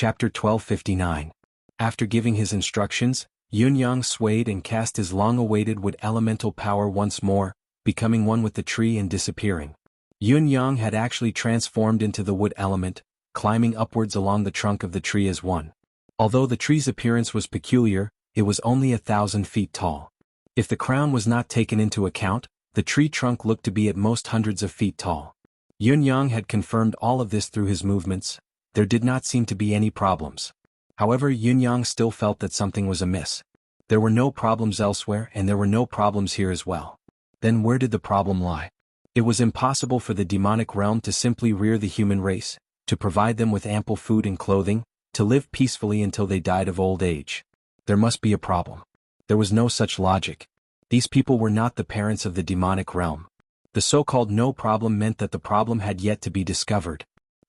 Chapter 1259. After giving his instructions, Yun-Yang swayed and cast his long-awaited wood elemental power once more, becoming one with the tree and disappearing. Yun-Yang had actually transformed into the wood element, climbing upwards along the trunk of the tree as one. Although the tree's appearance was peculiar, it was only 1,000 feet tall. If the crown was not taken into account, the tree trunk looked to be at most hundreds of feet tall. Yun-Yang had confirmed all of this through his movements. There did not seem to be any problems. However, Yun-Yang still felt that something was amiss. There were no problems elsewhere and there were no problems here as well. Then where did the problem lie? It was impossible for the demonic realm to simply rear the human race, to provide them with ample food and clothing, to live peacefully until they died of old age. There must be a problem. There was no such logic. These people were not the parents of the demonic realm. The so-called no problem meant that the problem had yet to be discovered.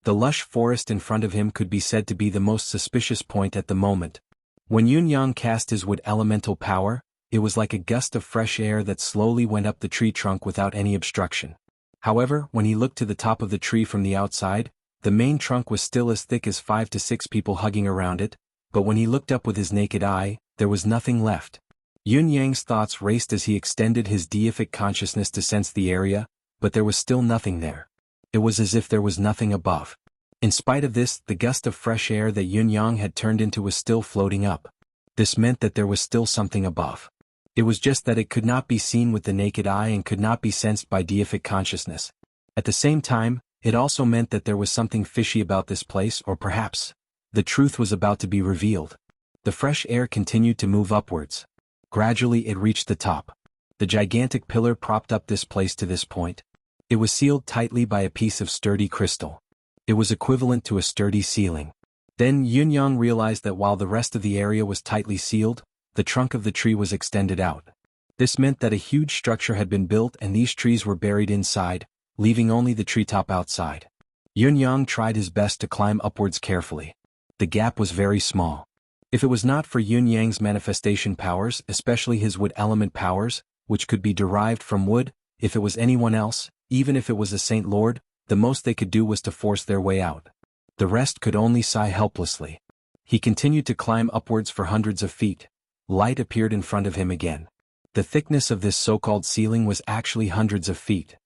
The lush forest in front of him could be said to be the most suspicious point at the moment. When Yun-Yang cast his wood elemental power, it was like a gust of fresh air that slowly went up the tree trunk without any obstruction. However, when he looked to the top of the tree from the outside, the main trunk was still as thick as 5 to 6 people hugging around it, but when he looked up with his naked eye, there was nothing left. Yun-Yang's thoughts raced as he extended his deific consciousness to sense the area, but there was still nothing there. It was as if there was nothing above. In spite of this, the gust of fresh air that Yun-Yang had turned into was still floating up. This meant that there was still something above. It was just that it could not be seen with the naked eye and could not be sensed by deific consciousness. At the same time, it also meant that there was something fishy about this place, or perhaps the truth was about to be revealed. The fresh air continued to move upwards. Gradually it reached the top. The gigantic pillar propped up this place to this point. It was sealed tightly by a piece of sturdy crystal. It was equivalent to a sturdy ceiling. Then Yun-Yang realized that while the rest of the area was tightly sealed, the trunk of the tree was extended out. This meant that a huge structure had been built and these trees were buried inside, leaving only the treetop outside. Yun-Yang tried his best to climb upwards carefully. The gap was very small. If it was not for Yun-Yang's manifestation powers, especially his wood element powers, which could be derived from wood, if it was anyone else, even if it was a Saint Lord, the most they could do was to force their way out. The rest could only sigh helplessly. He continued to climb upwards for hundreds of feet. Light appeared in front of him again. The thickness of this so-called ceiling was actually hundreds of feet.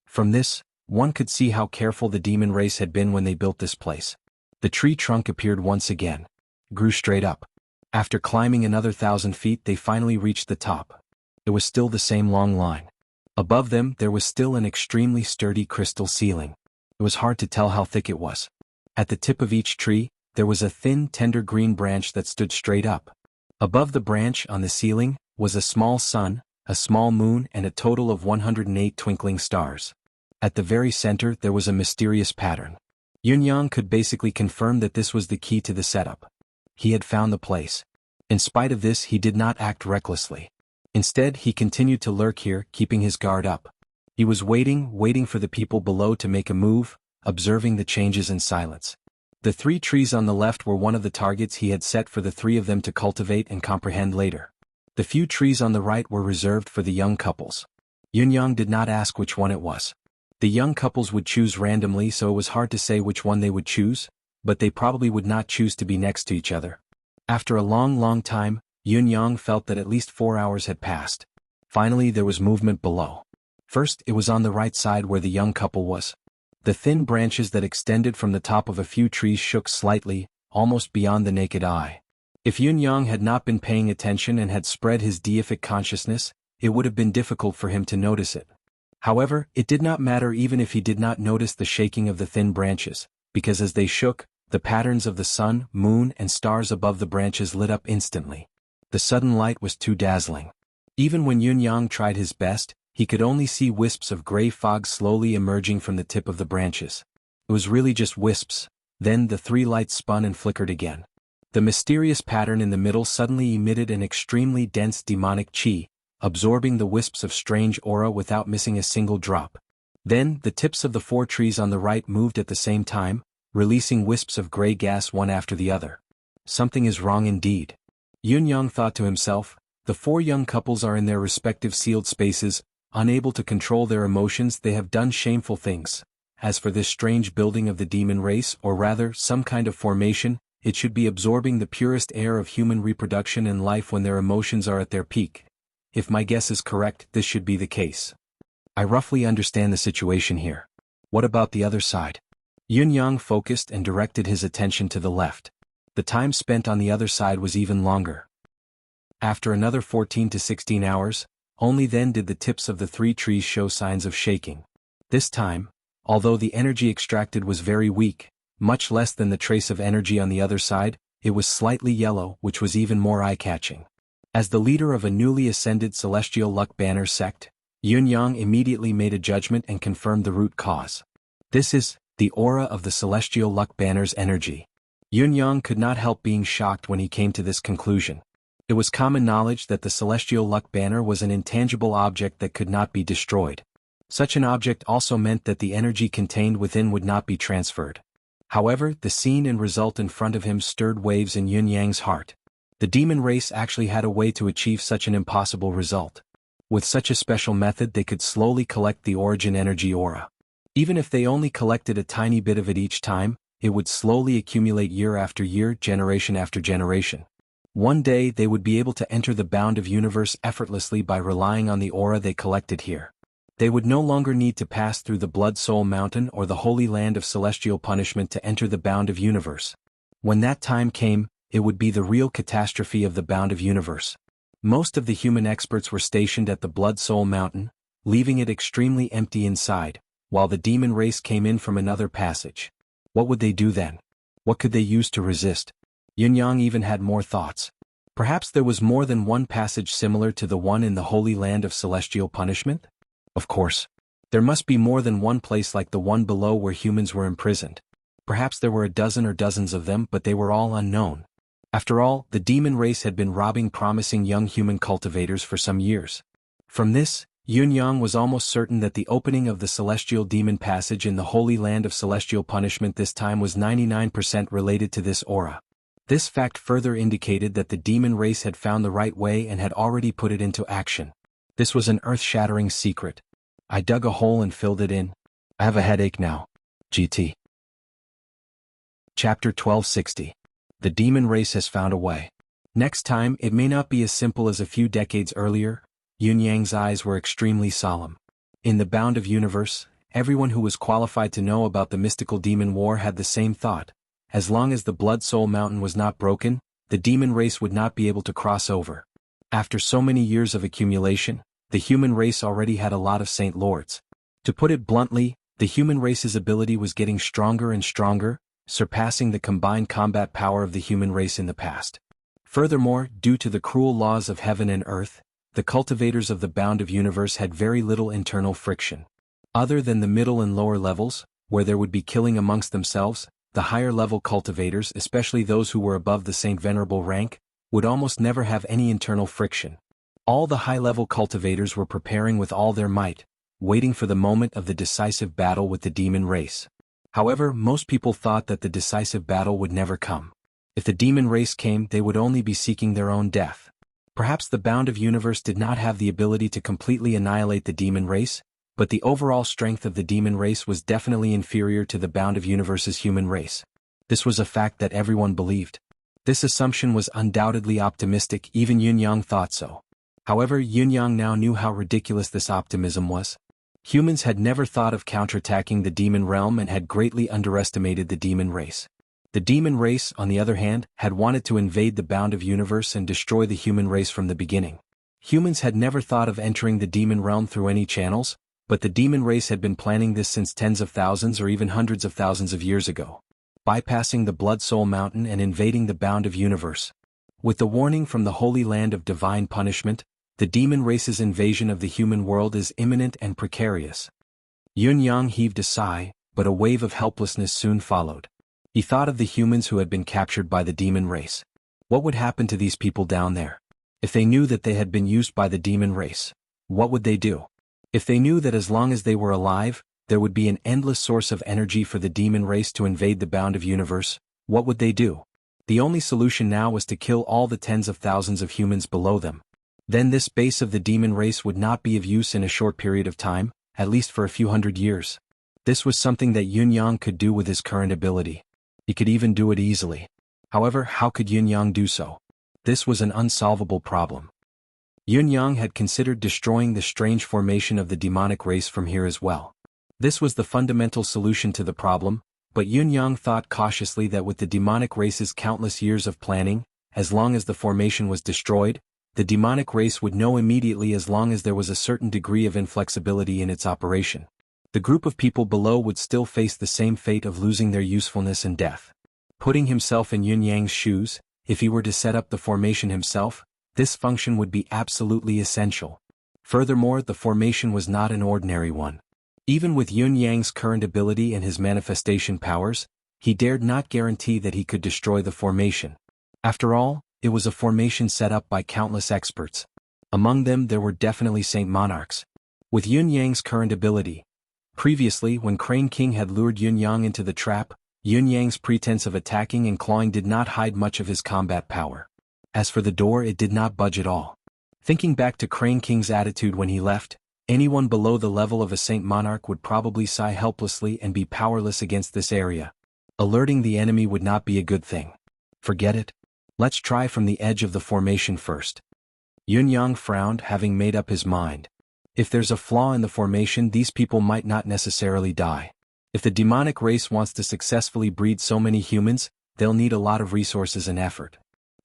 From this, one could see how careful the demon race had been when they built this place. The tree trunk appeared once again. Grew straight up. After climbing another 1,000 feet they finally reached the top. It was still the same long line. Above them there was still an extremely sturdy crystal ceiling. It was hard to tell how thick it was. At the tip of each tree, there was a thin tender green branch that stood straight up. Above the branch on the ceiling was a small sun, a small moon and a total of 108 twinkling stars. At the very center there was a mysterious pattern. Yun-Yang could basically confirm that this was the key to the setup. He had found the place. In spite of this he did not act recklessly. Instead he continued to lurk here, keeping his guard up. He was waiting for the people below to make a move, observing the changes in silence. The 3 trees on the left were one of the targets he had set for the 3 of them to cultivate and comprehend later. The few trees on the right were reserved for the young couples. Yun-Yang did not ask which one it was. The young couples would choose randomly, so it was hard to say which one they would choose, but they probably would not choose to be next to each other. After a long time, Yun-Yang felt that at least 4 hours had passed. Finally there was movement below. First, it was on the right side where the young couple was. The thin branches that extended from the top of a few trees shook slightly, almost beyond the naked eye. If Yun-Yang had not been paying attention and had spread his deific consciousness, it would have been difficult for him to notice it. However, it did not matter even if he did not notice the shaking of the thin branches, because as they shook, the patterns of the sun, moon and stars above the branches lit up instantly. The sudden light was too dazzling. Even when Yun-Yang tried his best, he could only see wisps of gray fog slowly emerging from the tip of the branches. It was really just wisps. Then the 3 lights spun and flickered again. The mysterious pattern in the middle suddenly emitted an extremely dense demonic chi, absorbing the wisps of strange aura without missing a single drop. Then the tips of the 4 trees on the right moved at the same time, releasing wisps of gray gas one after the other. Something is wrong indeed. Yun-Yang thought to himself. The 4 young couples are in their respective sealed spaces, unable to control their emotions. They have done shameful things. As for this strange building of the demon race, or rather some kind of formation, it should be absorbing the purest air of human reproduction and life when their emotions are at their peak. If my guess is correct, this should be the case. I roughly understand the situation here. What about the other side? Yunyang focused and directed his attention to the left. The time spent on the other side was even longer. After another 14 to 16 hours, only then did the tips of the three trees show signs of shaking. This time, although the energy extracted was very weak, much less than the trace of energy on the other side, it was slightly yellow, which was even more eye-catching. As the leader of a newly ascended Celestial Luck Banner sect, Yunyang immediately made a judgment and confirmed the root cause. This is the aura of the Celestial Luck Banner's energy. Yunyang could not help being shocked when he came to this conclusion. It was common knowledge that the Celestial Luck Banner was an intangible object that could not be destroyed. Such an object also meant that the energy contained within would not be transferred. However, the scene and result in front of him stirred waves in Yunyang's heart. The demon race actually had a way to achieve such an impossible result. With such a special method, they could slowly collect the origin energy aura. Even if they only collected a tiny bit of it each time, it would slowly accumulate year after year, generation after generation. One day they would be able to enter the bound of universe effortlessly by relying on the aura they collected here. They would no longer need to pass through the Blood Soul Mountain or the Holy Land of Celestial Punishment to enter the bound of universe. When that time came, it would be the real catastrophe of the bound of universe. Most of the human experts were stationed at the Blood Soul Mountain, leaving it extremely empty inside, while the demon race came in from another passage. What would they do then? What could they use to resist? Yunyang even had more thoughts. Perhaps there was more than one passage similar to the one in the Holy Land of Celestial Punishment? Of course. There must be more than one place like the one below where humans were imprisoned. Perhaps there were a dozen or dozens of them, but they were all unknown. After all, the demon race had been robbing promising young human cultivators for some years. From this, Yunyang was almost certain that the opening of the Celestial Demon Passage in the Holy Land of Celestial Punishment this time was 99% related to this aura. This fact further indicated that the demon race had found the right way and had already put it into action. This was an earth-shattering secret. I dug a hole and filled it in. I have a headache now. GT. Chapter 1260. The demon race has found a way. Next time, it may not be as simple as a few decades earlier. Yunyang's eyes were extremely solemn. In the bound of universe, everyone who was qualified to know about the mystical demon war had the same thought. As long as the Blood Soul Mountain was not broken, the demon race would not be able to cross over. After so many years of accumulation, the human race already had a lot of Saint Lords. To put it bluntly, the human race's ability was getting stronger and stronger, surpassing the combined combat power of the human race in the past. Furthermore, due to the cruel laws of heaven and earth, the cultivators of the bound of universe had very little internal friction. Other than the middle and lower levels, where there would be killing amongst themselves, the higher level cultivators, especially those who were above the Saint Venerable rank, would almost never have any internal friction. All the high-level cultivators were preparing with all their might, waiting for the moment of the decisive battle with the demon race. However, most people thought that the decisive battle would never come. If the demon race came, they would only be seeking their own death. Perhaps the bound of universe did not have the ability to completely annihilate the demon race, but the overall strength of the demon race was definitely inferior to the bound of universe's human race. This was a fact that everyone believed. This assumption was undoubtedly optimistic, even Yunyang thought so. However, Yunyang now knew how ridiculous this optimism was. Humans had never thought of counterattacking the demon realm and had greatly underestimated the demon race. The demon race, on the other hand, had wanted to invade the bound of universe and destroy the human race from the beginning. Humans had never thought of entering the demon realm through any channels, but the demon race had been planning this since tens of thousands or even hundreds of thousands of years ago, bypassing the Blood Soul Mountain and invading the bound of universe. With the warning from the Holy Land of Divine Punishment, the demon race's invasion of the human world is imminent and precarious. Yunyang heaved a sigh, but a wave of helplessness soon followed. He thought of the humans who had been captured by the demon race. What would happen to these people down there? If they knew that they had been used by the demon race, what would they do? If they knew that as long as they were alive, there would be an endless source of energy for the demon race to invade the bound of universe, what would they do? The only solution now was to kill all the tens of thousands of humans below them. Then this base of the demon race would not be of use in a short period of time, at least for a few hundred years. This was something that Yunyang could do with his current ability. He could even do it easily. However, how could Yunyang do so? This was an unsolvable problem. Yunyang had considered destroying the strange formation of the demonic race from here as well. This was the fundamental solution to the problem, but Yunyang thought cautiously that with the demonic race's countless years of planning, as long as the formation was destroyed, the demonic race would know immediately as long as there was a certain degree of inflexibility in its operation. The group of people below would still face the same fate of losing their usefulness and death. Putting himself in Yunyang's shoes, if he were to set up the formation himself, this function would be absolutely essential. Furthermore, the formation was not an ordinary one. Even with Yunyang's current ability and his manifestation powers, he dared not guarantee that he could destroy the formation. After all, it was a formation set up by countless experts. Among them there were definitely Saint Monarchs. With Yunyang's current ability, previously when Crane King had lured Yunyang into the trap, Yunyang's pretense of attacking and clawing did not hide much of his combat power. As for the door, it did not budge at all. Thinking back to Crane King's attitude when he left, anyone below the level of a Saint Monarch would probably sigh helplessly and be powerless against this area. Alerting the enemy would not be a good thing. Forget it. Let's try from the edge of the formation first. Yunyang frowned, having made up his mind. If there's a flaw in the formation, these people might not necessarily die. If the demonic race wants to successfully breed so many humans, they'll need a lot of resources and effort.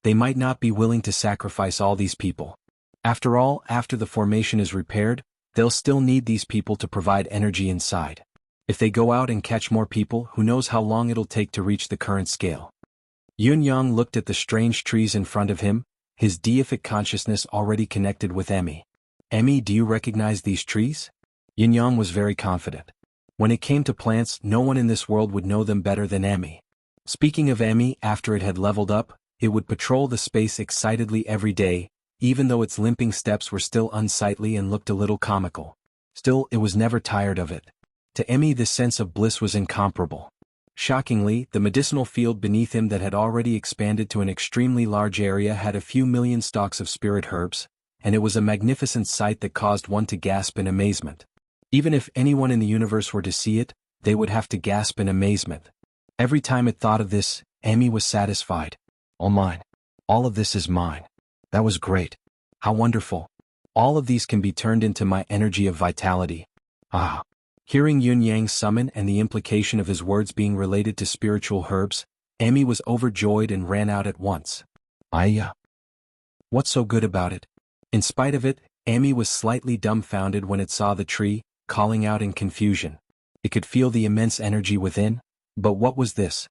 They might not be willing to sacrifice all these people. After all, after the formation is repaired, they'll still need these people to provide energy inside. If they go out and catch more people, who knows how long it'll take to reach the current scale. Yunyang looked at the strange trees in front of him, his deific consciousness already connected with Emmy. Emmy, do you recognize these trees? Yunyang was very confident. When it came to plants, no one in this world would know them better than Emmy. Speaking of Emmy, after it had leveled up, it would patrol the space excitedly every day, even though its limping steps were still unsightly and looked a little comical. Still, it was never tired of it. To Emmy, this sense of bliss was incomparable. Shockingly, the medicinal field beneath him that had already expanded to an extremely large area had a few million stalks of spirit herbs, and it was a magnificent sight that caused one to gasp in amazement. Even if anyone in the universe were to see it, they would have to gasp in amazement. Every time it thought of this, Emmy was satisfied. All mine. All of this is mine. That was great. How wonderful. All of these can be turned into my energy of vitality. Ah. Hearing Yunyang summon and the implication of his words being related to spiritual herbs, Emmy was overjoyed and ran out at once. Ayya. What's so good about it? In spite of it, Emmy was slightly dumbfounded when it saw the tree, calling out in confusion. It could feel the immense energy within, but what was this?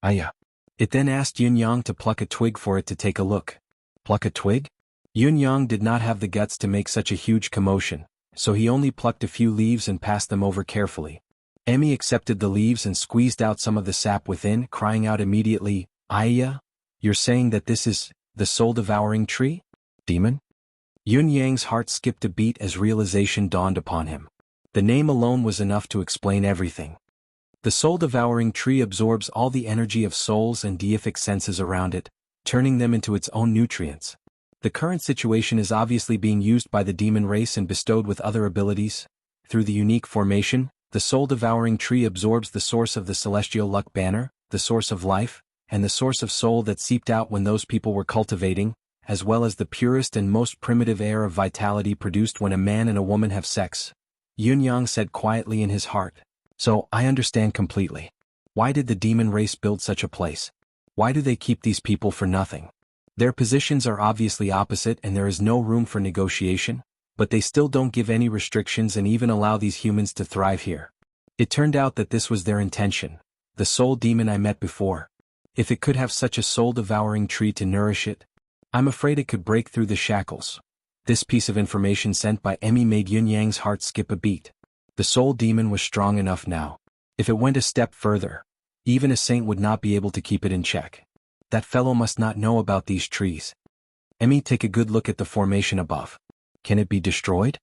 Ayya. It then asked Yunyang to pluck a twig for it to take a look. Pluck a twig? Yunyang did not have the guts to make such a huge commotion, so he only plucked a few leaves and passed them over carefully. Emmy accepted the leaves and squeezed out some of the sap within, crying out immediately, Ayya? You're saying that this is the soul-devouring tree? Demon? Yunyang's heart skipped a beat as realization dawned upon him. The name alone was enough to explain everything. The soul-devouring tree absorbs all the energy of souls and deific senses around it, turning them into its own nutrients. The current situation is obviously being used by the demon race and bestowed with other abilities. Through the unique formation, the soul-devouring tree absorbs the source of the celestial luck banner, the source of life, and the source of soul that seeped out when those people were cultivating, as well as the purest and most primitive air of vitality produced when a man and a woman have sex. Yunyang said quietly in his heart. So, I understand completely. Why did the demon race build such a place? Why do they keep these people for nothing? Their positions are obviously opposite and there is no room for negotiation, but they still don't give any restrictions and even allow these humans to thrive here. It turned out that this was their intention. The soul demon I met before. If it could have such a soul-devouring tree to nourish it, I'm afraid it could break through the shackles. This piece of information sent by Emmy made Yunyang's heart skip a beat. The soul demon was strong enough now. If it went a step further, even a saint would not be able to keep it in check. That fellow must not know about these trees. Emmy, take a good look at the formation above. Can it be destroyed?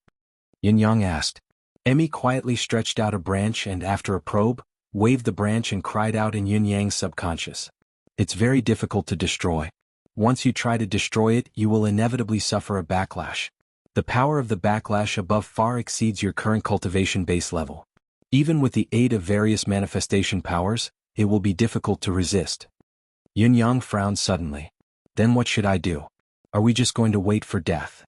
Yunyang asked. Emmy quietly stretched out a branch and after a probe, waved the branch and cried out in Yunyang's subconscious. It's very difficult to destroy. Once you try to destroy it, you will inevitably suffer a backlash. The power of the backlash above far exceeds your current cultivation base level. Even with the aid of various manifestation powers, it will be difficult to resist. Yun-yang frowned suddenly. Then what should I do? Are we just going to wait for death?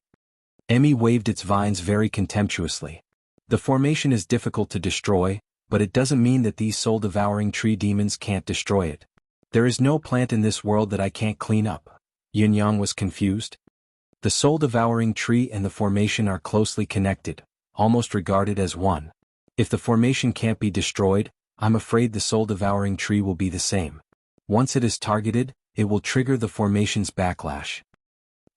Emmy waved its vines very contemptuously. The formation is difficult to destroy, but it doesn't mean that these soul-devouring tree demons can't destroy it. There is no plant in this world that I can't clean up. Yun-yang was confused. The soul-devouring tree and the formation are closely connected, almost regarded as one. If the formation can't be destroyed, I'm afraid the soul-devouring tree will be the same. Once it is targeted, it will trigger the formation's backlash.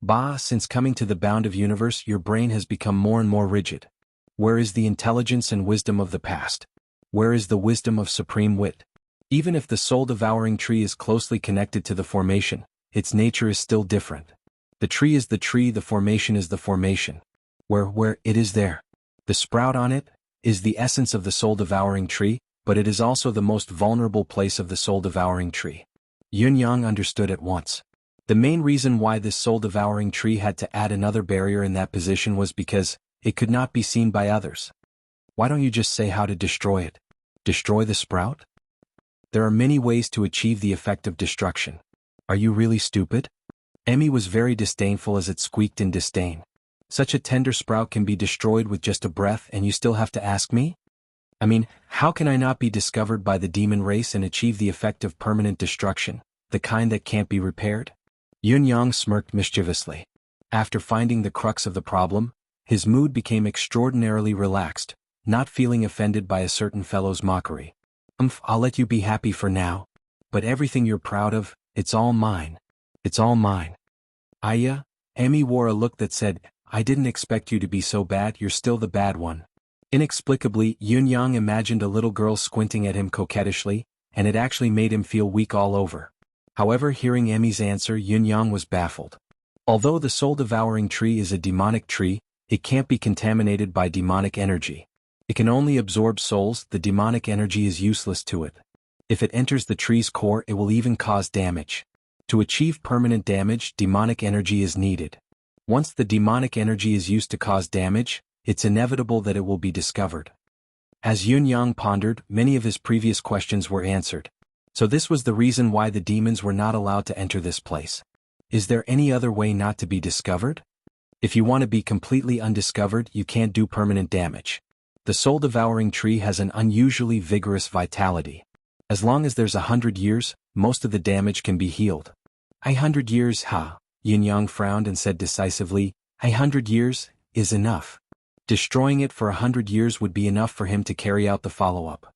Bah, since coming to the bound of universe your brain has become more and more rigid. Where is the intelligence and wisdom of the past? Where is the wisdom of supreme wit? Even if the soul-devouring tree is closely connected to the formation, its nature is still different. The tree is the tree, the formation is the formation. Where it is there. The sprout on it is the essence of the soul-devouring tree, but it is also the most vulnerable place of the soul-devouring tree. Yun-yang understood at once. The main reason why this soul-devouring tree had to add another barrier in that position was because it could not be seen by others. Why don't you just say how to destroy it? Destroy the sprout? There are many ways to achieve the effect of destruction. Are you really stupid? Emmy was very disdainful as it squeaked in disdain. Such a tender sprout can be destroyed with just a breath and you still have to ask me? I mean, how can I not be discovered by the demon race and achieve the effect of permanent destruction, the kind that can't be repaired? Yun-yang smirked mischievously. After finding the crux of the problem, his mood became extraordinarily relaxed, not feeling offended by a certain fellow's mockery. I'll let you be happy for now. But everything you're proud of, it's all mine. It's all mine. Aya, Emmy wore a look that said, I didn't expect you to be so bad, you're still the bad one. Inexplicably, Yun-yang imagined a little girl squinting at him coquettishly, and it actually made him feel weak all over. However, hearing Emmy's answer, Yun-yang was baffled. Although the soul-devouring tree is a demonic tree, it can't be contaminated by demonic energy. It can only absorb souls, the demonic energy is useless to it. If it enters the tree's core, it will even cause damage. To achieve permanent damage, demonic energy is needed. Once the demonic energy is used to cause damage, it's inevitable that it will be discovered. As Yun-yang pondered, many of his previous questions were answered. So this was the reason why the demons were not allowed to enter this place. Is there any other way not to be discovered? If you want to be completely undiscovered, you can't do permanent damage. The soul-devouring tree has an unusually vigorous vitality. As long as there's 100 years, most of the damage can be healed. 100 years, ha? Yun-yang frowned and said decisively, 100 years is enough. Destroying it for 100 years would be enough for him to carry out the follow-up.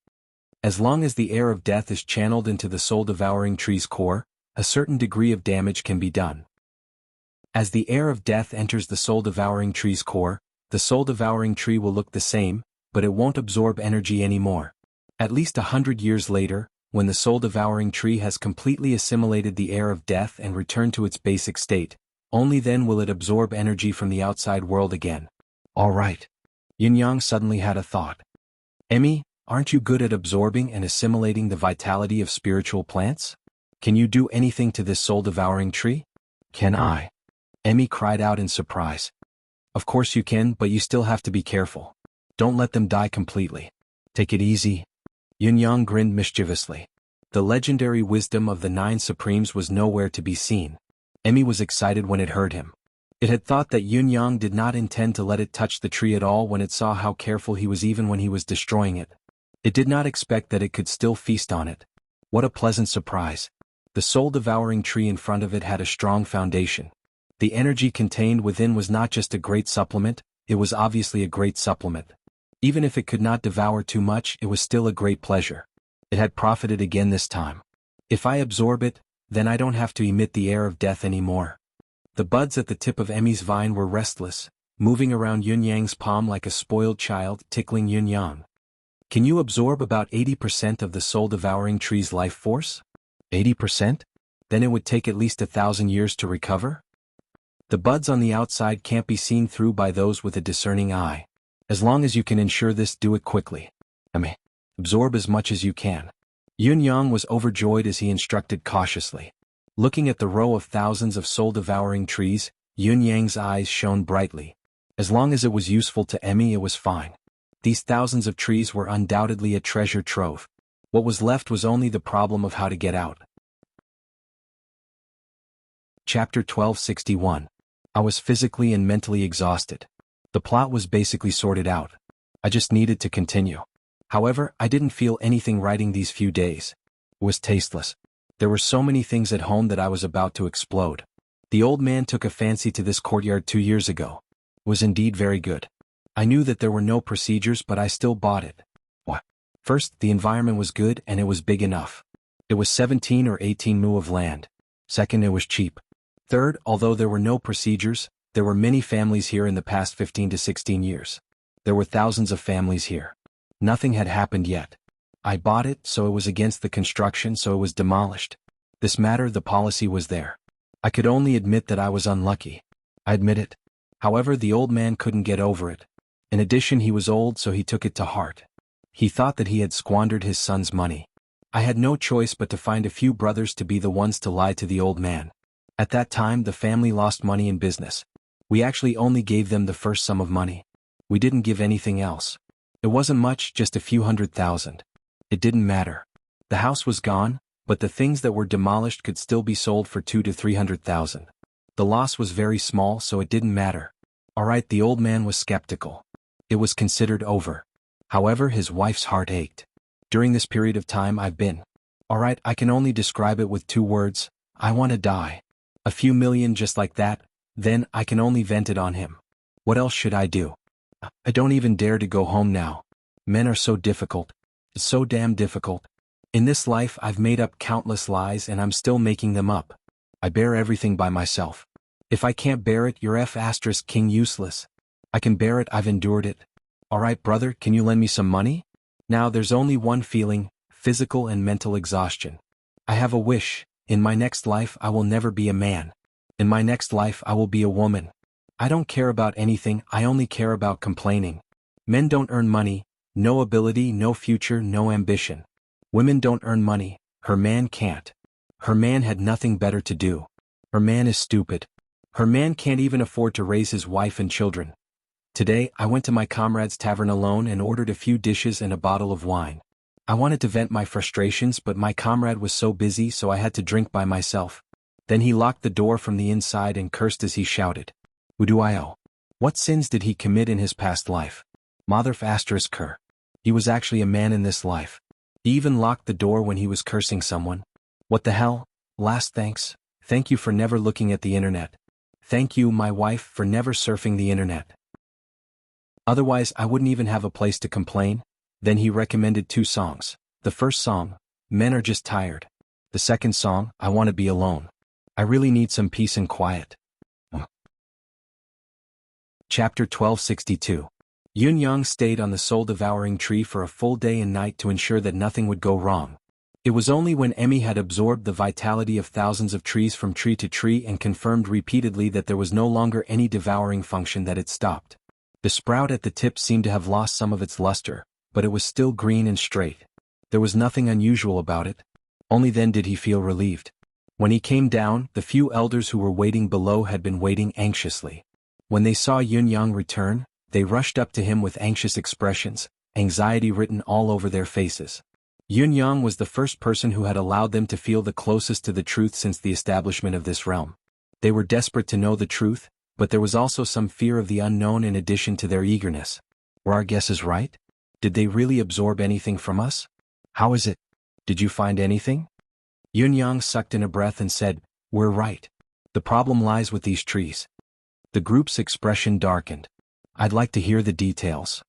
As long as the air of death is channeled into the soul-devouring tree's core, a certain degree of damage can be done. As the air of death enters the soul-devouring tree's core, the soul-devouring tree will look the same, but it won't absorb energy anymore. At least 100 years later, when the soul-devouring tree has completely assimilated the air of death and returned to its basic state, only then will it absorb energy from the outside world again. All right. Yun-yang suddenly had a thought. Emmy, aren't you good at absorbing and assimilating the vitality of spiritual plants? Can you do anything to this soul-devouring tree? Can I? Emmy cried out in surprise. Of course you can, but you still have to be careful. Don't let them die completely. Take it easy. Yun-yang grinned mischievously. The legendary wisdom of the 9 Supremes was nowhere to be seen. Emmy was excited when it heard him. It had thought that Yun-yang did not intend to let it touch the tree at all when it saw how careful he was even when he was destroying it. It did not expect that it could still feast on it. What a pleasant surprise. The soul-devouring tree in front of it had a strong foundation. The energy contained within was not just a great supplement, it was obviously a great supplement. Even if it could not devour too much, it was still a great pleasure. It had profited again this time. If I absorb it, then I don't have to emit the air of death anymore. The buds at the tip of Emmy's vine were restless, moving around Yun-yang's palm like a spoiled child, tickling Yun-yang. Can you absorb about 80% of the soul-devouring tree's life force? 80%? Then it would take at least 1,000 years to recover? The buds on the outside can't be seen through by those with a discerning eye. As long as you can ensure this, do it quickly. Absorb as much as you can. Yun-yang was overjoyed as he instructed cautiously. Looking at the row of thousands of soul-devouring trees, Yun-yang's eyes shone brightly. As long as it was useful to Emmy, it was fine. These thousands of trees were undoubtedly a treasure trove. What was left was only the problem of how to get out. Chapter 1261. I was physically and mentally exhausted. The plot was basically sorted out. I just needed to continue. However, I didn't feel anything writing these few days. It was tasteless. There were so many things at home that I was about to explode. The old man took a fancy to this courtyard 2 years ago. It was indeed very good. I knew that there were no procedures, but I still bought it. What? First, the environment was good and it was big enough. It was 17 or 18 mu of land. Second, it was cheap. Third, although there were no procedures, there were many families here in the past 15 to 16 years. There were thousands of families here. Nothing had happened yet. I bought it, so it was against the construction, so it was demolished. This matter, the policy was there. I could only admit that I was unlucky. I admit it. However, the old man couldn't get over it. In addition, he was old, so he took it to heart. He thought that he had squandered his son's money. I had no choice but to find a few brothers to be the ones to lie to the old man. At that time, the family lost money in business. We actually only gave them the first sum of money. We didn't give anything else. It wasn't much, just a few $100,000. It didn't matter. The house was gone, but the things that were demolished could still be sold for $200,000 to $300,000. The loss was very small, so it didn't matter. Alright, the old man was skeptical. It was considered over. However, his wife's heart ached. During this period of time I've been. Alright, I can only describe it with 2 words. I want to die. A few million just like that, then I can only vent it on him. What else should I do? I don't even dare to go home now. Men are so difficult. It's so damn difficult. In this life I've made up countless lies and I'm still making them up. I bear everything by myself. If I can't bear it, you're King useless. I can bear it, I've endured it. Alright brother, can you lend me some money? Now there's only one feeling, physical and mental exhaustion. I have a wish. In my next life I will never be a man. In my next life I will be a woman. I don't care about anything, I only care about complaining. Men don't earn money, no ability, no future, no ambition. Women don't earn money, her man can't. Her man had nothing better to do. Her man is stupid. Her man can't even afford to raise his wife and children. Today I went to my comrade's tavern alone and ordered a few dishes and a bottle of wine. I wanted to vent my frustrations, but my comrade was so busy, so I had to drink by myself. Then he locked the door from the inside and cursed as he shouted. Who do I owe? What sins did he commit in his past life? Mother****. He was actually a man in this life. He even locked the door when he was cursing someone. What the hell? Last thanks. Thank you for never looking at the internet. Thank you, my wife, for never surfing the internet. Otherwise I wouldn't even have a place to complain. Then he recommended 2 songs. The first song, Men Are Just Tired. The second song, I Want to Be Alone. I really need some peace and quiet. Chapter 1262. Yun Yang stayed on the soul-devouring tree for a full day and night to ensure that nothing would go wrong. It was only when Emmy had absorbed the vitality of thousands of trees from tree to tree and confirmed repeatedly that there was no longer any devouring function that it stopped. The sprout at the tip seemed to have lost some of its luster, but it was still green and straight. There was nothing unusual about it. Only then did he feel relieved. When he came down, the few elders who were waiting below had been waiting anxiously. When they saw Yun Yang return, they rushed up to him with anxious expressions, anxiety written all over their faces. Yun Yang was the first person who had allowed them to feel the closest to the truth since the establishment of this realm. They were desperate to know the truth, but there was also some fear of the unknown in addition to their eagerness. Were our guesses right? Did they really absorb anything from us? How is it? Did you find anything? Yun Yang sucked in a breath and said, We're right. The problem lies with these trees. The group's expression darkened. I'd like to hear the details.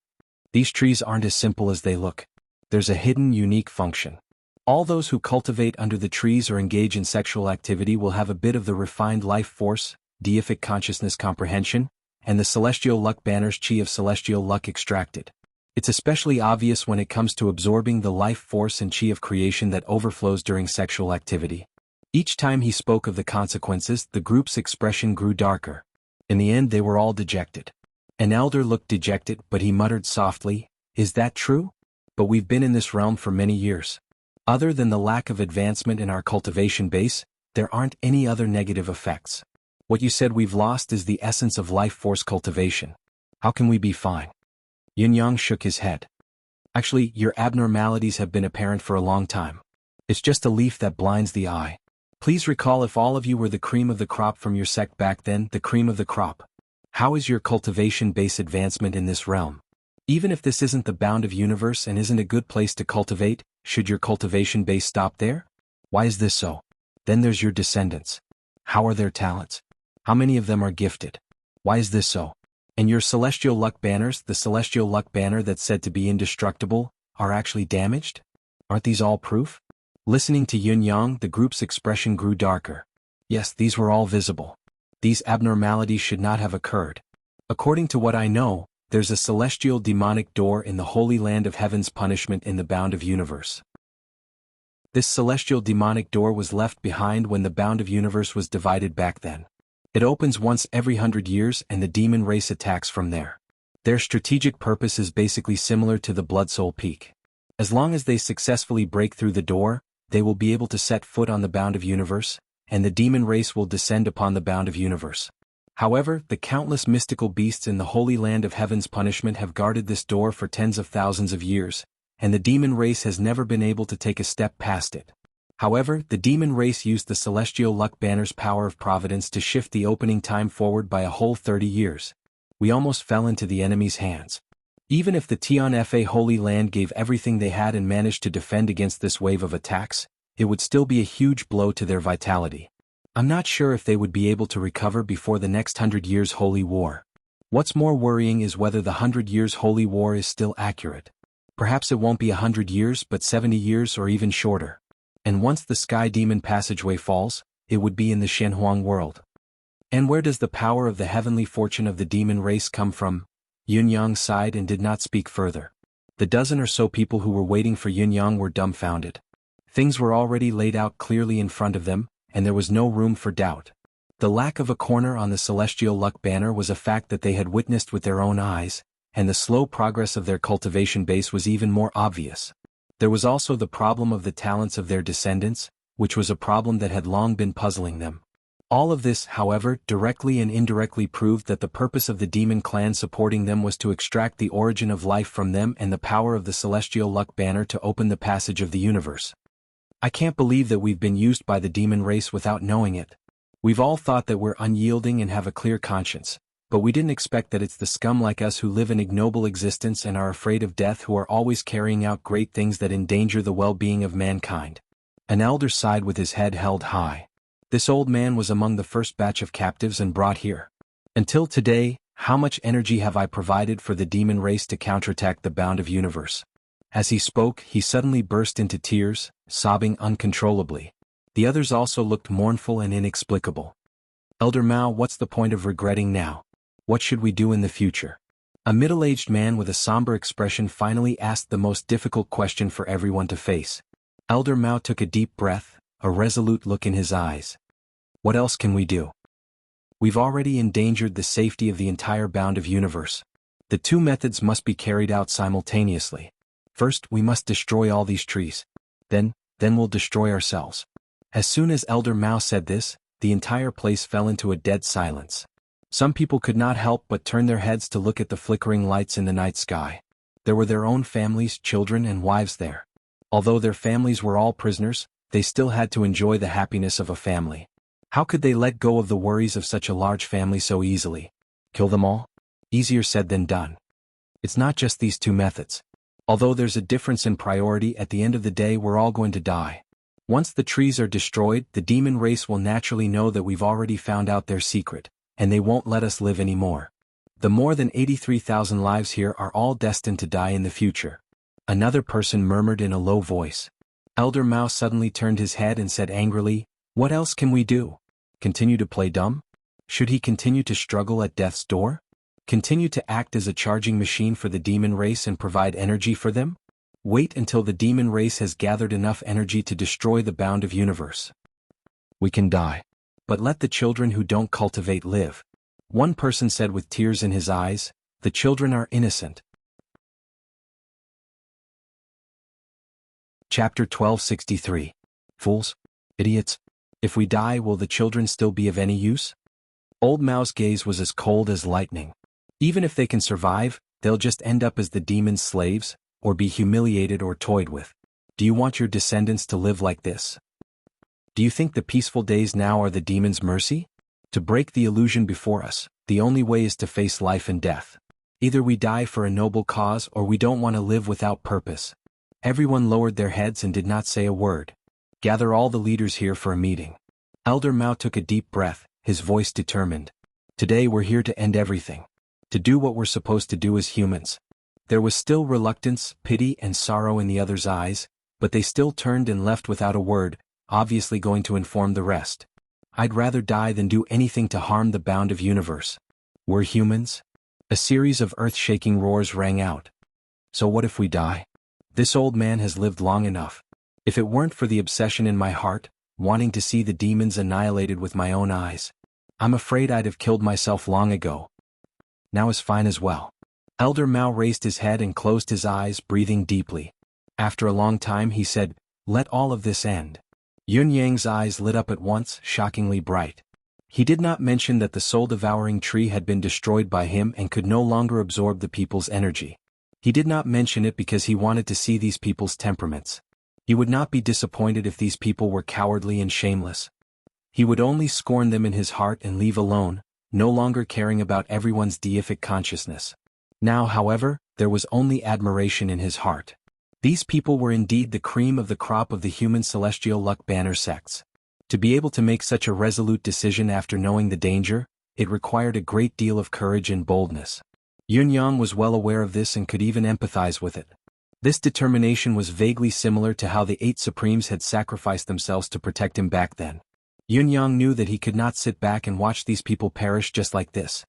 These trees aren't as simple as they look. There's a hidden, unique function. All those who cultivate under the trees or engage in sexual activity will have a bit of the refined life force, deific consciousness comprehension, and the celestial luck banner's chi of celestial luck extracted. It's especially obvious when it comes to absorbing the life force and chi of creation that overflows during sexual activity. Each time he spoke of the consequences, the group's expression grew darker. In the end they were all dejected. An elder looked dejected, but he muttered softly, Is that true? But we've been in this realm for many years. Other than the lack of advancement in our cultivation base, there aren't any other negative effects. What you said we've lost is the essence of life force cultivation. How can we be fine? Yun Yang shook his head. Actually, your abnormalities have been apparent for a long time. It's just a leaf that blinds the eye. Please recall, if all of you were the cream of the crop from your sect back then, the cream of the crop. How is your cultivation base advancement in this realm? Even if this isn't the bound of universe and isn't a good place to cultivate, should your cultivation base stop there? Why is this so? Then there's your descendants. How are their talents? How many of them are gifted? Why is this so? And your celestial luck banners, the celestial luck banner that's said to be indestructible, are actually damaged? Aren't these all proof? Listening to Yun Yang, the group's expression grew darker. Yes, these were all visible. These abnormalities should not have occurred. According to what I know, there's a celestial demonic door in the holy land of heaven's punishment in the bound of universe. This celestial demonic door was left behind when the bound of universe was divided back then. It opens once every 100 years and the demon race attacks from there. Their strategic purpose is basically similar to the Blood Soul Peak. As long as they successfully break through the door, they will be able to set foot on the bound of universe, and the demon race will descend upon the bound of universe. However, the countless mystical beasts in the holy land of heaven's punishment have guarded this door for tens of thousands of years, and the demon race has never been able to take a step past it. However, the demon race used the celestial luck banner's power of providence to shift the opening time forward by a whole 30 years. We almost fell into the enemy's hands. Even if the Tian Fa Holy Land gave everything they had and managed to defend against this wave of attacks, it would still be a huge blow to their vitality. I'm not sure if they would be able to recover before the next 100 years holy war. What's more worrying is whether the 100 years holy war is still accurate. Perhaps it won't be 100 years but 70 years or even shorter. And once the Sky Demon passageway falls, it would be in the Shenhuang world. And where does the power of the heavenly fortune of the demon race come from? Yun Yang sighed and did not speak further. The dozen or so people who were waiting for Yun Yang were dumbfounded. Things were already laid out clearly in front of them, and there was no room for doubt. The lack of a corner on the celestial luck banner was a fact that they had witnessed with their own eyes, and the slow progress of their cultivation base was even more obvious. There was also the problem of the talents of their descendants, which was a problem that had long been puzzling them. All of this, however, directly and indirectly proved that the purpose of the demon clan supporting them was to extract the origin of life from them and the power of the celestial luck banner to open the passage of the universe. I can't believe that we've been used by the demon race without knowing it. We've all thought that we're unyielding and have a clear conscience, but we didn't expect that it's the scum like us who live an ignoble existence and are afraid of death who are always carrying out great things that endanger the well-being of mankind. An elder sighed with his head held high. This old man was among the first batch of captives and brought here. Until today, how much energy have I provided for the demon race to counterattack the bound of universe? As he spoke, he suddenly burst into tears, sobbing uncontrollably. The others also looked mournful and inexplicable. Elder Mao, what's the point of regretting now? What should we do in the future? A middle-aged man with a somber expression finally asked the most difficult question for everyone to face. Elder Mao took a deep breath, a resolute look in his eyes. What else can we do? We've already endangered the safety of the entire bound of universe. The two methods must be carried out simultaneously. First, we must destroy all these trees. Then we'll destroy ourselves. As soon as Elder Mao said this, the entire place fell into a dead silence. Some people could not help but turn their heads to look at the flickering lights in the night sky. There were their own families, children, and wives there. Although their families were all prisoners, they still had to enjoy the happiness of a family. How could they let go of the worries of such a large family so easily? Kill them all? Easier said than done. It's not just these two methods. Although there's a difference in priority, at the end of the day we're all going to die. Once the trees are destroyed, the demon race will naturally know that we've already found out their secret, and they won't let us live anymore. The more than 83,000 lives here are all destined to die in the future. Another person murmured in a low voice. Elder Mao suddenly turned his head and said angrily, "What else can we do? Continue to play dumb? Should he continue to struggle at death's door? Continue to act as a charging machine for the demon race and provide energy for them? Wait until the demon race has gathered enough energy to destroy the bound of universe. We can die. But let the children who don't cultivate live." One person said with tears in his eyes, "The children are innocent." Chapter 1263. Fools. Idiots. If we die, will the children still be of any use? Old Mao's gaze was as cold as lightning. Even if they can survive, they'll just end up as the demon's slaves, or be humiliated or toyed with. Do you want your descendants to live like this? Do you think the peaceful days now are the demon's mercy? To break the illusion before us, the only way is to face life and death. Either we die for a noble cause or we don't want to live without purpose. Everyone lowered their heads and did not say a word. Gather all the leaders here for a meeting. Elder Mao took a deep breath, his voice determined. Today we're here to end everything. To do what we're supposed to do as humans. There was still reluctance, pity and sorrow in the others' eyes, but they still turned and left without a word, obviously going to inform the rest. I'd rather die than do anything to harm the bound of universe. We're humans? A series of earth-shaking roars rang out. So what if we die? This old man has lived long enough. If it weren't for the obsession in my heart, wanting to see the demons annihilated with my own eyes, I'm afraid I'd have killed myself long ago. Now is fine as well. Elder Mao raised his head and closed his eyes, breathing deeply. After a long time he said, "Let all of this end." Yun Yang's eyes lit up at once, shockingly bright. He did not mention that the soul-devouring tree had been destroyed by him and could no longer absorb the people's energy. He did not mention it because he wanted to see these people's temperaments. He would not be disappointed if these people were cowardly and shameless. He would only scorn them in his heart and leave alone, no longer caring about everyone's deific consciousness. Now, however, there was only admiration in his heart. These people were indeed the cream of the crop of the human celestial luck banner sects. To be able to make such a resolute decision after knowing the danger, it required a great deal of courage and boldness. Yun Yang was well aware of this and could even empathize with it. This determination was vaguely similar to how the 8 Supremes had sacrificed themselves to protect him back then. Yun Yang knew that he could not sit back and watch these people perish just like this.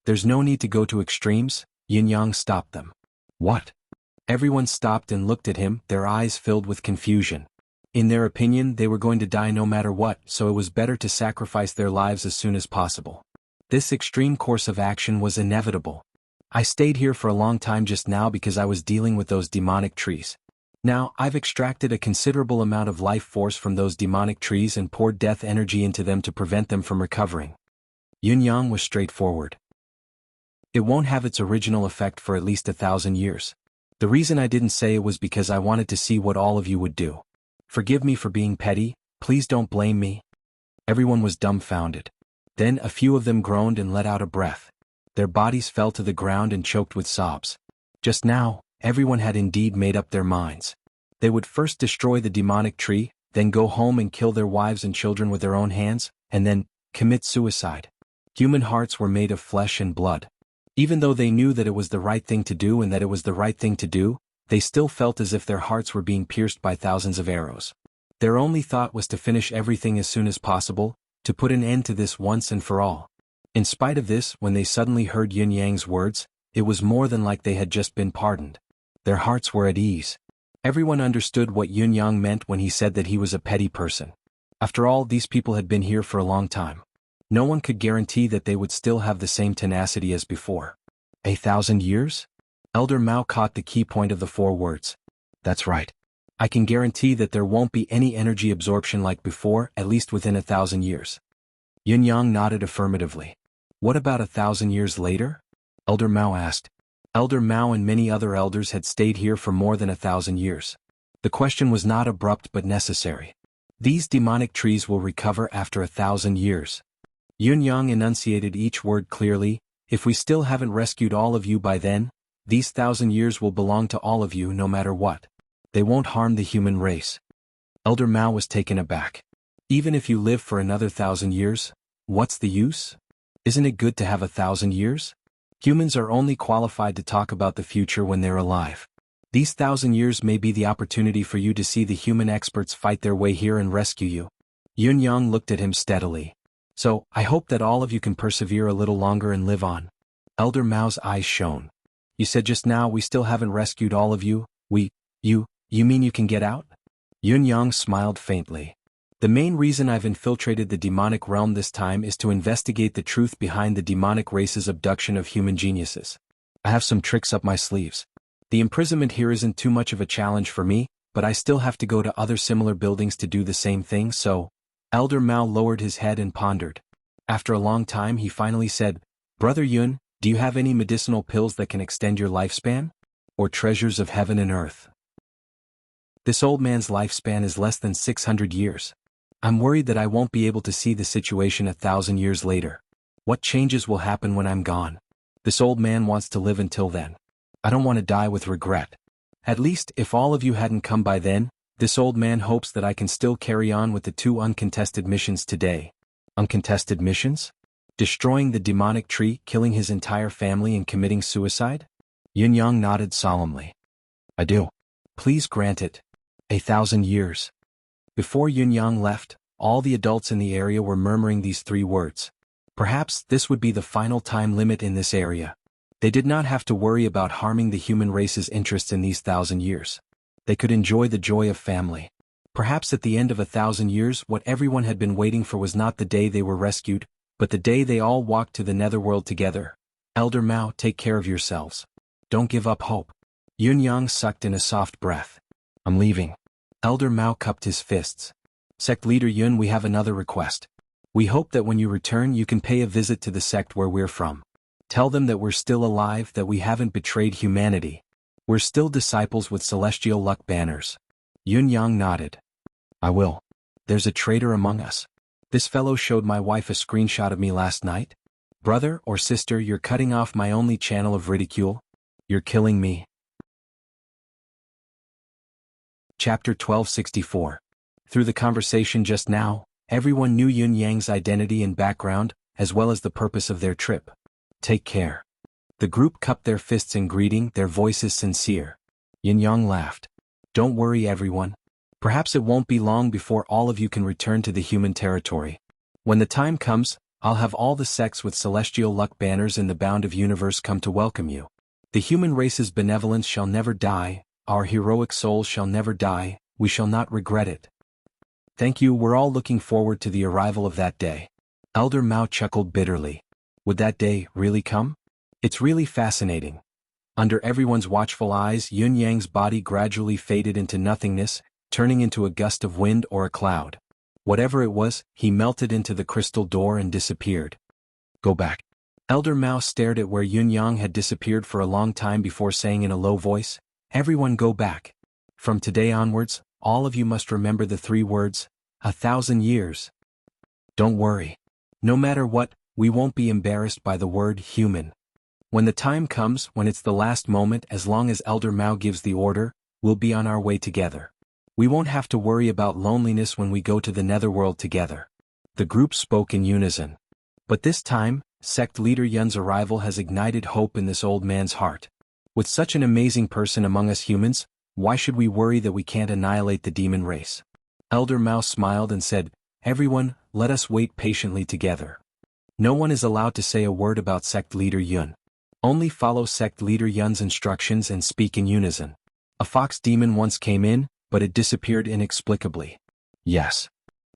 There's no need to go to extremes, Yun Yang stopped them. What? Everyone stopped and looked at him, their eyes filled with confusion. In their opinion, they were going to die no matter what, so it was better to sacrifice their lives as soon as possible. This extreme course of action was inevitable. I stayed here for a long time just now because I was dealing with those demonic trees. Now, I've extracted a considerable amount of life force from those demonic trees and poured death energy into them to prevent them from recovering. Yun Yang was straightforward. It won't have its original effect for at least 1,000 years. The reason I didn't say it was because I wanted to see what all of you would do. Forgive me for being petty, please don't blame me. Everyone was dumbfounded. Then a few of them groaned and let out a breath. Their bodies fell to the ground and choked with sobs. Just now, everyone had indeed made up their minds. They would first destroy the demonic tree, then go home and kill their wives and children with their own hands, and then commit suicide. Human hearts were made of flesh and blood. Even though they knew that it was the right thing to do and that it was the right thing to do, they still felt as if their hearts were being pierced by thousands of arrows. Their only thought was to finish everything as soon as possible, to put an end to this once and for all. In spite of this, when they suddenly heard Yun Yang's words, it was more than like they had just been pardoned. Their hearts were at ease. Everyone understood what Yun Yang meant when he said that he was a petty person. After all, these people had been here for a long time. No one could guarantee that they would still have the same tenacity as before. 1,000 years? Elder Mao caught the key point of the 4 words. That's right. I can guarantee that there won't be any energy absorption like before, at least within 1,000 years. Yun Yang nodded affirmatively. What about 1,000 years later? Elder Mao asked. Elder Mao and many other elders had stayed here for more than 1,000 years. The question was not abrupt but necessary. These demonic trees will recover after 1,000 years. Yun Yang enunciated each word clearly. If we still haven't rescued all of you by then, these 1,000 years will belong to all of you no matter what. They won't harm the human race. Elder Mao was taken aback. Even if you live for another 1,000 years, what's the use? Isn't it good to have 1,000 years? Humans are only qualified to talk about the future when they're alive. These 1,000 years may be the opportunity for you to see the human experts fight their way here and rescue you. Yun Yang looked at him steadily. So, I hope that all of you can persevere a little longer and live on. Elder Mao's eyes shone. You said just now we still haven't rescued all of you, you mean you can get out? Yun Yang smiled faintly. The main reason I've infiltrated the demonic realm this time is to investigate the truth behind the demonic race's abduction of human geniuses. I have some tricks up my sleeves. The imprisonment here isn't too much of a challenge for me, but I still have to go to other similar buildings to do the same thing, so... Elder Mao lowered his head and pondered. After a long time he finally said, Brother Yun, do you have any medicinal pills that can extend your lifespan? Or treasures of heaven and earth? This old man's lifespan is less than 600 years. I'm worried that I won't be able to see the situation 1,000 years later. What changes will happen when I'm gone? This old man wants to live until then. I don't want to die with regret. At least, if all of you hadn't come by then, this old man hopes that I can still carry on with the 2 uncontested missions today. Uncontested missions? Destroying the demonic tree, killing his entire family and committing suicide? Yunyang nodded solemnly. I do. Please grant it. 1,000 years. Before Yunyang left, all the adults in the area were murmuring these 3 words. Perhaps this would be the final time limit in this area. They did not have to worry about harming the human race's interests in these 1,000 years. They could enjoy the joy of family. Perhaps at the end of 1,000 years what everyone had been waiting for was not the day they were rescued, but the day they all walked to the netherworld together. Elder Mao, take care of yourselves. Don't give up hope. Yunyang sucked in a soft breath. I'm leaving. Elder Mao cupped his fists. Sect Leader Yun, we have another request. We hope that when you return you can pay a visit to the sect where we're from. Tell them that we're still alive, that we haven't betrayed humanity. We're still disciples with celestial luck banners. Yunyang nodded. I will. There's a traitor among us. This fellow showed my wife a screenshot of me last night. Brother or sister, you're cutting off my only channel of ridicule. You're killing me. Chapter 1264. Through the conversation just now, everyone knew Yunyang's identity and background, as well as the purpose of their trip. Take care. The group cupped their fists in greeting, their voices sincere. Yunyang laughed. Don't worry everyone. Perhaps it won't be long before all of you can return to the human territory. When the time comes, I'll have all the sects with celestial luck banners in the bound of universe come to welcome you. The human race's benevolence shall never die, our heroic souls shall never die, we shall not regret it. Thank you, we're all looking forward to the arrival of that day. Elder Mao chuckled bitterly. Would that day really come? It's really fascinating. Under everyone's watchful eyes, Yunyang's body gradually faded into nothingness, turning into a gust of wind or a cloud. Whatever it was, he melted into the crystal door and disappeared. Go back. Elder Mao stared at where Yunyang had disappeared for a long time before saying in a low voice, Everyone go back. From today onwards, all of you must remember the 3 words, 1,000 years. Don't worry. No matter what, we won't be embarrassed by the word human. When the time comes, when it's the last moment, as long as Elder Mao gives the order, we'll be on our way together. We won't have to worry about loneliness when we go to the netherworld together. The group spoke in unison. But this time, Sect Leader Yun's arrival has ignited hope in this old man's heart. With such an amazing person among us humans, why should we worry that we can't annihilate the demon race? Elder Mao smiled and said, Everyone, let us wait patiently together. No one is allowed to say a word about Sect Leader Yun. Only follow Sect Leader Yun's instructions and speak in unison. A fox demon once came in, but it disappeared inexplicably. Yes.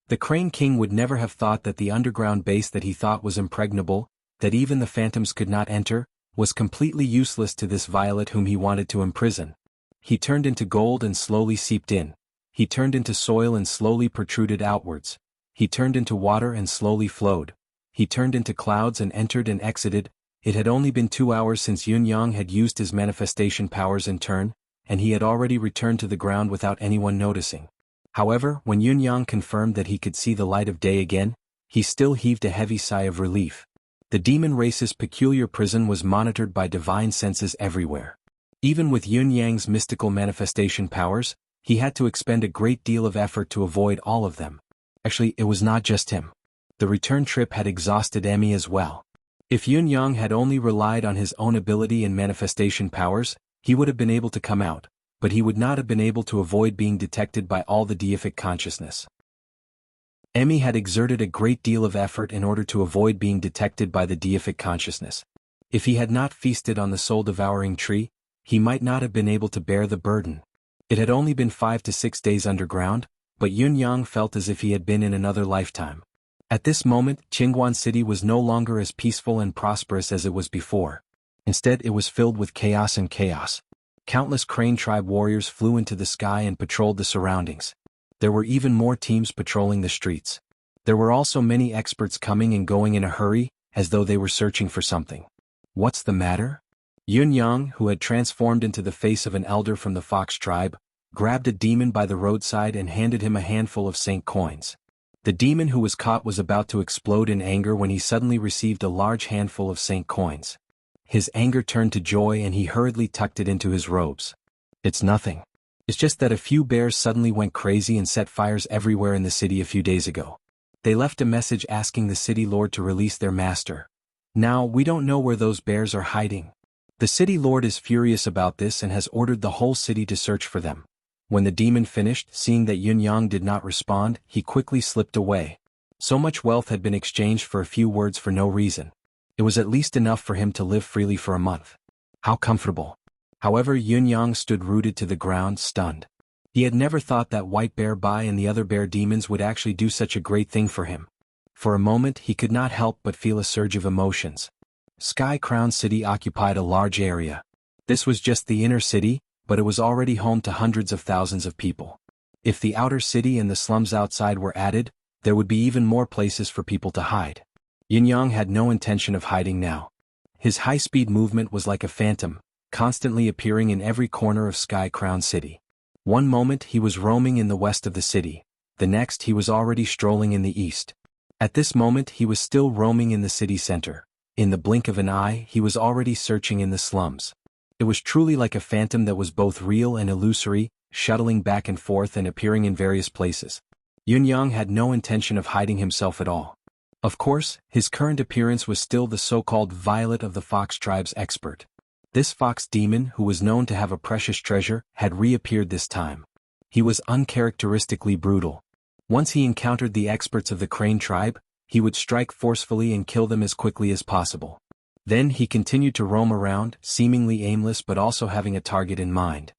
The Crane King would never have thought that the underground base that he thought was impregnable, that even the phantoms could not enter, was completely useless to this violet whom he wanted to imprison. He turned into gold and slowly seeped in. He turned into soil and slowly protruded outwards. He turned into water and slowly flowed. He turned into clouds and entered and exited. It had only been 2 hours since Yunyang had used his manifestation powers in turn, and he had already returned to the ground without anyone noticing. However, when Yunyang confirmed that he could see the light of day again, he still heaved a heavy sigh of relief. The demon race's peculiar prison was monitored by divine senses everywhere. Even with Yunyang's mystical manifestation powers, he had to expend a great deal of effort to avoid all of them. Actually, it was not just him. The return trip had exhausted Emmy as well. If Yunyang had only relied on his own ability and manifestation powers, he would have been able to come out, but he would not have been able to avoid being detected by all the deific consciousness. Emmy had exerted a great deal of effort in order to avoid being detected by the deific consciousness. If he had not feasted on the soul-devouring tree, he might not have been able to bear the burden. It had only been 5 to 6 days underground, but Yunyang felt as if he had been in another lifetime. At this moment, Qingguan City was no longer as peaceful and prosperous as it was before. Instead, it was filled with chaos and chaos. Countless Crane tribe warriors flew into the sky and patrolled the surroundings. There were even more teams patrolling the streets. There were also many experts coming and going in a hurry, as though they were searching for something. What's the matter? Yunyang, who had transformed into the face of an elder from the fox tribe, grabbed a demon by the roadside and handed him a handful of saint coins. The demon who was caught was about to explode in anger when he suddenly received a large handful of saint coins. His anger turned to joy and he hurriedly tucked it into his robes. It's nothing. It's just that a few bears suddenly went crazy and set fires everywhere in the city a few days ago. They left a message asking the city lord to release their master. Now, we don't know where those bears are hiding. The city lord is furious about this and has ordered the whole city to search for them. When the demon finished, seeing that Yunyang did not respond, he quickly slipped away. So much wealth had been exchanged for a few words for no reason. It was at least enough for him to live freely for a month. How comfortable. However, Yunyang stood rooted to the ground, stunned. He had never thought that White Bear Bai and the other bear demons would actually do such a great thing for him. For a moment he could not help but feel a surge of emotions. Sky Crown City occupied a large area. This was just the inner city, but it was already home to hundreds of thousands of people. If the outer city and the slums outside were added, there would be even more places for people to hide. Yunyang had no intention of hiding now. His high-speed movement was like a phantom, constantly appearing in every corner of Sky Crown City. One moment he was roaming in the west of the city, the next he was already strolling in the east. At this moment he was still roaming in the city center. In the blink of an eye he was already searching in the slums. It was truly like a phantom that was both real and illusory, shuttling back and forth and appearing in various places. Yunyang had no intention of hiding himself at all. Of course, his current appearance was still the so-called Violet of the Fox Tribe's expert. This fox demon, who was known to have a precious treasure, had reappeared this time. He was uncharacteristically brutal. Once he encountered the experts of the Crane tribe, he would strike forcefully and kill them as quickly as possible. Then he continued to roam around, seemingly aimless but also having a target in mind.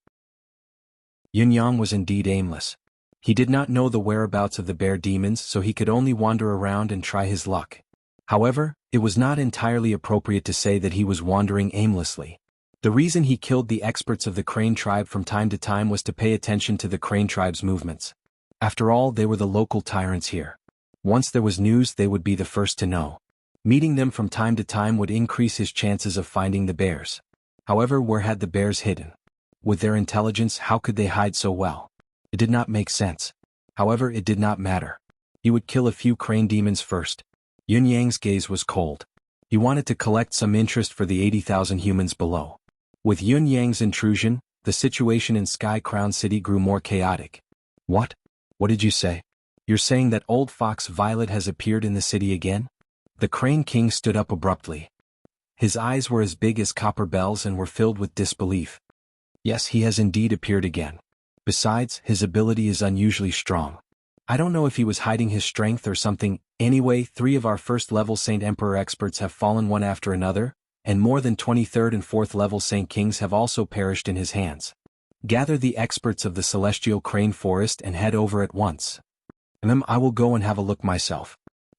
Yunyang was indeed aimless. He did not know the whereabouts of the bear demons, so he could only wander around and try his luck. However, it was not entirely appropriate to say that he was wandering aimlessly. The reason he killed the experts of the Crane tribe from time to time was to pay attention to the Crane tribe's movements. After all, they were the local tyrants here. Once there was news, they would be the first to know. Meeting them from time to time would increase his chances of finding the bears. However, where had the bears hidden? With their intelligence, how could they hide so well? It did not make sense. However, it did not matter. He would kill a few crane demons first. Yunyang's gaze was cold. He wanted to collect some interest for the 80,000 humans below. With Yunyang's intrusion, the situation in Sky Crown City grew more chaotic. What? What did you say? You're saying that old fox Violet has appeared in the city again? The Crane King stood up abruptly. His eyes were as big as copper bells and were filled with disbelief. Yes, he has indeed appeared again. Besides, his ability is unusually strong. I don't know if he was hiding his strength or something. Anyway, 3 of our first-level Saint Emperor experts have fallen one after another, and more than 23rd and 4th-level Saint Kings have also perished in his hands. Gather the experts of the Celestial Crane Forest and head over at once. I will go and have a look myself.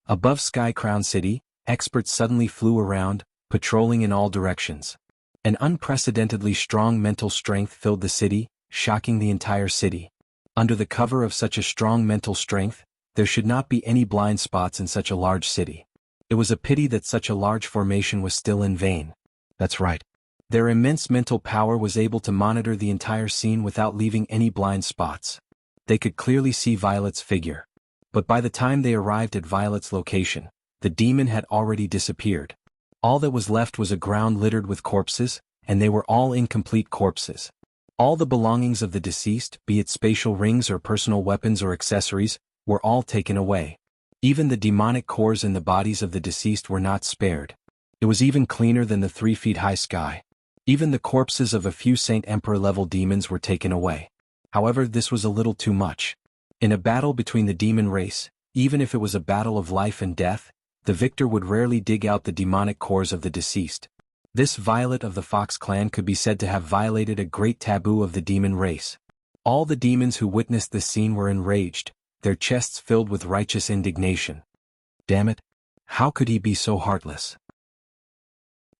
Above Sky Crown City, experts suddenly flew around, patrolling in all directions. An unprecedentedly strong mental strength filled the city, shocking the entire city. Under the cover of such a strong mental strength, there should not be any blind spots in such a large city. It was a pity that such a large formation was still in vain. That's right. Their immense mental power was able to monitor the entire scene without leaving any blind spots. They could clearly see Violet's figure. But by the time they arrived at Violet's location, the demon had already disappeared. All that was left was a ground littered with corpses, and they were all incomplete corpses. All the belongings of the deceased, be it spatial rings or personal weapons or accessories, were all taken away. Even the demonic cores in the bodies of the deceased were not spared. It was even cleaner than the 3-feet-high sky. Even the corpses of a few Saint Emperor-level demons were taken away. However, this was a little too much. In a battle between the demon race, even if it was a battle of life and death, the victor would rarely dig out the demonic cores of the deceased. This Violet of the Fox clan could be said to have violated a great taboo of the demon race. All the demons who witnessed this scene were enraged, their chests filled with righteous indignation. Damn it! How could he be so heartless?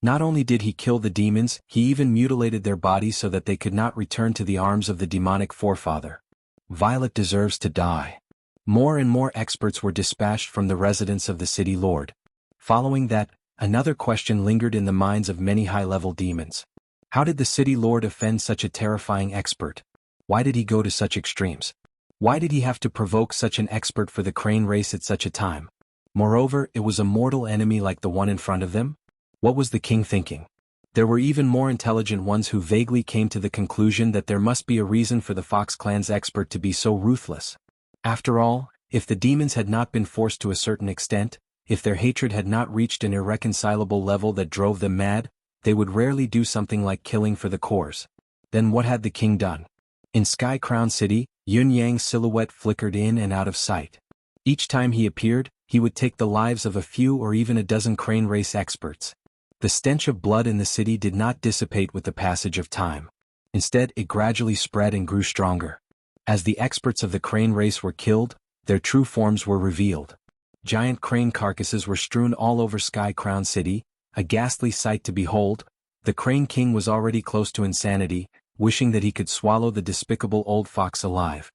Not only did he kill the demons, he even mutilated their bodies so that they could not return to the arms of the demonic forefather. Violet deserves to die. More and more experts were dispatched from the residence of the city lord. Following that, another question lingered in the minds of many high-level demons. How did the city lord offend such a terrifying expert? Why did he go to such extremes? Why did he have to provoke such an expert for the crane race at such a time? Moreover, it was a mortal enemy like the one in front of them? What was the king thinking? There were even more intelligent ones who vaguely came to the conclusion that there must be a reason for the Fox clan's expert to be so ruthless. After all, if the demons had not been forced to a certain extent, if their hatred had not reached an irreconcilable level that drove them mad, they would rarely do something like killing for the cause. Then what had the king done? In Sky Crown City, Yun Yang's silhouette flickered in and out of sight. Each time he appeared, he would take the lives of a few or even a dozen crane race experts. The stench of blood in the city did not dissipate with the passage of time. Instead, it gradually spread and grew stronger. As the experts of the crane race were killed, their true forms were revealed. Giant crane carcasses were strewn all over Sky Crown City, a ghastly sight to behold. The Crane King was already close to insanity, wishing that he could swallow the despicable old fox alive.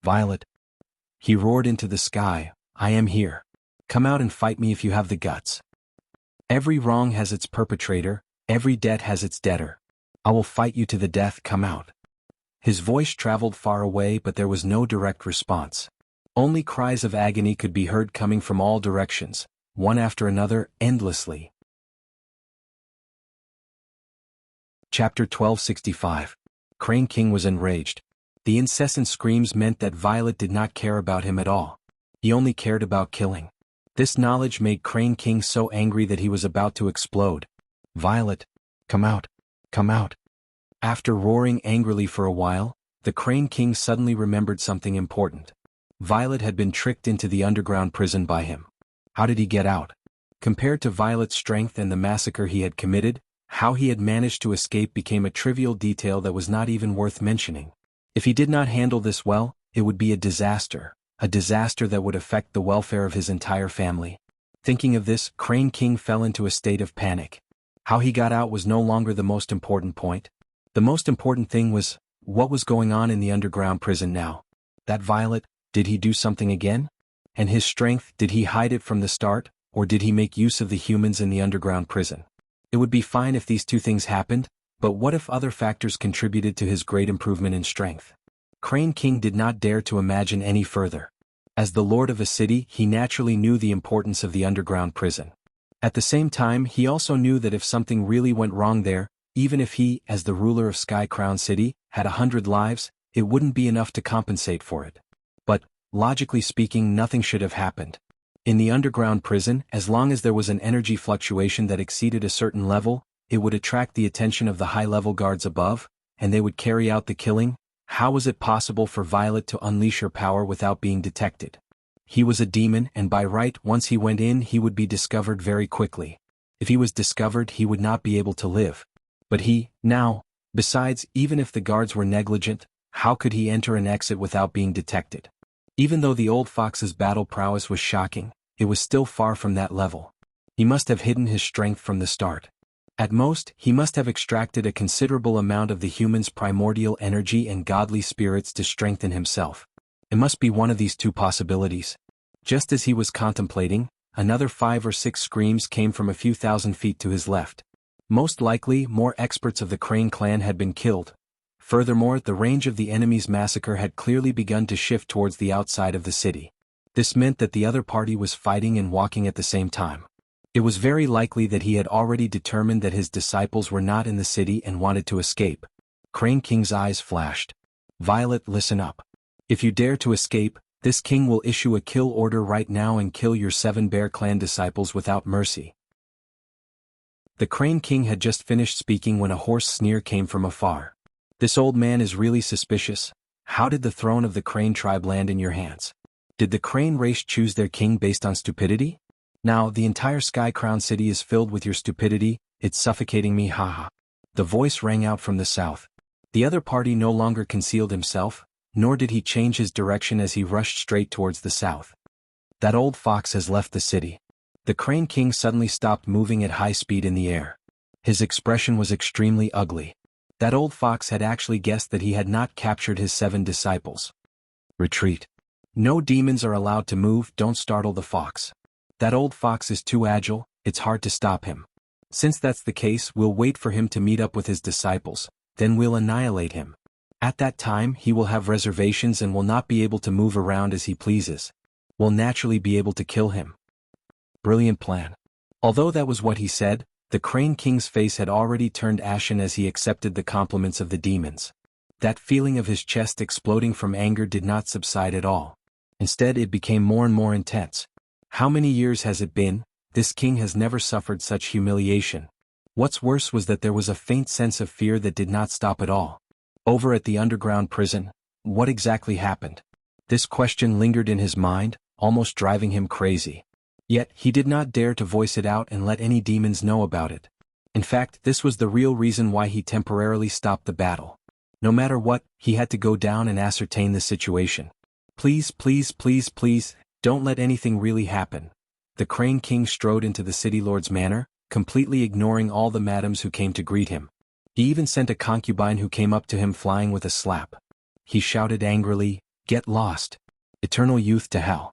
"Violet," he roared into the sky, "I am here. Come out and fight me if you have the guts. Every wrong has its perpetrator, every debt has its debtor. I will fight you to the death, come out." His voice traveled far away, but there was no direct response. Only cries of agony could be heard coming from all directions, one after another, endlessly. Chapter 1265. Crane King was enraged. The incessant screams meant that Violet did not care about him at all. He only cared about killing. This knowledge made Crane King so angry that he was about to explode. "Violet, come out, come out." After roaring angrily for a while, the Crane King suddenly remembered something important. Violet had been tricked into the underground prison by him. How did he get out? Compared to Violet's strength and the massacre he had committed, how he had managed to escape became a trivial detail that was not even worth mentioning. If he did not handle this well, it would be a disaster that would affect the welfare of his entire family. Thinking of this, Crane King fell into a state of panic. How he got out was no longer the most important point. The most important thing was, what was going on in the underground prison now? That Violet, did he do something again? And his strength, did he hide it from the start, or did he make use of the humans in the underground prison? It would be fine if these two things happened, but what if other factors contributed to his great improvement in strength? Crane King did not dare to imagine any further. As the lord of a city, he naturally knew the importance of the underground prison. At the same time, he also knew that if something really went wrong there, even if he, as the ruler of Sky Crown City, had 100 lives, it wouldn't be enough to compensate for it. But, logically speaking, nothing should have happened. In the underground prison, as long as there was an energy fluctuation that exceeded a certain level, it would attract the attention of the high-level guards above, and they would carry out the killing. How was it possible for Violet to unleash her power without being detected? He was a demon, and by right, once he went in, he would be discovered very quickly. If he was discovered, he would not be able to live. But besides, even if the guards were negligent, how could he enter and exit without being detected? Even though the old fox's battle prowess was shocking, it was still far from that level. He must have hidden his strength from the start. At most, he must have extracted a considerable amount of the human's primordial energy and godly spirits to strengthen himself. It must be one of these two possibilities. Just as he was contemplating, another 5 or 6 screams came from a few thousand feet to his left. Most likely, more experts of the Crane clan had been killed. Furthermore, the range of the enemy's massacre had clearly begun to shift towards the outside of the city. This meant that the other party was fighting and walking at the same time. It was very likely that he had already determined that his disciples were not in the city and wanted to escape. Crane King's eyes flashed. "Violet, listen up. If you dare to escape, this king will issue a kill order right now and kill your 7 Bear Clan disciples without mercy." The Crane King had just finished speaking when a hoarse sneer came from afar. "This old man is really suspicious. How did the throne of the Crane tribe land in your hands? Did the Crane race choose their king based on stupidity? Now, the entire Sky Crown City is filled with your stupidity, it's suffocating me, haha." The voice rang out from the south. The other party no longer concealed himself, nor did he change his direction as he rushed straight towards the south. "That old fox has left the city." The Crane King suddenly stopped moving at high speed in the air. His expression was extremely ugly. That old fox had actually guessed that he had not captured his 7 disciples. "Retreat. No demons are allowed to move, don't startle the fox. That old fox is too agile, it's hard to stop him. Since that's the case, we'll wait for him to meet up with his disciples, then we'll annihilate him." At that time he will have reservations and will not be able to move around as he pleases. We'll naturally be able to kill him. Brilliant plan. Although that was what he said, the Crane King's face had already turned ashen as he accepted the compliments of the demons. That feeling of his chest exploding from anger did not subside at all. Instead, it became more and more intense. How many years has it been? This king has never suffered such humiliation. What's worse was that there was a faint sense of fear that did not stop at all. Over at the underground prison, what exactly happened? This question lingered in his mind, almost driving him crazy. Yet, he did not dare to voice it out and let any demons know about it. In fact, this was the real reason why he temporarily stopped the battle. No matter what, he had to go down and ascertain the situation. Please, please, please, please, don't let anything really happen. The Crane King strode into the city lord's manor, completely ignoring all the madams who came to greet him. He even sent a concubine who came up to him flying with a slap. He shouted angrily, "Get lost! Eternal youth to hell!"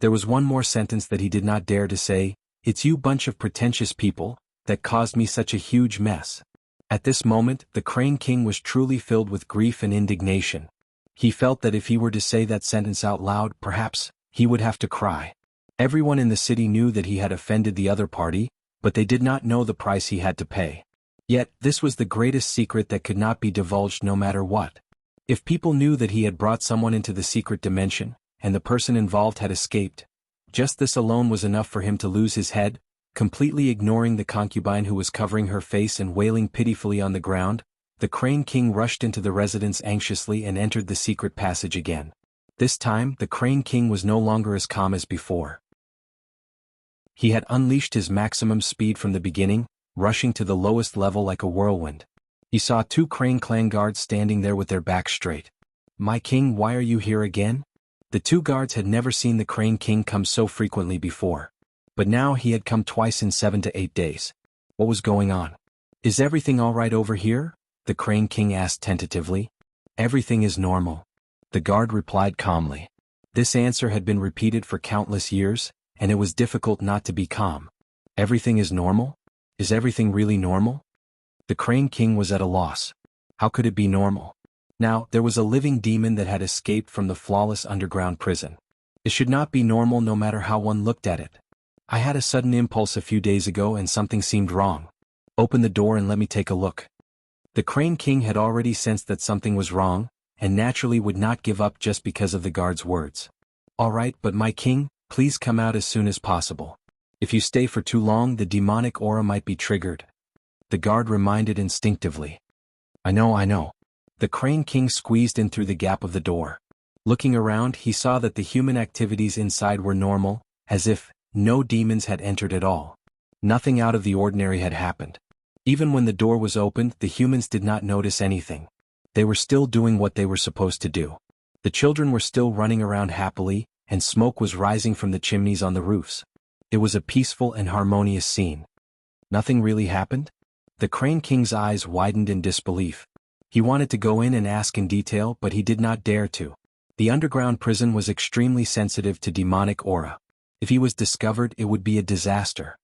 There was one more sentence that he did not dare to say, "It's you bunch of pretentious people that caused me such a huge mess." At this moment, the Crane King was truly filled with grief and indignation. He felt that if he were to say that sentence out loud, perhaps, he would have to cry. Everyone in the city knew that he had offended the other party, but they did not know the price he had to pay. Yet, this was the greatest secret that could not be divulged no matter what. If people knew that he had brought someone into the secret dimension, and the person involved had escaped, just this alone was enough for him to lose his head, completely ignoring the concubine who was covering her face and wailing pitifully on the ground. The Crane King rushed into the residence anxiously and entered the secret passage again. This time, the Crane King was no longer as calm as before. He had unleashed his maximum speed from the beginning, rushing to the lowest level like a whirlwind. He saw 2 Crane Clan guards standing there with their backs straight. "My king, why are you here again?" The 2 guards had never seen the Crane King come so frequently before. But now he had come twice in 7 to 8 days. What was going on? "Is everything all right over here?" the Crane King asked tentatively. "Everything is normal," the guard replied calmly. This answer had been repeated for countless years, and it was difficult not to be calm. Everything is normal? Is everything really normal? The Crane King was at a loss. How could it be normal? Now, there was a living demon that had escaped from the flawless underground prison. It should not be normal no matter how one looked at it. "I had a sudden impulse a few days ago and something seemed wrong. Open the door and let me take a look." The Crane King had already sensed that something was wrong, and naturally would not give up just because of the guard's words. "All right, but my king, please come out as soon as possible. If you stay for too long, the demonic aura might be triggered," the guard reminded instinctively. I know. The Crane King squeezed in through the gap of the door. Looking around, he saw that the human activities inside were normal, as if no demons had entered at all. Nothing out of the ordinary had happened. Even when the door was opened, the humans did not notice anything. They were still doing what they were supposed to do. The children were still running around happily, and smoke was rising from the chimneys on the roofs. It was a peaceful and harmonious scene. Nothing really happened? The Crane King's eyes widened in disbelief. He wanted to go in and ask in detail, but he did not dare to. The underground prison was extremely sensitive to demonic aura. If he was discovered, it would be a disaster.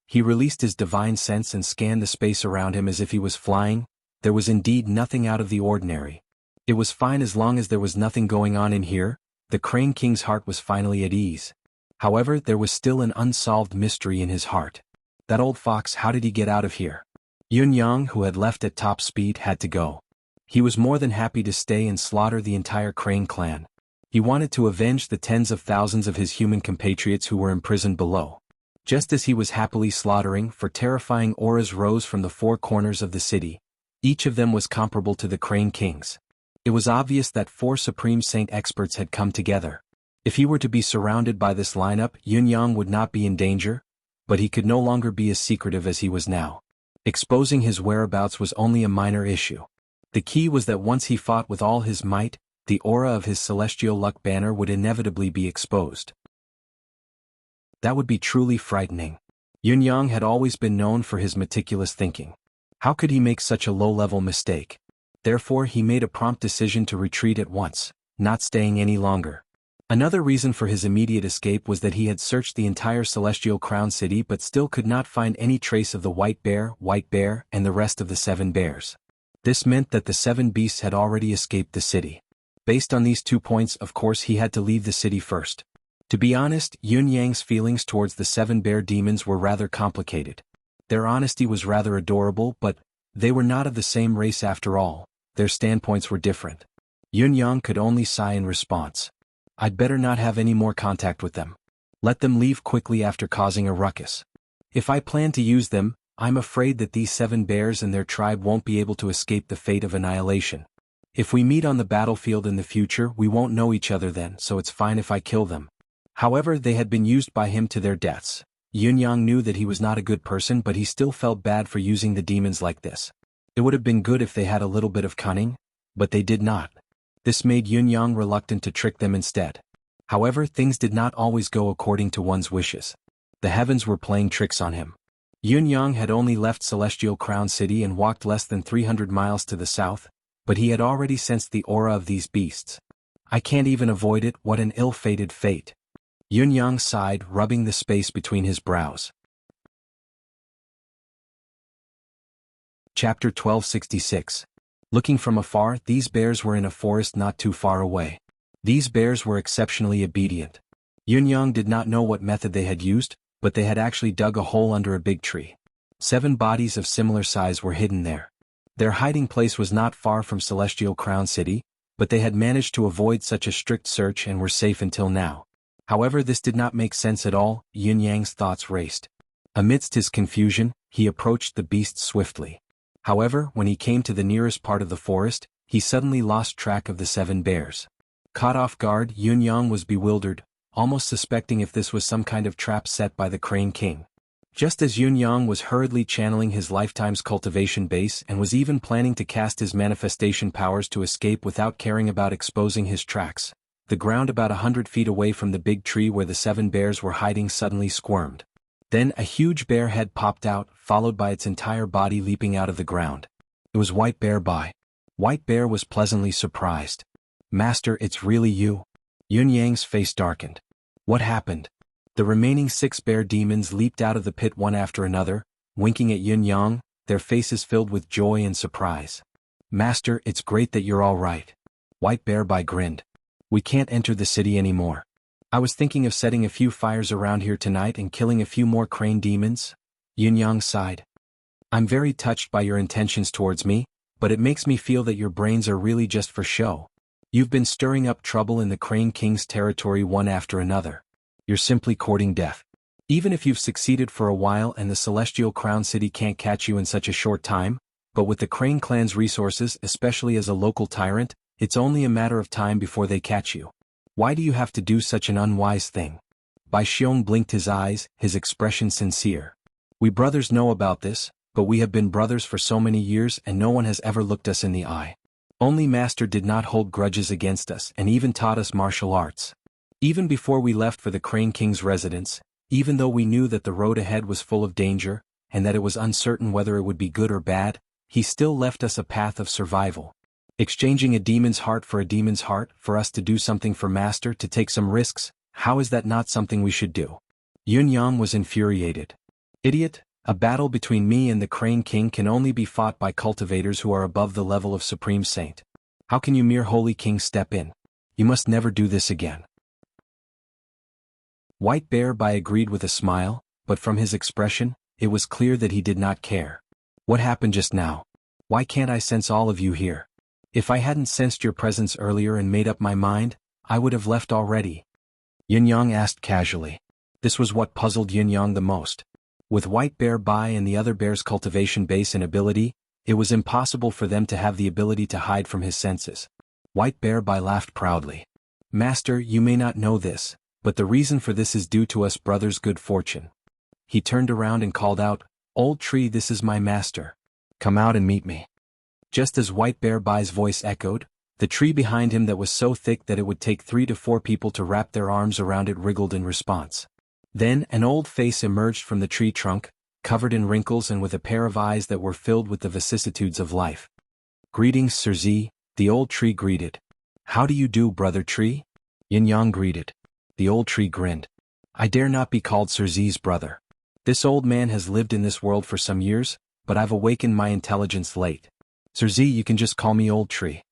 He released his divine sense and scanned the space around him as if he was flying. There was indeed nothing out of the ordinary. It was fine as long as there was nothing going on in here. The Crane King's heart was finally at ease. However, there was still an unsolved mystery in his heart. That old fox, how did he get out of here? Yun Yang, who had left at top speed, had to go. He was more than happy to stay and slaughter the entire Crane clan. He wanted to avenge the tens of thousands of his human compatriots who were imprisoned below. Just as he was happily slaughtering, for terrifying auras rose from the 4 corners of the city. Each of them was comparable to the Crane King's. It was obvious that 4 Supreme Saint experts had come together. If he were to be surrounded by this lineup, Yun Yang would not be in danger, but he could no longer be as secretive as he was now. Exposing his whereabouts was only a minor issue. The key was that once he fought with all his might, the aura of his celestial luck banner would inevitably be exposed. That would be truly frightening. Yun Yang had always been known for his meticulous thinking. How could he make such a low-level mistake? Therefore, he made a prompt decision to retreat at once, not staying any longer. Another reason for his immediate escape was that he had searched the entire Celestial Crown City but still could not find any trace of the White Bear, and the rest of the 7 bears. This meant that the 7 beasts had already escaped the city. Based on these 2 points, of course he had to leave the city first. To be honest, Yun Yang's feelings towards the 7 bear demons were rather complicated. Their honesty was rather adorable, but they were not of the same race after all. Their standpoints were different. Yun Yang could only sigh in response. I'd better not have any more contact with them. Let them leave quickly after causing a ruckus. If I plan to use them, I'm afraid that these 7 bears and their tribe won't be able to escape the fate of annihilation. If we meet on the battlefield in the future, we won't know each other then, so it's fine if I kill them. However, they had been used by him to their deaths. Yun Yang knew that he was not a good person, but he still felt bad for using the demons like this. It would have been good if they had a little bit of cunning, but they did not. This made Yun Yang reluctant to trick them instead. However, things did not always go according to one's wishes. The heavens were playing tricks on him. Yun Yang had only left Celestial Crown City and walked less than 300 miles to the south, but he had already sensed the aura of these beasts. I can't even avoid it, what an ill-fated fate. Yun Yang sighed, rubbing the space between his brows. Chapter 1266. Looking from afar, these bears were in a forest not too far away. These bears were exceptionally obedient. Yun Yang did not know what method they had used, but they had actually dug a hole under a big tree. 7 bodies of similar size were hidden there. Their hiding place was not far from Celestial Crown City, but they had managed to avoid such a strict search and were safe until now. However, this did not make sense at all. Yun Yang's thoughts raced. Amidst his confusion, he approached the beasts swiftly. However, when he came to the nearest part of the forest, he suddenly lost track of the 7 bears. Caught off guard, Yun Yang was bewildered, almost suspecting if this was some kind of trap set by the Crane King. Just as Yun Yang was hurriedly channeling his lifetime's cultivation base and was even planning to cast his manifestation powers to escape without caring about exposing his tracks, the ground about 100 feet away from the big tree where the 7 bears were hiding suddenly squirmed. Then a huge bear head popped out, followed by its entire body leaping out of the ground. It was White Bear Bai. White Bear was pleasantly surprised. Master, it's really you? Yun Yang's face darkened. What happened? The remaining 6 bear demons leaped out of the pit one after another, winking at Yun Yang, their faces filled with joy and surprise. Master, it's great that you're all right. White Bear Bai grinned. We can't enter the city anymore. I was thinking of setting a few fires around here tonight and killing a few more crane demons. Yun Yang sighed. I'm very touched by your intentions towards me, but it makes me feel that your brains are really just for show. You've been stirring up trouble in the Crane King's territory one after another. You're simply courting death. Even if you've succeeded for a while and the Celestial Crown City can't catch you in such a short time, but with the Crane clan's resources, especially as a local tyrant, it's only a matter of time before they catch you. Why do you have to do such an unwise thing? Bai Xiong blinked his eyes, his expression sincere. We brothers know about this, but we have been brothers for so many years and no one has ever looked us in the eye. Only Master did not hold grudges against us and even taught us martial arts. Even before we left for the Crane King's residence, even though we knew that the road ahead was full of danger, and that it was uncertain whether it would be good or bad, he still left us a path of survival. Exchanging a demon's heart for a demon's heart, for us to do something for Master, to take some risks, how is that not something we should do? Yun Yang was infuriated. Idiot, a battle between me and the Crane King can only be fought by cultivators who are above the level of Supreme Saint. How can you mere Holy King step in? You must never do this again. White Bear Bai agreed with a smile, but from his expression, it was clear that he did not care. What happened just now? Why can't I sense all of you here? If I hadn't sensed your presence earlier and made up my mind, I would have left already. Yun Yang asked casually. This was what puzzled Yun Yang the most. With White Bear Bai and the other bears' cultivation base and ability, it was impossible for them to have the ability to hide from his senses. White Bear Bai laughed proudly. Master, you may not know this, but the reason for this is due to us brothers' good fortune. He turned around and called out, Old tree, this is my master. Come out and meet me. Just as White Bear Bai's voice echoed, the tree behind him that was so thick that it would take 3 to 4 people to wrap their arms around it wriggled in response. Then an old face emerged from the tree trunk, covered in wrinkles and with a pair of eyes that were filled with the vicissitudes of life. Greetings, Sir Z, the old tree greeted. How do you do, brother tree? Yin Yang greeted. The old tree grinned. I dare not be called Sir Z's brother. This old man has lived in this world for some years, but I've awakened my intelligence late. Sir Z, you can just call me Old Tree.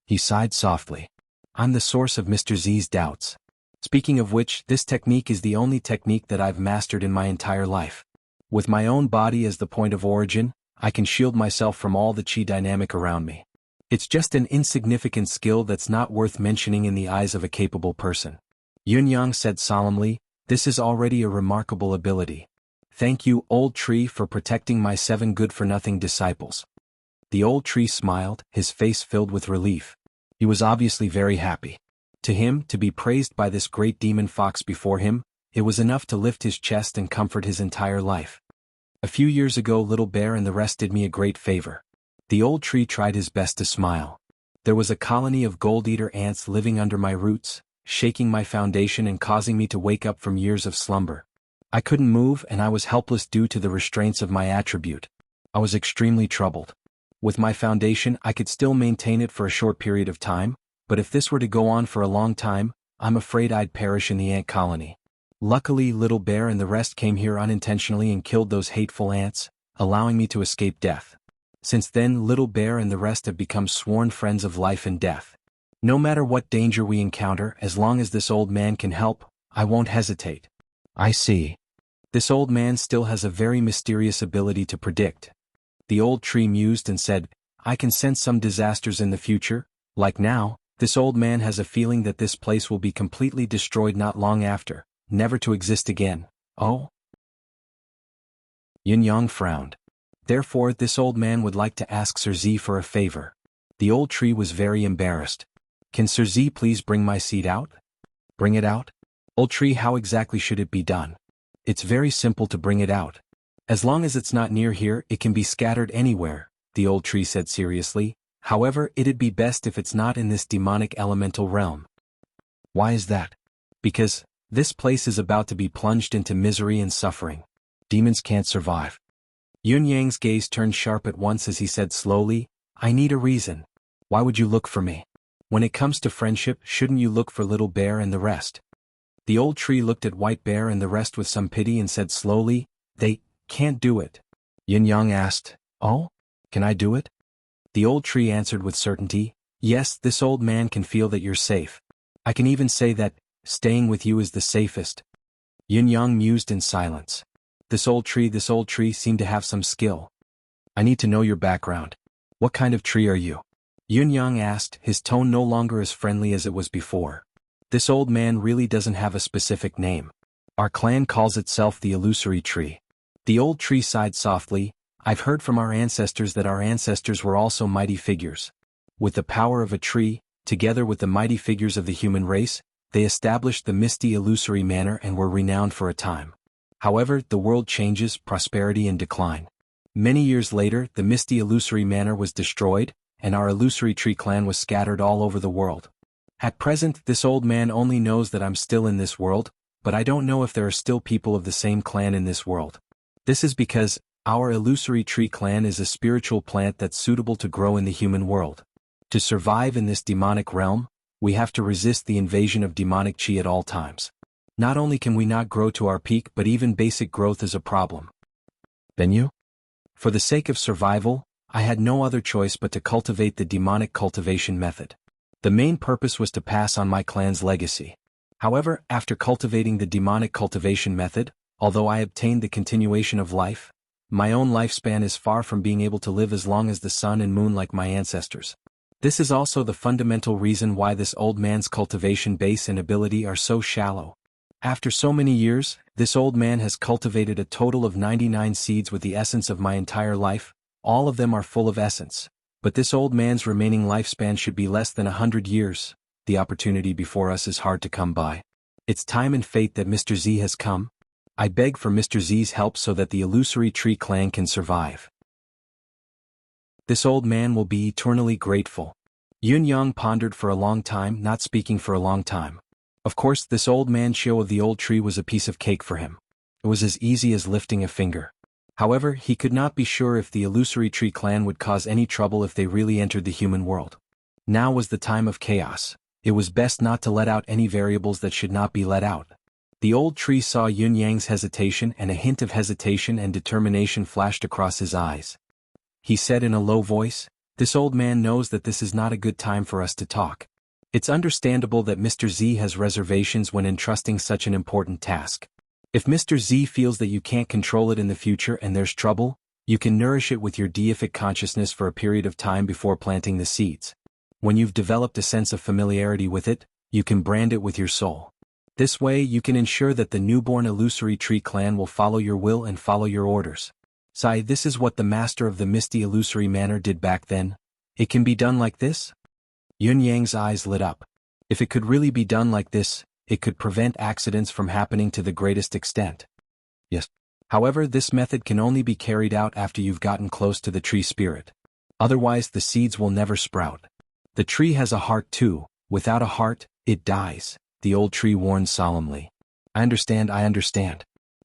He sighed softly. I'm the source of Mr. Z's doubts. Speaking of which, this technique is the only technique that I've mastered in my entire life. With my own body as the point of origin, I can shield myself from all the chi dynamic around me. It's just an insignificant skill that's not worth mentioning in the eyes of a capable person. Yun Yang said solemnly, this is already a remarkable ability. Thank you, Old Tree, for protecting my 7 good-for-nothing disciples. The Old Tree smiled, his face filled with relief. He was obviously very happy. To him, to be praised by this great demon fox before him, it was enough to lift his chest and comfort his entire life. A few years ago, Little Bear and the rest did me a great favor. The Old Tree tried his best to smile. There was a colony of gold-eater ants living under my roots, shaking my foundation and causing me to wake up from years of slumber. I couldn't move and I was helpless due to the restraints of my attribute. I was extremely troubled. With my foundation I could still maintain it for a short period of time, but if this were to go on for a long time, I'm afraid I'd perish in the ant colony. Luckily, Little Bear and the rest came here unintentionally and killed those hateful ants, allowing me to escape death. Since then, Little Bear and the rest have become sworn friends of life and death. No matter what danger we encounter, as long as this old man can help, I won't hesitate. I see. This old man still has a very mysterious ability to predict. The Old Tree mused and said, I can sense some disasters in the future. Like now, this old man has a feeling that this place will be completely destroyed not long after, never to exist again. Oh? Yin Yang frowned. Therefore, this old man would like to ask Sir Z for a favor. The Old Tree was very embarrassed. Can Sir Z please bring my seed out? Bring it out? Old Tree, how exactly should it be done? It's very simple to bring it out. As long as it's not near here, it can be scattered anywhere, the Old Tree said seriously. However, it'd be best if it's not in this demonic elemental realm. Why is that? Because this place is about to be plunged into misery and suffering. Demons can't survive. Yun Yang's gaze turned sharp at once as he said slowly, I need a reason. Why would you look for me? When it comes to friendship, shouldn't you look for Little Bear and the rest? The Old Tree looked at White Bear and the rest with some pity and said slowly, they can't do it. Yin Yang asked, oh? Can I do it? The Old Tree answered with certainty, yes, this old man can feel that you're safe. I can even say that staying with you is the safest. Yin Yang mused in silence. This old tree seemed to have some skill. I need to know your background. What kind of tree are you? Yun Yang asked, his tone no longer as friendly as it was before. This old man really doesn't have a specific name. Our clan calls itself the Illusory Tree. The Old Tree sighed softly, I've heard from our ancestors that our ancestors were also mighty figures. With the power of a tree, together with the mighty figures of the human race, they established the misty illusory manor and were renowned for a time. However, the world changes, prosperity and decline. Many years later, the misty illusory manor was destroyed, and our Illusory Tree clan was scattered all over the world. At present, this old man only knows that I'm still in this world, but I don't know if there are still people of the same clan in this world. This is because our Illusory Tree clan is a spiritual plant that's suitable to grow in the human world. To survive in this demonic realm, we have to resist the invasion of demonic chi at all times. Not only can we not grow to our peak, but even basic growth is a problem. Then you? For the sake of survival, I had no other choice but to cultivate the demonic cultivation method. The main purpose was to pass on my clan's legacy. However, after cultivating the demonic cultivation method, although I obtained the continuation of life, my own lifespan is far from being able to live as long as the sun and moon like my ancestors. This is also the fundamental reason why this old man's cultivation base and ability are so shallow. After so many years, this old man has cultivated a total of 99 seeds with the essence of my entire life. All of them are full of essence, but this old man's remaining lifespan should be less than 100 years. The opportunity before us is hard to come by. It's time and fate that Mr. Z has come. I beg for Mr. Z's help so that the Illusory Tree clan can survive. This old man will be eternally grateful. Yun Yang pondered for a long time, not speaking for a long time. Of course, this old man's show of the Old Tree was a piece of cake for him. It was as easy as lifting a finger. However, he could not be sure if the Illusory Tree clan would cause any trouble if they really entered the human world. Now was the time of chaos. It was best not to let out any variables that should not be let out. The Old Tree saw Yun Yang's hesitation, and a hint of hesitation and determination flashed across his eyes. He said in a low voice, This old man knows that this is not a good time for us to talk. It's understandable that Mr. Z has reservations when entrusting such an important task. If Mr. Z feels that you can't control it in the future and there's trouble, you can nourish it with your deific consciousness for a period of time before planting the seeds. When you've developed a sense of familiarity with it, you can brand it with your soul. This way you can ensure that the newborn illusory tree clan will follow your will and follow your orders. Sai, this is what the master of the misty illusory manor did back then. It can be done like this? Yun Yang's eyes lit up. If it could really be done like this, it could prevent accidents from happening to the greatest extent. Yes. However, this method can only be carried out after you've gotten close to the tree spirit. Otherwise the seeds will never sprout. The tree has a heart too. Without a heart, it dies, the old tree warned solemnly. I understand.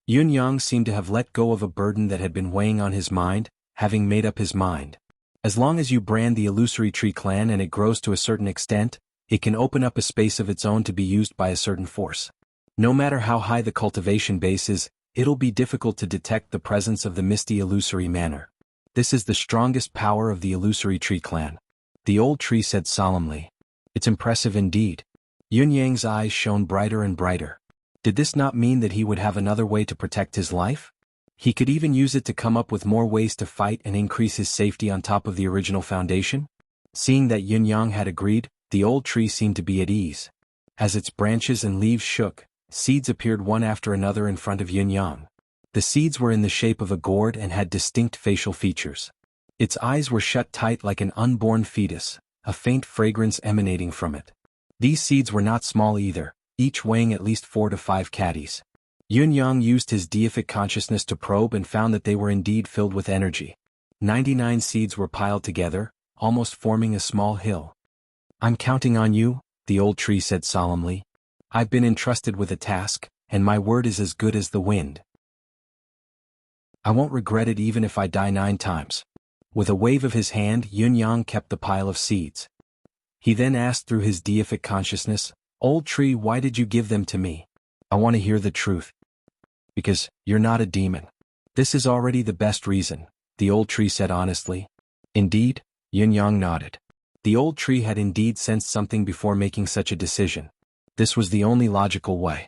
Yun Yang seemed to have let go of a burden that had been weighing on his mind, having made up his mind. As long as you brand the illusory tree clan and it grows to a certain extent, it can open up a space of its own to be used by a certain force. No matter how high the cultivation base is, it'll be difficult to detect the presence of the misty illusory manor. This is the strongest power of the illusory tree clan. The old tree said solemnly. It's impressive indeed. Yun Yang's eyes shone brighter and brighter. Did this not mean that he would have another way to protect his life? He could even use it to come up with more ways to fight and increase his safety on top of the original foundation? Seeing that Yun Yang had agreed, the old tree seemed to be at ease. As its branches and leaves shook, seeds appeared one after another in front of Yun Yang. The seeds were in the shape of a gourd and had distinct facial features. Its eyes were shut tight like an unborn fetus, a faint fragrance emanating from it. These seeds were not small either, each weighing at least 4 to 5 caddies. Yun Yang used his deific consciousness to probe and found that they were indeed filled with energy. 99 seeds were piled together, almost forming a small hill. I'm counting on you, the old tree said solemnly. I've been entrusted with a task, and my word is as good as the wind. I won't regret it even if I die 9 times. With a wave of his hand, Yun Yang kept the pile of seeds. He then asked through his deific consciousness, Old tree, why did you give them to me? I want to hear the truth. Because, you're not a demon. This is already the best reason, the old tree said honestly. Indeed? Yun Yang nodded. The old tree had indeed sensed something before making such a decision. This was the only logical way.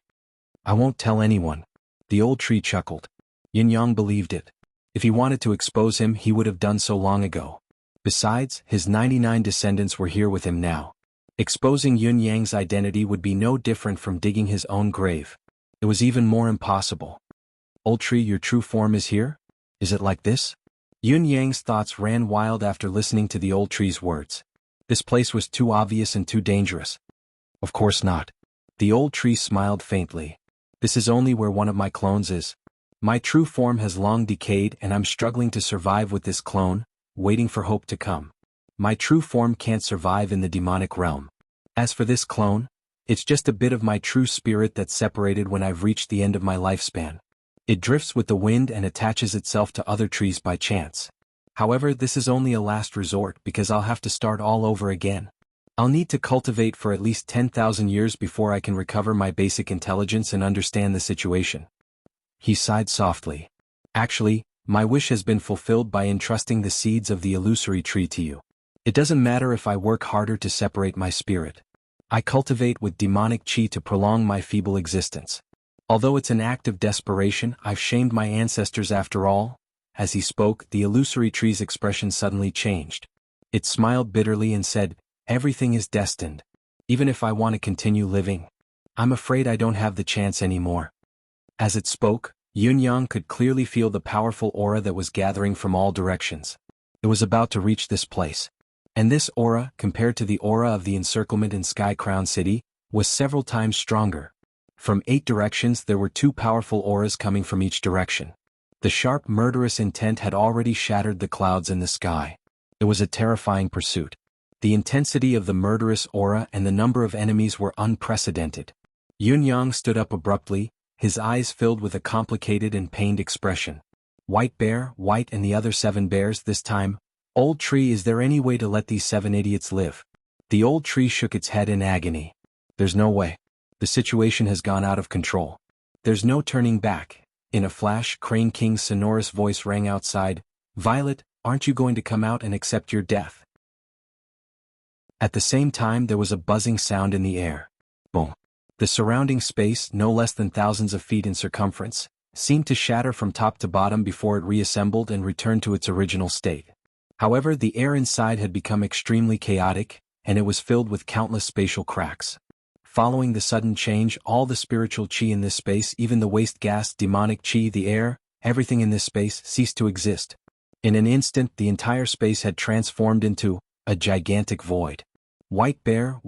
I won't tell anyone. The old tree chuckled. Yun Yang believed it. If he wanted to expose him, he would have done so long ago. Besides, his 99 descendants were here with him now. Exposing Yun Yang's identity would be no different from digging his own grave. It was even more impossible. Old tree, your true form is here? Is it like this? Yun Yang's thoughts ran wild after listening to the old tree's words. This place was too obvious and too dangerous. Of course not. The old tree smiled faintly. This is only where one of my clones is. My true form has long decayed and I'm struggling to survive with this clone, waiting for hope to come. My true form can't survive in the demonic realm. As for this clone, it's just a bit of my true spirit that's separated when I've reached the end of my lifespan. It drifts with the wind and attaches itself to other trees by chance. However, this is only a last resort because I'll have to start all over again. I'll need to cultivate for at least 10,000 years before I can recover my basic intelligence and understand the situation. He sighed softly. Actually, my wish has been fulfilled by entrusting the seeds of the illusory tree to you. It doesn't matter if I work harder to separate my spirit. I cultivate with demonic chi to prolong my feeble existence. Although it's an act of desperation, I've shamed my ancestors after all. As he spoke, the illusory tree's expression suddenly changed. It smiled bitterly and said, Everything is destined. Even if I want to continue living, I'm afraid I don't have the chance anymore. As it spoke, Yun Yang could clearly feel the powerful aura that was gathering from all directions. It was about to reach this place. And this aura, compared to the aura of the encirclement in Sky Crown City, was several times stronger. From 8 directions there were 2 powerful auras coming from each direction. The sharp murderous intent had already shattered the clouds in the sky. It was a terrifying pursuit. The intensity of the murderous aura and the number of enemies were unprecedented. Yun Yang stood up abruptly, his eyes filled with a complicated and pained expression. White bear, white and the other 7 bears this time. Old tree, is there any way to let these 7 idiots live? The old tree shook its head in agony. There's no way. The situation has gone out of control. There's no turning back. In a flash, Crane King's sonorous voice rang outside. Violet, aren't you going to come out and accept your death? At the same time there was a buzzing sound in the air. Boom. The surrounding space, no less than thousands of feet in circumference, seemed to shatter from top to bottom before it reassembled and returned to its original state. However, the air inside had become extremely chaotic, and it was filled with countless spatial cracks. Following the sudden change, all the spiritual chi in this space, even the waste gas, demonic chi, the air, everything in this space ceased to exist. In an instant, the entire space had transformed into a gigantic void. White Bear,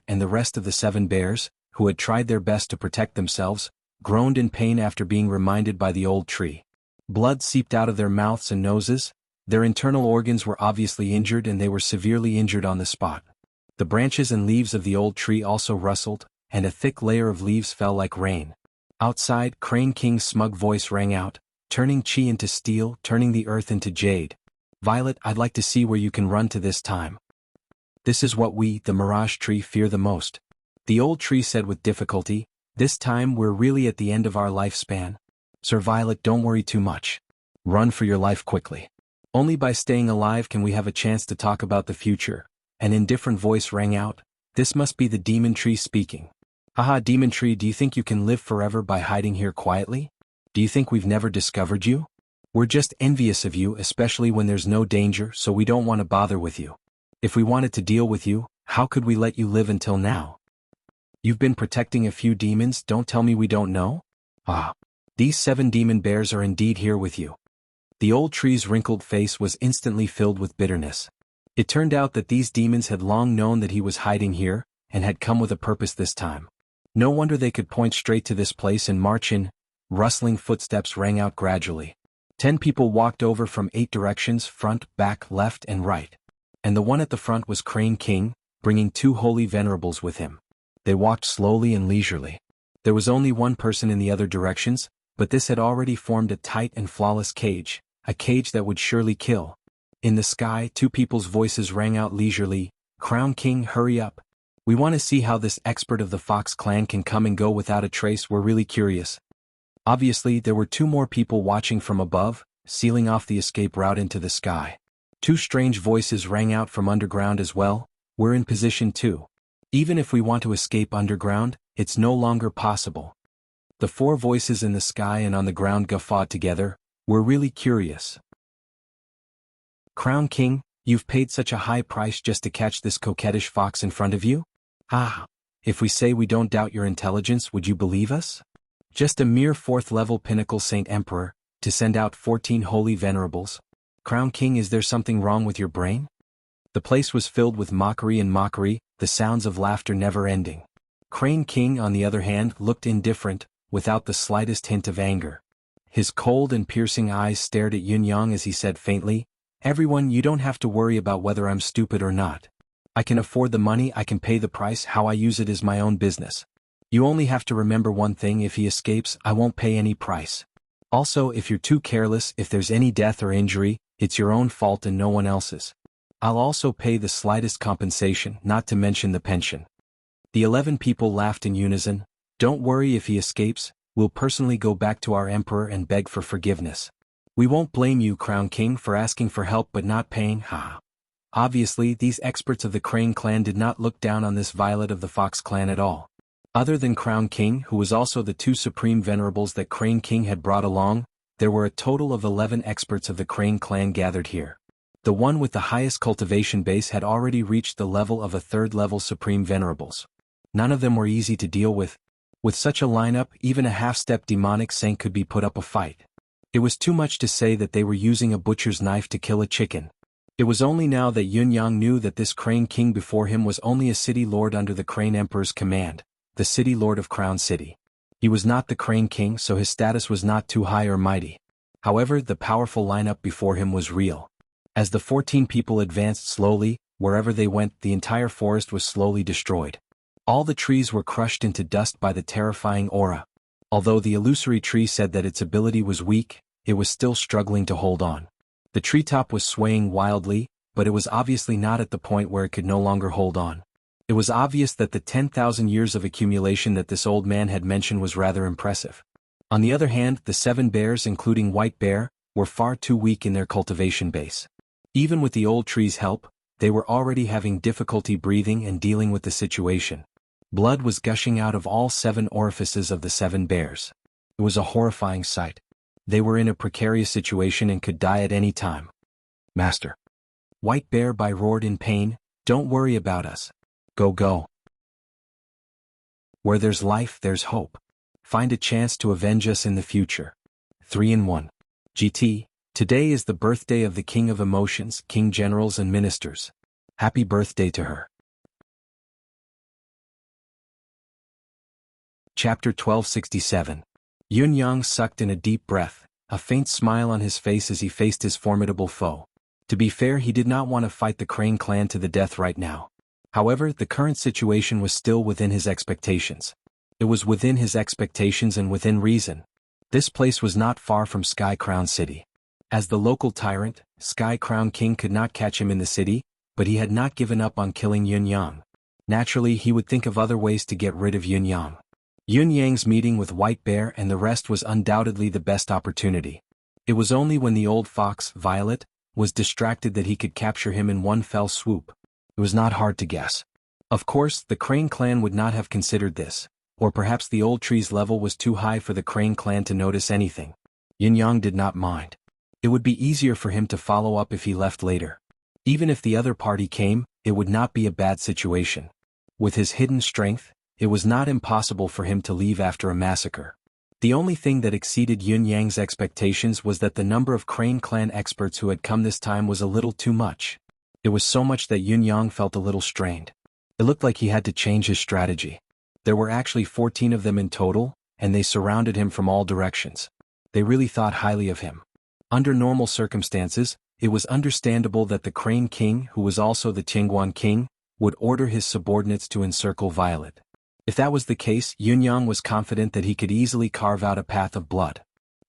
and the rest of the 7 bears, who had tried their best to protect themselves, groaned in pain after being reminded by the old tree. Blood seeped out of their mouths and noses. Their internal organs were obviously injured and they were severely injured on the spot. The branches and leaves of the old tree also rustled, and a thick layer of leaves fell like rain. Outside, Crane King's smug voice rang out, turning chi into steel, turning the earth into jade. Violet, I'd like to see where you can run to this time. This is what we, the Mirage Tree, fear the most. The old tree said with difficulty, this time we're really at the end of our lifespan. Sir Violet, don't worry too much. Run for your life quickly. Only by staying alive can we have a chance to talk about the future. An indifferent voice rang out, this must be the Demon Tree speaking. Haha, Demon Tree, do you think you can live forever by hiding here quietly? Do you think we've never discovered you? We're just envious of you, especially when there's no danger, so we don't want to bother with you. If we wanted to deal with you, how could we let you live until now? You've been protecting a few demons, don't tell me we don't know? Ah. These 7 demon bears are indeed here with you. The old tree's wrinkled face was instantly filled with bitterness. It turned out that these demons had long known that he was hiding here, and had come with a purpose this time. No wonder they could point straight to this place and march in. Rustling footsteps rang out gradually. 10 people walked over from 8 directions, front, back, left, and right. And the one at the front was Crane King, bringing 2 holy venerables with him. They walked slowly and leisurely. There was only one person in the other directions, but this had already formed a tight and flawless cage, a cage that would surely kill. In the sky, 2 people's voices rang out leisurely, Crown King, hurry up. We want to see how this expert of the Fox clan can come and go without a trace, we're really curious. Obviously, there were 2 more people watching from above, sealing off the escape route into the sky. 2 strange voices rang out from underground as well, we're in position too. Even if we want to escape underground, it's no longer possible. The 4 voices in the sky and on the ground guffawed together, we're really curious. Crown King, you've paid such a high price just to catch this coquettish fox in front of you? Ah, if we say we don't doubt your intelligence, would you believe us? Just a mere 4th-level pinnacle Saint Emperor, to send out 14 holy venerables. Crown King, is there something wrong with your brain? The place was filled with mockery and mockery, the sounds of laughter never ending. Crane King, on the other hand, looked indifferent, without the slightest hint of anger. His cold and piercing eyes stared at Yunyang as he said faintly, everyone, you don't have to worry about whether I'm stupid or not. I can afford the money, I can pay the price, how I use it is my own business. You only have to remember one thing, if he escapes, I won't pay any price. Also, if you're too careless, if there's any death or injury, it's your own fault and no one else's. I'll also pay the slightest compensation, not to mention the pension. The 11 people laughed in unison. Don't worry, if he escapes, we'll personally go back to our emperor and beg for forgiveness. We won't blame you, Crown King, for asking for help but not paying, ha. Obviously, these experts of the Crane clan did not look down on this Violet of the Fox clan at all. Other than Crown King, who was also the 2 supreme venerables that Crane King had brought along, there were a total of 11 experts of the Crane clan gathered here. The one with the highest cultivation base had already reached the level of a 3rd-level supreme venerables. None of them were easy to deal with. With such a lineup, even a half-step demonic saint could be put up a fight. It was too much to say that they were using a butcher's knife to kill a chicken. It was only now that Yunyang knew that this Crane King before him was only a city lord under the Crane Emperor's command, the city lord of Crown City. He was not the Crane King, so his status was not too high or mighty. However, the powerful lineup before him was real. As the 14 people advanced slowly, wherever they went, the entire forest was slowly destroyed. All the trees were crushed into dust by the terrifying aura. Although the illusory tree said that its ability was weak, it was still struggling to hold on. The treetop was swaying wildly, but it was obviously not at the point where it could no longer hold on. It was obvious that the 10,000 years of accumulation that this old man had mentioned was rather impressive. On the other hand, the 7 bears, including White Bear, were far too weak in their cultivation base. Even with the old tree's help, They were already having difficulty breathing and dealing with the situation. Blood was gushing out of all 7 orifices of the 7 bears. It was a horrifying sight. They were in a precarious situation and could die at any time. "Master," White Bear roared in pain, "don't worry about us. Go. Where there's life, there's hope. Find a chance to avenge us in the future." 3-in-1. GT, today is the birthday of the King of Emotions, King Generals and Ministers. Happy birthday to her. Chapter 1267. Yun Yang sucked in a deep breath, a faint smile on his face as he faced his formidable foe. To be fair, he did not want to fight the Crane clan to the death right now. However, the current situation was still within his expectations. It was within his expectations and within reason. This place was not far from Sky Crown City. As the local tyrant, Sky Crown King could not catch him in the city, but he had not given up on killing Yun Yang. Naturally, he would think of other ways to get rid of Yun Yang. Yun Yang's meeting with White Bear and the rest was undoubtedly the best opportunity. It was only when the old fox, Violet, was distracted that he could capture him in one fell swoop. It was not hard to guess. Of course, the Crane clan would not have considered this, or perhaps the old tree's level was too high for the Crane clan to notice anything. Yun Yang did not mind. It would be easier for him to follow up if he left later. Even if the other party came, it would not be a bad situation. With his hidden strength, it was not impossible for him to leave after a massacre. The only thing that exceeded Yun Yang's expectations was that the number of Crane clan experts who had come this time was a little too much. It was so much that Yun Yang felt a little strained. It looked like he had to change his strategy. There were actually 14 of them in total, and they surrounded him from all directions. They really thought highly of him. Under normal circumstances, it was understandable that the Crane King, who was also the Tianguan King, would order his subordinates to encircle Violet. If that was the case, Yun Yang was confident that he could easily carve out a path of blood.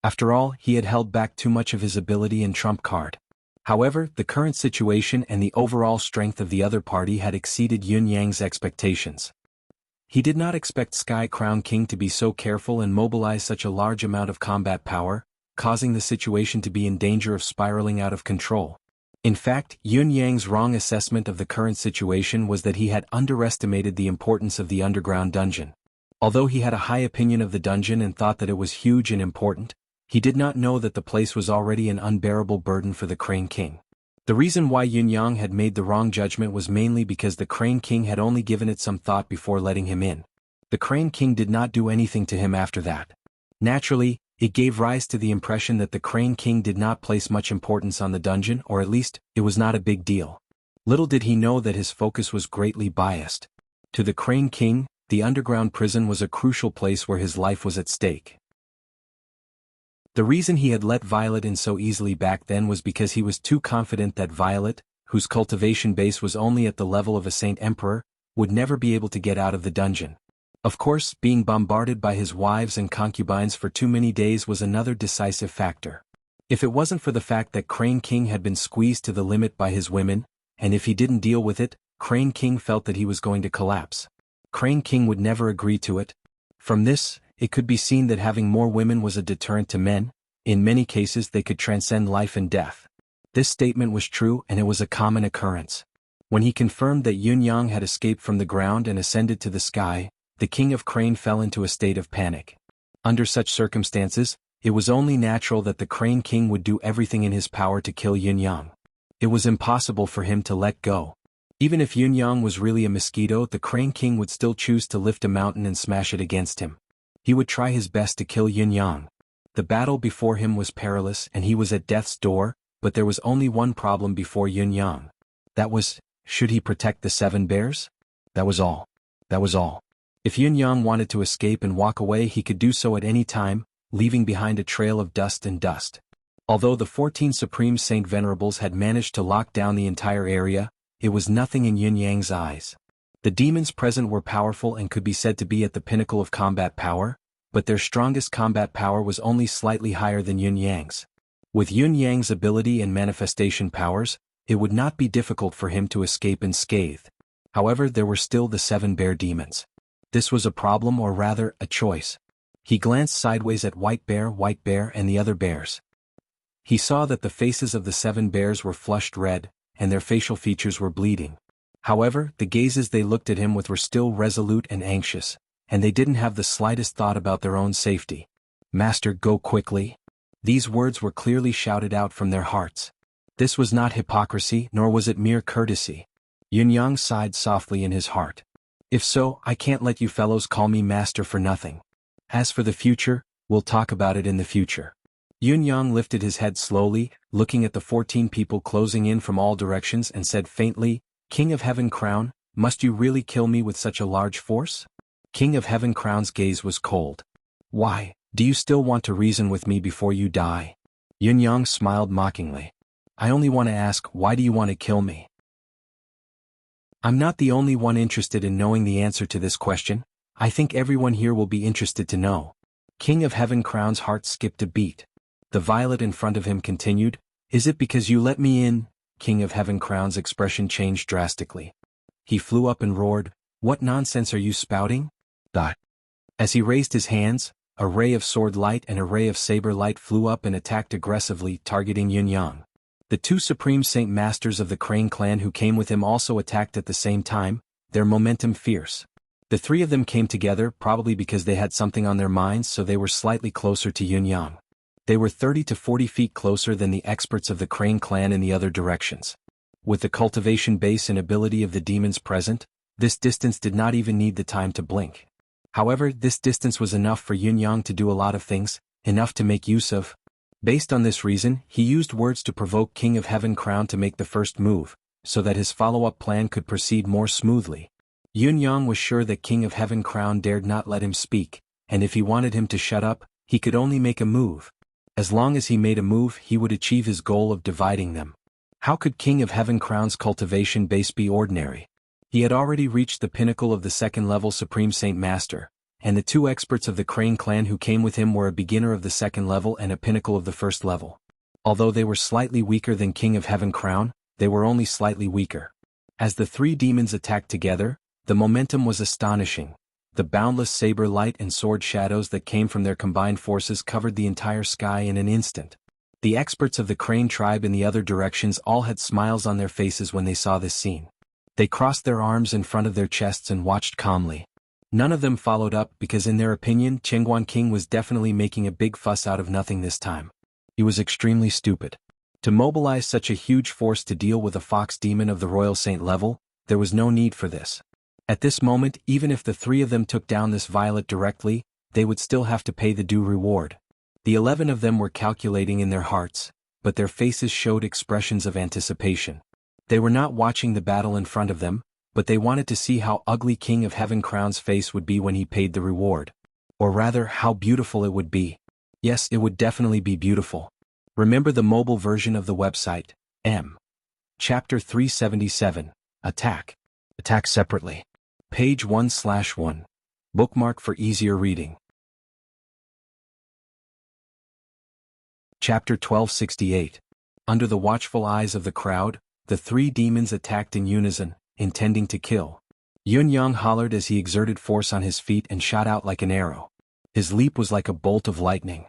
After all, he had held back too much of his ability and trump card. However, the current situation and the overall strength of the other party had exceeded Yun Yang's expectations. He did not expect Sky Crown King to be so careful and mobilize such a large amount of combat power, causing the situation to be in danger of spiraling out of control. In fact, Yun Yang's wrong assessment of the current situation was that he had underestimated the importance of the underground dungeon. Although he had a high opinion of the dungeon and thought that it was huge and important, he did not know that the place was already an unbearable burden for the Crane King. The reason why Yun Yang had made the wrong judgment was mainly because the Crane King had only given it some thought before letting him in. The Crane King did not do anything to him after that. Naturally, it gave rise to the impression that the Crane King did not place much importance on the dungeon, or at least, it was not a big deal. Little did he know that his focus was greatly biased. To the Crane King, the underground prison was a crucial place where his life was at stake. The reason he had let Violet in so easily back then was because he was too confident that Violet, whose cultivation base was only at the level of a Saint Emperor, would never be able to get out of the dungeon. Of course, being bombarded by his wives and concubines for too many days was another decisive factor. If it wasn't for the fact that Crane King had been squeezed to the limit by his women, and if he didn't deal with it, Crane King felt that he was going to collapse. Crane King would never agree to it. From this, it could be seen that having more women was a deterrent to men. In many cases they could transcend life and death. This statement was true and it was a common occurrence. When he confirmed that Yun Yang had escaped from the ground and ascended to the sky, the King of Crane fell into a state of panic. Under such circumstances, it was only natural that the Crane King would do everything in his power to kill Yun Yang. It was impossible for him to let go. Even if Yun Yang was really a mosquito, the Crane King would still choose to lift a mountain and smash it against him. He would try his best to kill Yun Yang. The battle before him was perilous and he was at death's door, but there was only one problem before Yun Yang. That was, should he protect the 7 bears? That was all. That was all. If Yun Yang wanted to escape and walk away, he could do so at any time, leaving behind a trail of dust and dust. Although the 14 Supreme Saint Venerables had managed to lock down the entire area, it was nothing in Yun Yang's eyes. The demons present were powerful and could be said to be at the pinnacle of combat power, but their strongest combat power was only slightly higher than Yun Yang's. With Yun Yang's ability and manifestation powers, it would not be difficult for him to escape unscathed. However, there were still the 7 bear demons. This was a problem, or rather, a choice. He glanced sideways at White Bear, and the other bears. He saw that the faces of the 7 bears were flushed red, and their facial features were bleeding. However, the gazes they looked at him with were still resolute and anxious, and they didn't have the slightest thought about their own safety. "Master, go quickly." These words were clearly shouted out from their hearts. This was not hypocrisy, nor was it mere courtesy. Yunyang sighed softly in his heart. "If so, I can't let you fellows call me master for nothing. As for the future, we'll talk about it in the future." Yunyang lifted his head slowly, looking at the 14 people closing in from all directions, and said faintly, "King of Heaven Crown, must you really kill me with such a large force?" King of Heaven Crown's gaze was cold. "Why, do you still want to reason with me before you die?" Yunyang smiled mockingly. "I only want to ask, why do you want to kill me?" I'm not the only one interested in knowing the answer to this question. I think everyone here will be interested to know. King of Heaven Crown's heart skipped a beat. The violet in front of him continued, "Is it because you let me in?" King of Heaven Crown's expression changed drastically. He flew up and roared, "What nonsense are you spouting?" As he raised his hands, a ray of sword light and a ray of saber light flew up and attacked aggressively, targeting Yunyang. The two supreme Saint Masters of the Crane clan who came with him also attacked at the same time, their momentum fierce. The three of them came together probably because they had something on their minds, so they were slightly closer to Yunyang. They were 30 to 40 feet closer than the experts of the Crane clan in the other directions. With the cultivation base and ability of the demons present, this distance did not even need the time to blink. However, this distance was enough for Yunyang to do a lot of things, enough to make use of. Based on this reason, he used words to provoke King of Heaven Crown to make the first move, so that his follow-up plan could proceed more smoothly. Yunyang was sure that King of Heaven Crown dared not let him speak, and if he wanted him to shut up, he could only make a move. As long as he made a move, he would achieve his goal of dividing them. How could King of Heaven Crown's cultivation base be ordinary? He had already reached the pinnacle of the second-level Supreme Saint Master, and the two experts of the Crane clan who came with him were a beginner of the second level and a pinnacle of the first level. Although they were slightly weaker than King of Heaven Crown, they were only slightly weaker. As the three demons attacked together, the momentum was astonishing. The boundless saber light and sword shadows that came from their combined forces covered the entire sky in an instant. The experts of the Crane tribe in the other directions all had smiles on their faces when they saw this scene. They crossed their arms in front of their chests and watched calmly. None of them followed up because in their opinion Chengguan King was definitely making a big fuss out of nothing this time. He was extremely stupid. To mobilize such a huge force to deal with a fox demon of the Royal Saint level, there was no need for this. At this moment, even if the three of them took down this violet directly, they would still have to pay the due reward. The 11 of them were calculating in their hearts, but their faces showed expressions of anticipation. They were not watching the battle in front of them, but they wanted to see how ugly King of Heaven Crown's face would be when he paid the reward. Or rather, how beautiful it would be. Yes, it would definitely be beautiful. Remember the mobile version of the website, Chapter 377, Attack. Attack separately. Page 1/1. Bookmark for easier reading. Chapter 1268. Under the watchful eyes of the crowd, the three demons attacked in unison, intending to kill. Yunyang hollered as he exerted force on his feet and shot out like an arrow. His leap was like a bolt of lightning.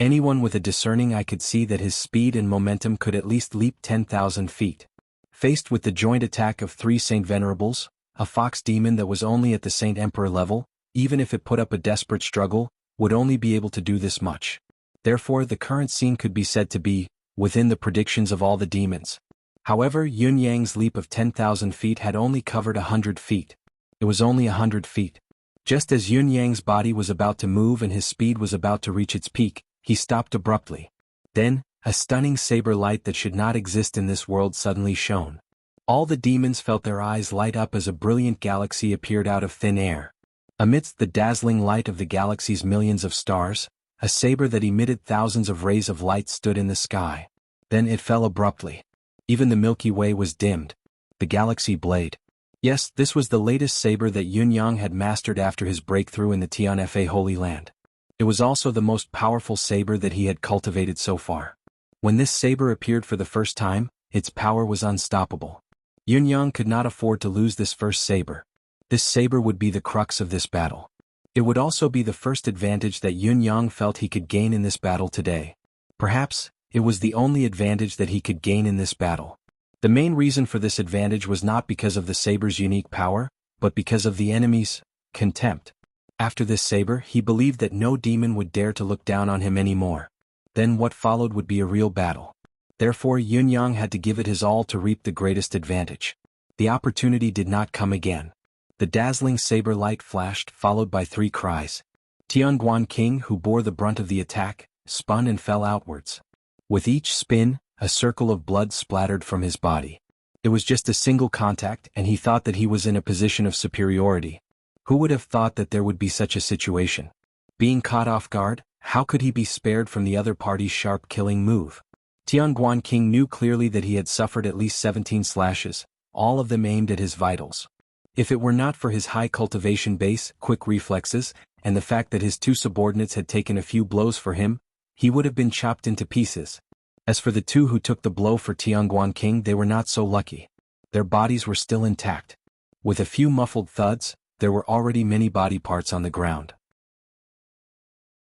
Anyone with a discerning eye could see that his speed and momentum could at least leap 10,000 feet. Faced with the joint attack of three Saint Venerables, a fox demon that was only at the Saint Emperor level, even if it put up a desperate struggle, would only be able to do this much. Therefore, the current scene could be said to be within the predictions of all the demons. However, Yunyang's leap of 10,000 feet had only covered 100 feet. It was only 100 feet. Just as Yunyang's body was about to move and his speed was about to reach its peak, he stopped abruptly. Then, a stunning saber light that should not exist in this world suddenly shone. All the demons felt their eyes light up as a brilliant galaxy appeared out of thin air. Amidst the dazzling light of the galaxy's millions of stars, a saber that emitted thousands of rays of light stood in the sky. Then it fell abruptly. Even the Milky Way was dimmed. The galaxy blade. Yes, this was the latest saber that Yunyang had mastered after his breakthrough in the Tianfa Holy Land. It was also the most powerful saber that he had cultivated so far. When this saber appeared for the first time, its power was unstoppable. Yunyang could not afford to lose this first saber. This saber would be the crux of this battle. It would also be the first advantage that Yunyang felt he could gain in this battle today. Perhaps, it was the only advantage that he could gain in this battle. The main reason for this advantage was not because of the saber's unique power, but because of the enemy's contempt. After this saber, he believed that no demon would dare to look down on him anymore. Then what followed would be a real battle. Therefore Yunyang had to give it his all to reap the greatest advantage. The opportunity did not come again. The dazzling saber light flashed, followed by 3 cries. Tianguan King, who bore the brunt of the attack, spun and fell outwards. With each spin, a circle of blood splattered from his body. It was just a single contact, and he thought that he was in a position of superiority. Who would have thought that there would be such a situation? Being caught off guard, how could he be spared from the other party's sharp killing move? Tianguan King knew clearly that he had suffered at least 17 slashes, all of them aimed at his vitals. If it were not for his high cultivation base, quick reflexes, and the fact that his 2 subordinates had taken a few blows for him, he would have been chopped into pieces. As for the 2 who took the blow for Tianguan King, they were not so lucky. Their bodies were still intact. With a few muffled thuds, there were already many body parts on the ground.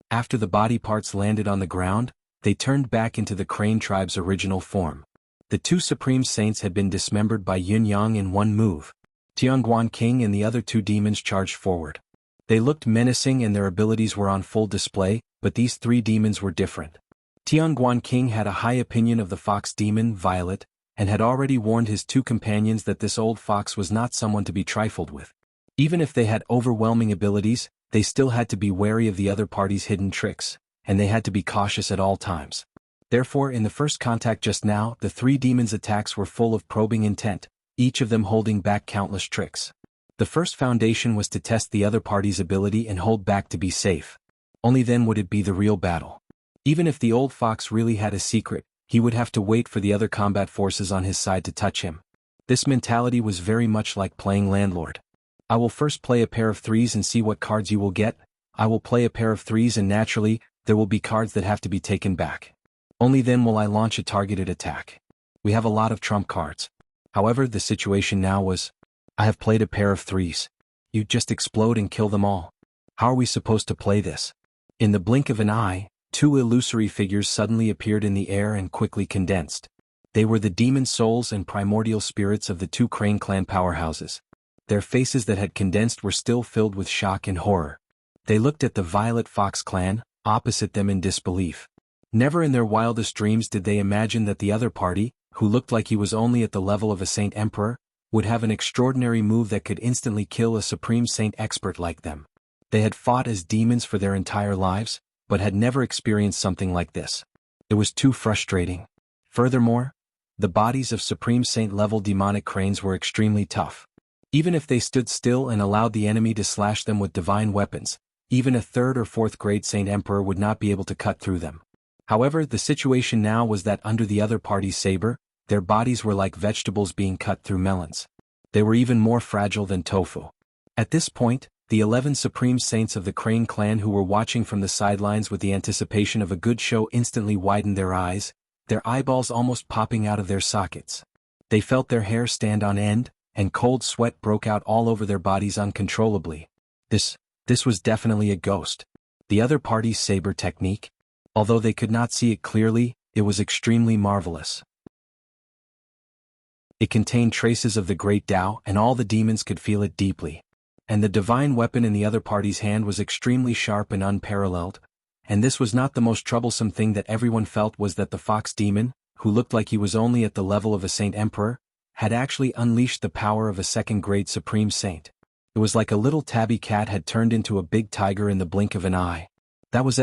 After the body parts landed on the ground, they turned back into the Crane tribe's original form. The 2 supreme saints had been dismembered by Yunyang in one move. Tianguan King and the other 2 demons charged forward. They looked menacing and their abilities were on full display, but these 3 demons were different. Tianguan King had a high opinion of the fox demon, Violet, and had already warned his 2 companions that this old fox was not someone to be trifled with. Even if they had overwhelming abilities, they still had to be wary of the other party's hidden tricks, and they had to be cautious at all times. Therefore, in the first contact just now, the 3 demons' attacks were full of probing intent, each of them holding back countless tricks. The first foundation was to test the other party's ability and hold back to be safe. Only then would it be the real battle. Even if the old fox really had a secret, he would have to wait for the other combat forces on his side to touch him. This mentality was very much like playing landlord. I will first play a pair of 3s and see what cards you will get. I will play a pair of 3s and naturally, there will be cards that have to be taken back. Only then will I launch a targeted attack. We have a lot of trump cards. However, the situation now was, I have played a pair of 3s. You just explode and kill them all. How are we supposed to play this? In the blink of an eye, 2 illusory figures suddenly appeared in the air and quickly condensed. They were the demon souls and primordial spirits of the 2 Crane clan powerhouses. Their faces that had condensed were still filled with shock and horror. They looked at the Violet Fox clan, opposite them in disbelief. Never in their wildest dreams did they imagine that the other party, who looked like he was only at the level of a Saint Emperor, would have an extraordinary move that could instantly kill a Supreme Saint expert like them. They had fought as demons for their entire lives, but had never experienced something like this. It was too frustrating. Furthermore, the bodies of Supreme Saint-level demonic cranes were extremely tough. Even if they stood still and allowed the enemy to slash them with divine weapons, even a 3rd or 4th grade Saint Emperor would not be able to cut through them. However, the situation now was that under the other party's saber, their bodies were like vegetables being cut through melons. They were even more fragile than tofu. At this point, the 11 Supreme Saints of the Crane clan who were watching from the sidelines with the anticipation of a good show instantly widened their eyes, their eyeballs almost popping out of their sockets. They felt their hair stand on end, and cold sweat broke out all over their bodies uncontrollably. This was definitely a ghost. The other party's saber technique. Although they could not see it clearly, it was extremely marvelous. It contained traces of the great Tao and all the demons could feel it deeply. And the divine weapon in the other party's hand was extremely sharp and unparalleled. And this was not the most troublesome thing that everyone felt was that the fox demon, who looked like he was only at the level of a Saint Emperor, had actually unleashed the power of a 2nd-grade Supreme Saint. It was like a little tabby cat had turned into a big tiger in the blink of an eye. That was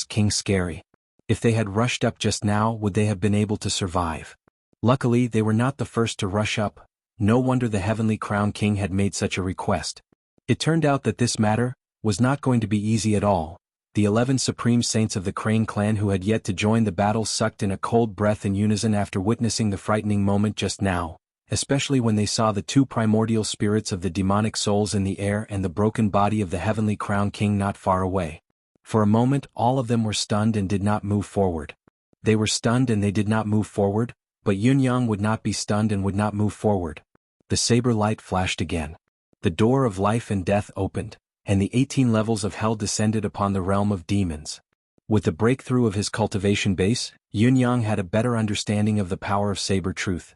King scary. If they had rushed up just now, would they have been able to survive? Luckily, they were not the first to rush up. No wonder the Heavenly Crown King had made such a request. It turned out that this matter was not going to be easy at all. The 11 Supreme Saints of the Crane clan who had yet to join the battle sucked in a cold breath in unison after witnessing the frightening moment just now, especially when they saw the 2 primordial spirits of the demonic souls in the air and the broken body of the Heavenly Crown King not far away. For a moment, all of them were stunned and did not move forward. They were stunned and they did not move forward, but Yunyang would not be stunned and would not move forward. The saber light flashed again. The door of life and death opened, and the 18 levels of hell descended upon the realm of demons. With the breakthrough of his cultivation base, Yunyang had a better understanding of the power of saber truth.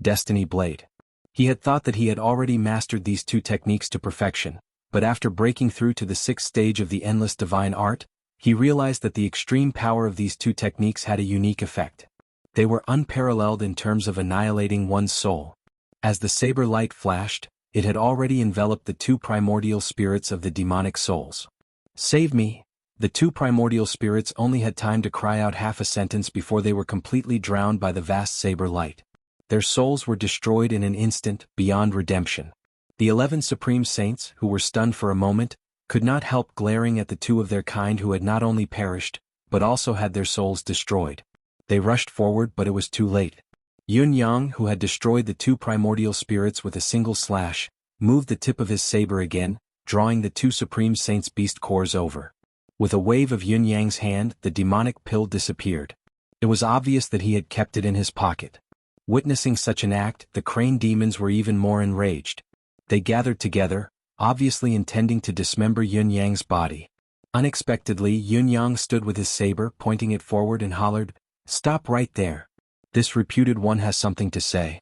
Destiny Blade. He had thought that he had already mastered these two techniques to perfection, but after breaking through to the 6th stage of the Endless Divine Art, he realized that the extreme power of these two techniques had a unique effect. They were unparalleled in terms of annihilating one's soul. As the saber light flashed, it had already enveloped the two primordial spirits of the demonic souls. "Save me!" The two primordial spirits only had time to cry out half a sentence before they were completely drowned by the vast saber light. Their souls were destroyed in an instant, beyond redemption. The 11 Supreme Saints, who were stunned for a moment, could not help glaring at the two of their kind who had not only perished, but also had their souls destroyed. They rushed forward, but it was too late. Yun Yang, who had destroyed the two primordial spirits with a single slash, moved the tip of his saber again, drawing the two Supreme Saints' beast cores over. With a wave of Yun Yang's hand, the demonic pill disappeared. It was obvious that he had kept it in his pocket. Witnessing such an act, the crane demons were even more enraged. They gathered together, obviously intending to dismember Yun Yang's body. Unexpectedly, Yun Yang stood with his saber, pointing it forward, and hollered, "Stop right there. This reputed one has something to say.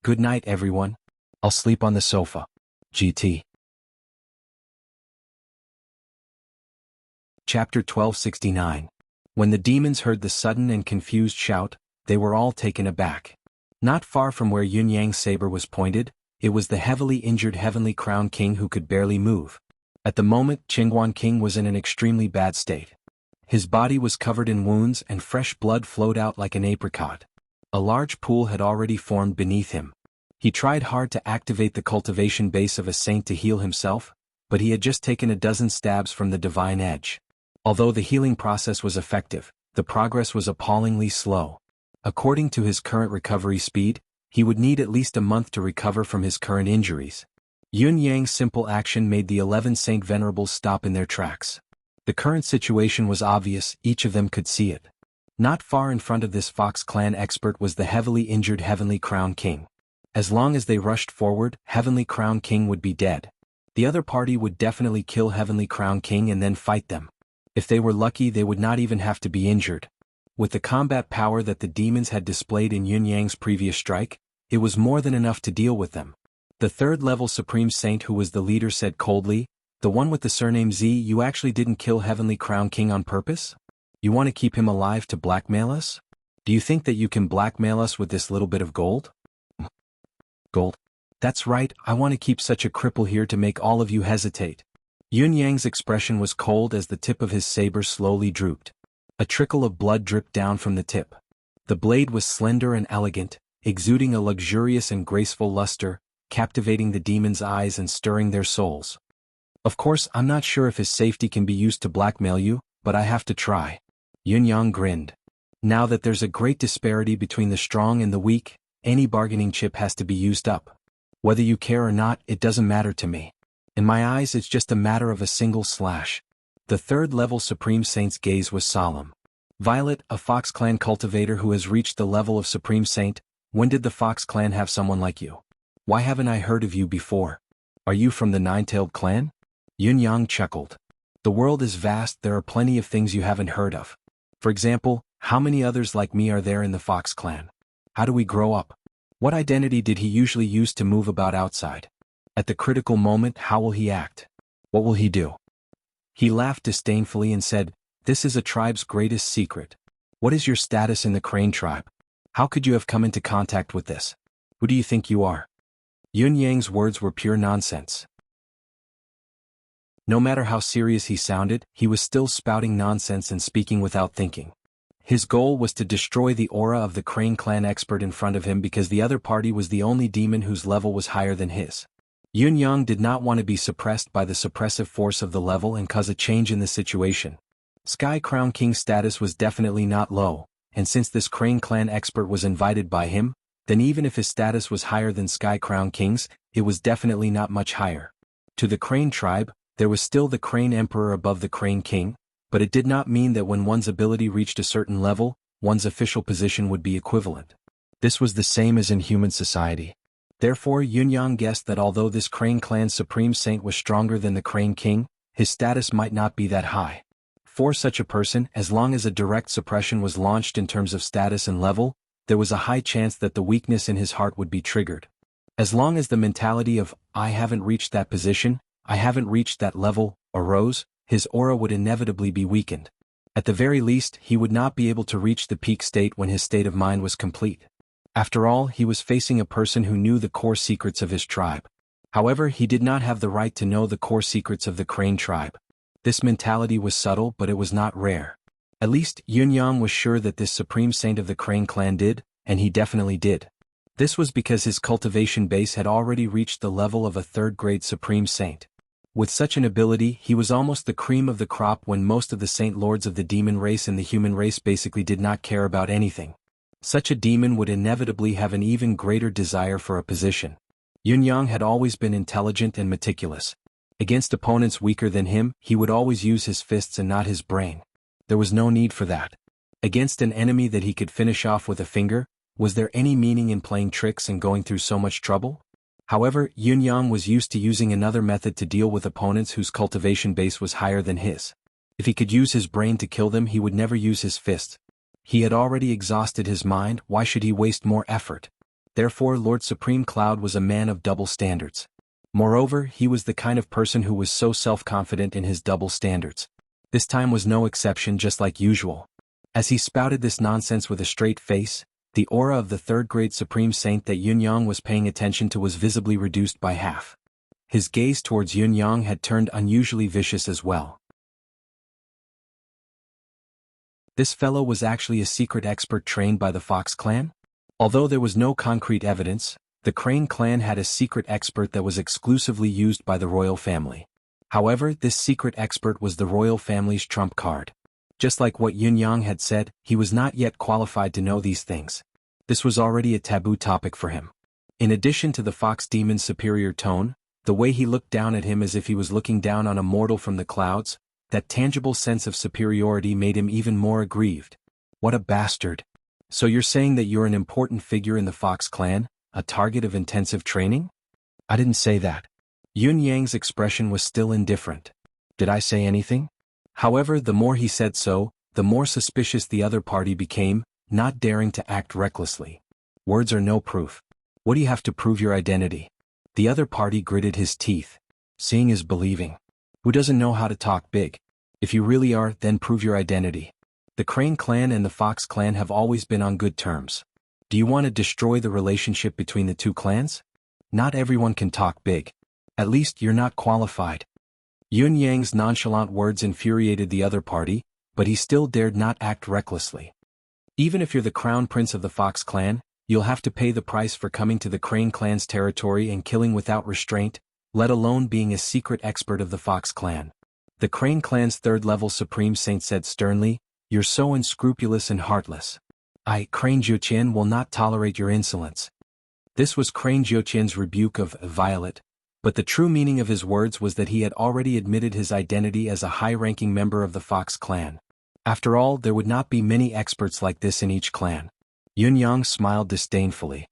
Good night, everyone. I'll sleep on the sofa." GT. Chapter 1269. When the demons heard the sudden and confused shout, they were all taken aback. Not far from where Yun Yang's saber was pointed, it was the heavily injured Heavenly Crown King who could barely move. At the moment, Qingguan King was in an extremely bad state. His body was covered in wounds and fresh blood flowed out like an apricot. A large pool had already formed beneath him. He tried hard to activate the cultivation base of a saint to heal himself, but he had just taken a dozen stabs from the divine edge. Although the healing process was effective, the progress was appallingly slow. According to his current recovery speed, he would need at least a month to recover from his current injuries. Yun Yang's simple action made the 11 Saint Venerables stop in their tracks. The current situation was obvious, each of them could see it. Not far in front of this Fox Clan expert was the heavily injured Heavenly Crown King. As long as they rushed forward, Heavenly Crown King would be dead. The other party would definitely kill Heavenly Crown King and then fight them. If they were lucky, they would not even have to be injured. With the combat power that the demons had displayed in Yun Yang's previous strike, it was more than enough to deal with them. The third-level Supreme Saint who was the leader said coldly, "The one with the surname Z, you actually didn't kill Heavenly Crown King on purpose? You want to keep him alive to blackmail us? Do you think that you can blackmail us with this little bit of gold?" "Gold? That's right, I want to keep such a cripple here to make all of you hesitate." Yun Yang's expression was cold as the tip of his saber slowly drooped. A trickle of blood dripped down from the tip. The blade was slender and elegant, exuding a luxurious and graceful luster, captivating the demons' eyes and stirring their souls. "Of course, I'm not sure if his safety can be used to blackmail you, but I have to try." Yun Yang grinned. "Now that there's a great disparity between the strong and the weak, any bargaining chip has to be used up. Whether you care or not, it doesn't matter to me. In my eyes, it's just a matter of a single slash." The third-level Supreme Saint's gaze was solemn. "Violet, a Fox Clan cultivator who has reached the level of Supreme Saint, when did the Fox Clan have someone like you? Why haven't I heard of you before? Are you from the Nine-Tailed Clan?" Yun Yang chuckled. "The world is vast, there are plenty of things you haven't heard of. For example, how many others like me are there in the Fox Clan? How do we grow up? What identity did he usually use to move about outside? At the critical moment, how will he act? What will he do?" He laughed disdainfully and said, "This is a tribe's greatest secret. What is your status in the Crane tribe? How could you have come into contact with this? Who do you think you are?" Yun Yang's words were pure nonsense. No matter how serious he sounded, he was still spouting nonsense and speaking without thinking. His goal was to destroy the aura of the Crane Clan expert in front of him because the other party was the only demon whose level was higher than his. Yun Yang did not want to be suppressed by the suppressive force of the level and cause a change in the situation. Sky Crown King's status was definitely not low, and since this Crane Clan expert was invited by him, then even if his status was higher than Sky Crown King's, it was definitely not much higher. To the Crane tribe, there was still the Crane Emperor above the Crane King, but it did not mean that when one's ability reached a certain level, one's official position would be equivalent. This was the same as in human society. Therefore, Yun Yang guessed that although this Crane Clan's Supreme Saint was stronger than the Crane King, his status might not be that high. For such a person, as long as a direct suppression was launched in terms of status and level, there was a high chance that the weakness in his heart would be triggered. As long as the mentality of, I haven't reached that position, I haven't reached that level, arose, his aura would inevitably be weakened. At the very least, he would not be able to reach the peak state when his state of mind was complete. After all, he was facing a person who knew the core secrets of his tribe. However, he did not have the right to know the core secrets of the Crane tribe. This mentality was subtle, but it was not rare. At least, Yunyang was sure that this supreme saint of the Crane clan did, and he definitely did. This was because his cultivation base had already reached the level of a third-grade supreme saint. With such an ability, he was almost the cream of the crop when most of the saint lords of the demon race and the human race basically did not care about anything. Such a demon would inevitably have an even greater desire for a position. Yunyang had always been intelligent and meticulous. Against opponents weaker than him, he would always use his fists and not his brain. There was no need for that. Against an enemy that he could finish off with a finger, was there any meaning in playing tricks and going through so much trouble? However, Yunyang was used to using another method to deal with opponents whose cultivation base was higher than his. If he could use his brain to kill them, he would never use his fists. He had already exhausted his mind, why should he waste more effort? Therefore, Lord Supreme Cloud was a man of double standards. Moreover, he was the kind of person who was so self-confident in his double standards. This time was no exception, just like usual. As he spouted this nonsense with a straight face, the aura of the third-grade Supreme Saint that Yunyang was paying attention to was visibly reduced by half. His gaze towards Yunyang had turned unusually vicious as well. This fellow was actually a secret expert trained by the Fox clan? Although there was no concrete evidence, the Crane clan had a secret expert that was exclusively used by the royal family. However, this secret expert was the royal family's trump card. Just like what Yunyang had said, he was not yet qualified to know these things. This was already a taboo topic for him. In addition to the fox demon's superior tone, the way he looked down at him as if he was looking down on a mortal from the clouds, that tangible sense of superiority made him even more aggrieved. What a bastard. So you're saying that you're an important figure in the Fox clan, a target of intensive training? I didn't say that. Yunyang's expression was still indifferent. Did I say anything? However, the more he said so, the more suspicious the other party became, not daring to act recklessly. Words are no proof. What do you have to prove your identity? The other party gritted his teeth. Seeing is believing. Who doesn't know how to talk big? If you really are, then prove your identity. The Crane clan and the Fox clan have always been on good terms. Do you want to destroy the relationship between the two clans? Not everyone can talk big. At least you're not qualified. Yunyang's nonchalant words infuriated the other party, but he still dared not act recklessly. Even if you're the crown prince of the Fox clan, you'll have to pay the price for coming to the Crane clan's territory and killing without restraint, let alone being a secret expert of the Fox clan. The Crane clan's third-level supreme saint said sternly, "You're so unscrupulous and heartless. I, Crane Jiuqian, will not tolerate your insolence." This was Crane Jiuqian's rebuke of Violet, but the true meaning of his words was that he had already admitted his identity as a high-ranking member of the Fox clan. After all, there would not be many experts like this in each clan. Yunyang smiled disdainfully.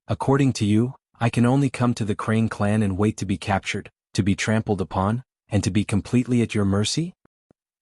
According to you, I can only come to the Crane clan and wait to be captured, to be trampled upon, and to be completely at your mercy?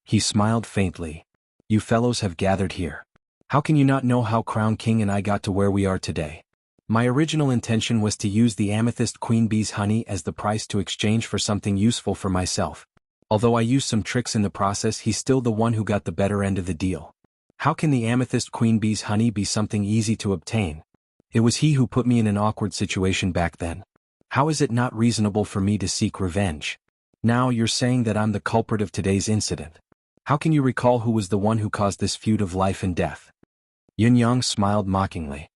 He smiled faintly. You fellows have gathered here. How can you not know how Crown King and I got to where we are today? My original intention was to use the amethyst queen bee's honey as the price to exchange for something useful for myself. Although I used some tricks in the process, he's still the one who got the better end of the deal. How can the amethyst queen bee's honey be something easy to obtain? It was he who put me in an awkward situation back then. How is it not reasonable for me to seek revenge? Now you're saying that I'm the culprit of today's incident. How can you recall who was the one who caused this feud of life and death? Yunyang smiled mockingly.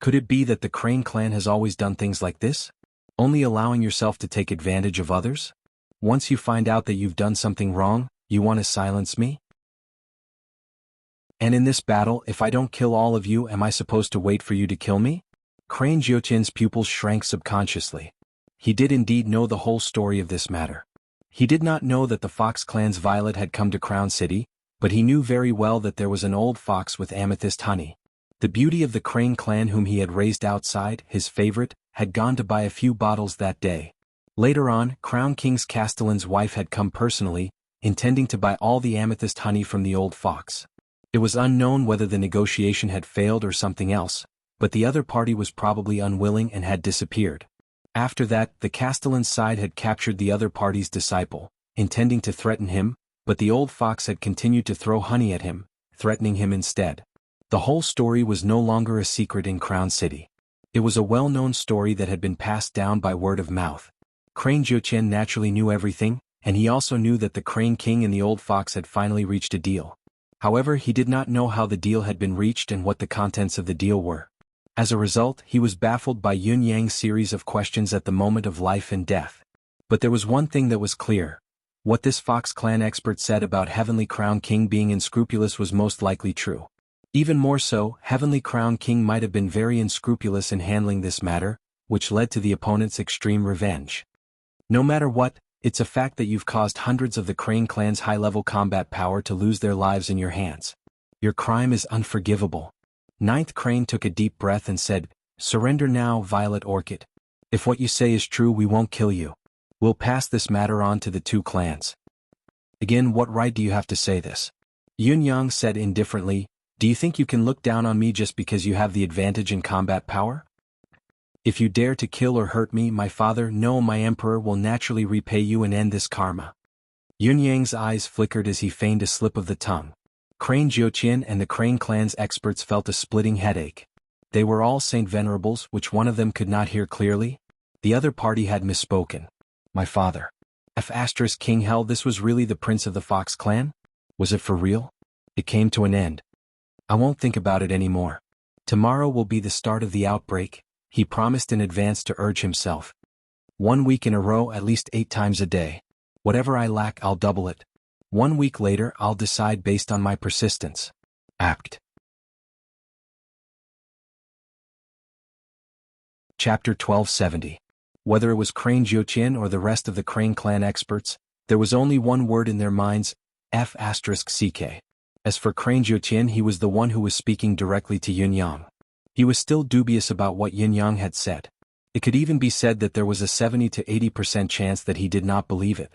Could it be that the Crane clan has always done things like this? Only allowing yourself to take advantage of others? Once you find out that you've done something wrong, you want to silence me? And in this battle, if I don't kill all of you, am I supposed to wait for you to kill me? Crane Jiuqian's pupils shrank subconsciously. He did indeed know the whole story of this matter. He did not know that the Fox clan's Violet had come to Crown City, but he knew very well that there was an old fox with amethyst honey. The beauty of the Crane clan whom he had raised outside, his favorite, had gone to buy a few bottles that day. Later on, Crown King's Castellan's wife had come personally, intending to buy all the amethyst honey from the old fox. It was unknown whether the negotiation had failed or something else, but the other party was probably unwilling and had disappeared. After that, the Castellan's side had captured the other party's disciple, intending to threaten him, but the old fox had continued to throw honey at him, threatening him instead. The whole story was no longer a secret in Crown City. It was a well-known story that had been passed down by word of mouth. Crane Jiuqian naturally knew everything, and he also knew that the Crane King and the old fox had finally reached a deal. However, he did not know how the deal had been reached and what the contents of the deal were. As a result, he was baffled by Yun Yang's series of questions at the moment of life and death. But there was one thing that was clear. What this Fox clan expert said about Heavenly Crown King being unscrupulous was most likely true. Even more so, Heavenly Crown King might have been very unscrupulous in handling this matter, which led to the opponent's extreme revenge. No matter what, it's a fact that you've caused hundreds of the Crane clan's high-level combat power to lose their lives in your hands. Your crime is unforgivable. Ninth Crane took a deep breath and said, "Surrender now, Violet Orchid. If what you say is true, we won't kill you. We'll pass this matter on to the two clans." "Again, what right do you have to say this?" Yun Yang said indifferently. "Do you think you can look down on me just because you have the advantage in combat power? If you dare to kill or hurt me, my father, no, my emperor, will naturally repay you and end this karma." Yun Yang's eyes flickered as he feigned a slip of the tongue. Crane Jiuqian and the Crane clan's experts felt a splitting headache. They were all Saint Venerables, which one of them could not hear clearly. The other party had misspoken. My father. King hell, this was really the prince of the Fox clan? Was it for real? It came to an end. I won't think about it anymore. Tomorrow will be the start of the outbreak, he promised in advance to urge himself. 1 week in a row, at least 8 times a day. Whatever I lack, I'll double it. 1 week later, I'll decide based on my persistence. Apt. Chapter 1270. Whether it was Crane Jiuqian or the rest of the Crane clan experts, there was only one word in their minds, F***ck. As for Crane Jiuqian, he was the one who was speaking directly to Yun Yang. He was still dubious about what Yun Yang had said. It could even be said that there was a 70 to 80% chance that he did not believe it.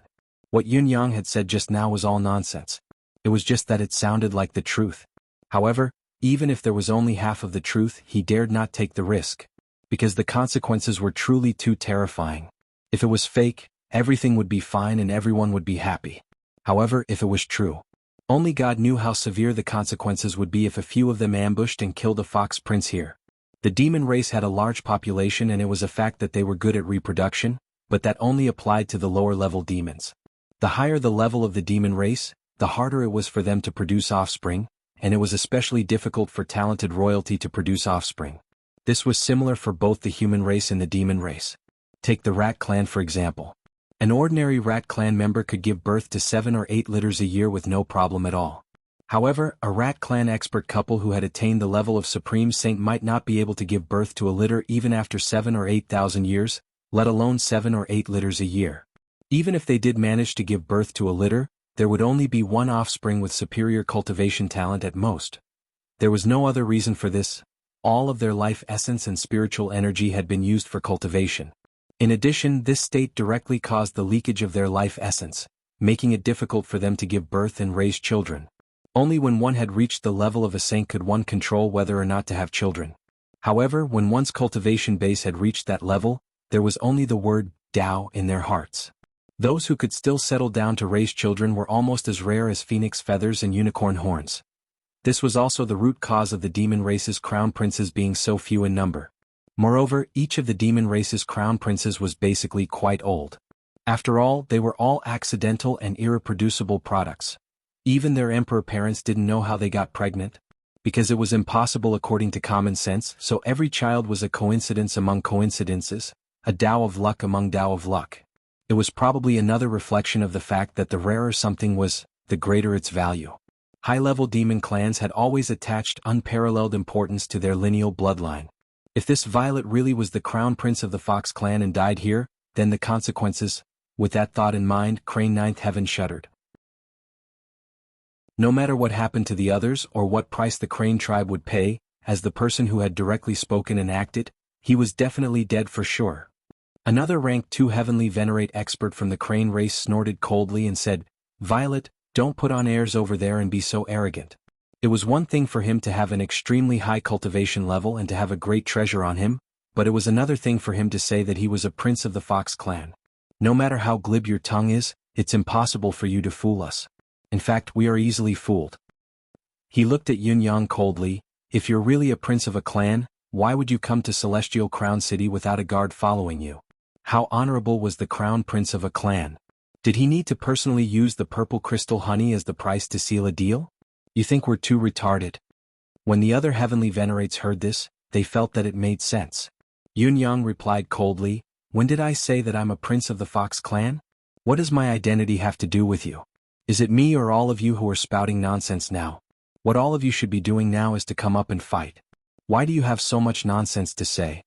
What Yun Yang had said just now was all nonsense. It was just that it sounded like the truth. However, even if there was only half of the truth, he dared not take the risk. Because the consequences were truly too terrifying. If it was fake, everything would be fine and everyone would be happy. However, if it was true, only God knew how severe the consequences would be if a few of them ambushed and killed a fox prince here. The demon race had a large population and it was a fact that they were good at reproduction, but that only applied to the lower-level demons. The higher the level of the demon race, the harder it was for them to produce offspring, and it was especially difficult for talented royalty to produce offspring. This was similar for both the human race and the demon race. Take the rat clan for example. An ordinary rat clan member could give birth to 7 or 8 litters a year with no problem at all. However, a rat clan expert couple who had attained the level of supreme saint might not be able to give birth to a litter even after 7 or 8,000 years, let alone 7 or 8 litters a year. Even if they did manage to give birth to a litter, there would only be one offspring with superior cultivation talent at most. There was no other reason for this. All of their life essence and spiritual energy had been used for cultivation. In addition, this state directly caused the leakage of their life essence, making it difficult for them to give birth and raise children. Only when one had reached the level of a saint could one control whether or not to have children. However, when one's cultivation base had reached that level, there was only the word Tao in their hearts. Those who could still settle down to raise children were almost as rare as phoenix feathers and unicorn horns. This was also the root cause of the demon race's crown princes being so few in number. Moreover, each of the demon race's crown princes was basically quite old. After all, they were all accidental and irreproducible products. Even their emperor parents didn't know how they got pregnant. Because it was impossible according to common sense, so every child was a coincidence among coincidences, a Tao of luck among Tao of luck. It was probably another reflection of the fact that the rarer something was, the greater its value. High-level demon clans had always attached unparalleled importance to their lineal bloodline. If this Violet really was the crown prince of the Fox clan and died here, then the consequences. With that thought in mind, Crane Ninth Heaven shuddered. No matter what happened to the others or what price the Crane tribe would pay, as the person who had directly spoken and acted, he was definitely dead for sure. Another rank 2 heavenly venerate expert from the Crane race snorted coldly and said, "Violet, don't put on airs over there and be so arrogant. It was one thing for him to have an extremely high cultivation level and to have a great treasure on him, but it was another thing for him to say that he was a prince of the Fox clan. No matter how glib your tongue is, it's impossible for you to fool us. In fact, we are easily fooled. He looked at Yunyang coldly. If you're really a prince of a clan, why would you come to Celestial Crown City without a guard following you? How honorable was the crown prince of a clan? Did he need to personally use the purple crystal honey as the price to seal a deal? You think we're too retarded? When the other heavenly venerates heard this, they felt that it made sense. Yunyang replied coldly, when did I say that I'm a prince of the Fox clan? What does my identity have to do with you? Is it me or all of you who are spouting nonsense now? What all of you should be doing now is to come up and fight. Why do you have so much nonsense to say?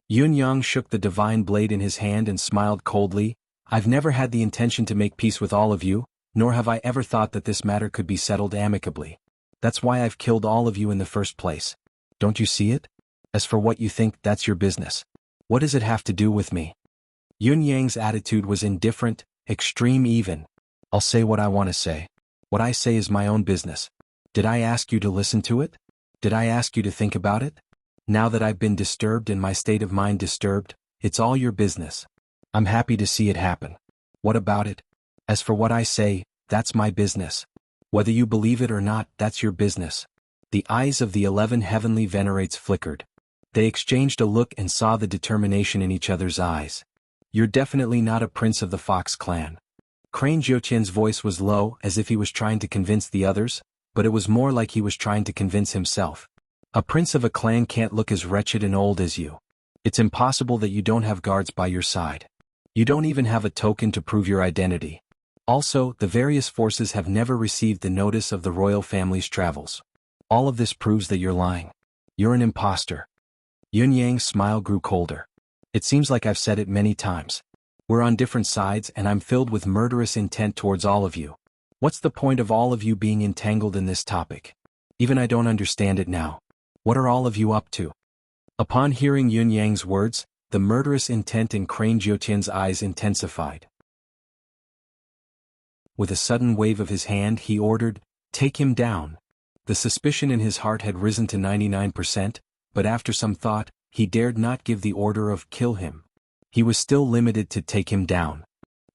Yunyang shook the divine blade in his hand and smiled coldly. I've never had the intention to make peace with all of you, nor have I ever thought that this matter could be settled amicably. That's why I've killed all of you in the first place. Don't you see it? As for what you think, that's your business. What does it have to do with me? Yunyang's attitude was indifferent, extreme even. I'll say what I want to say. What I say is my own business. Did I ask you to listen to it? Did I ask you to think about it? Now that I've been disturbed and my state of mind disturbed, it's all your business. I'm happy to see it happen. What about it? As for what I say, that's my business. Whether you believe it or not, that's your business. The eyes of the 11 heavenly venerates flickered. They exchanged a look and saw the determination in each other's eyes. You're definitely not a prince of the Fox clan. Crane Jiutian's voice was low, as if he was trying to convince the others, but it was more like he was trying to convince himself. A prince of a clan can't look as wretched and old as you. It's impossible that you don't have guards by your side. You don't even have a token to prove your identity. Also, the various forces have never received the notice of the royal family's travels. All of this proves that you're lying. You're an imposter. Yunyang's smile grew colder. It seems like I've said it many times. We're on different sides and I'm filled with murderous intent towards all of you. What's the point of all of you being entangled in this topic? Even I don't understand it now. What are all of you up to? Upon hearing Yunyang's words, the murderous intent in Crane Jiutian's eyes intensified. With a sudden wave of his hand he ordered, take him down. The suspicion in his heart had risen to 99%, but after some thought, he dared not give the order of kill him. He was still limited to take him down.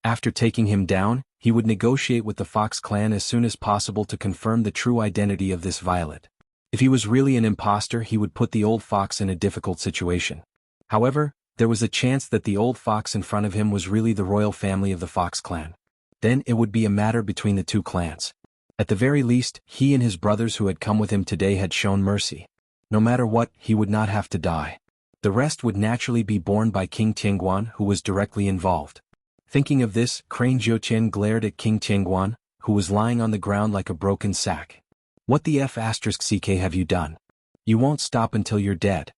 After taking him down, he would negotiate with the Fox clan as soon as possible to confirm the true identity of this Violet. If he was really an imposter, he would put the old fox in a difficult situation. However, there was a chance that the old fox in front of him was really the royal family of the Fox clan. Then it would be a matter between the two clans. At the very least, he and his brothers who had come with him today had shown mercy. No matter what, he would not have to die. The rest would naturally be borne by King Tianguan, who was directly involved. Thinking of this, Crane Jiutian glared at King Tianguan, who was lying on the ground like a broken sack. What the F***ck have you done? You won't stop until you're dead.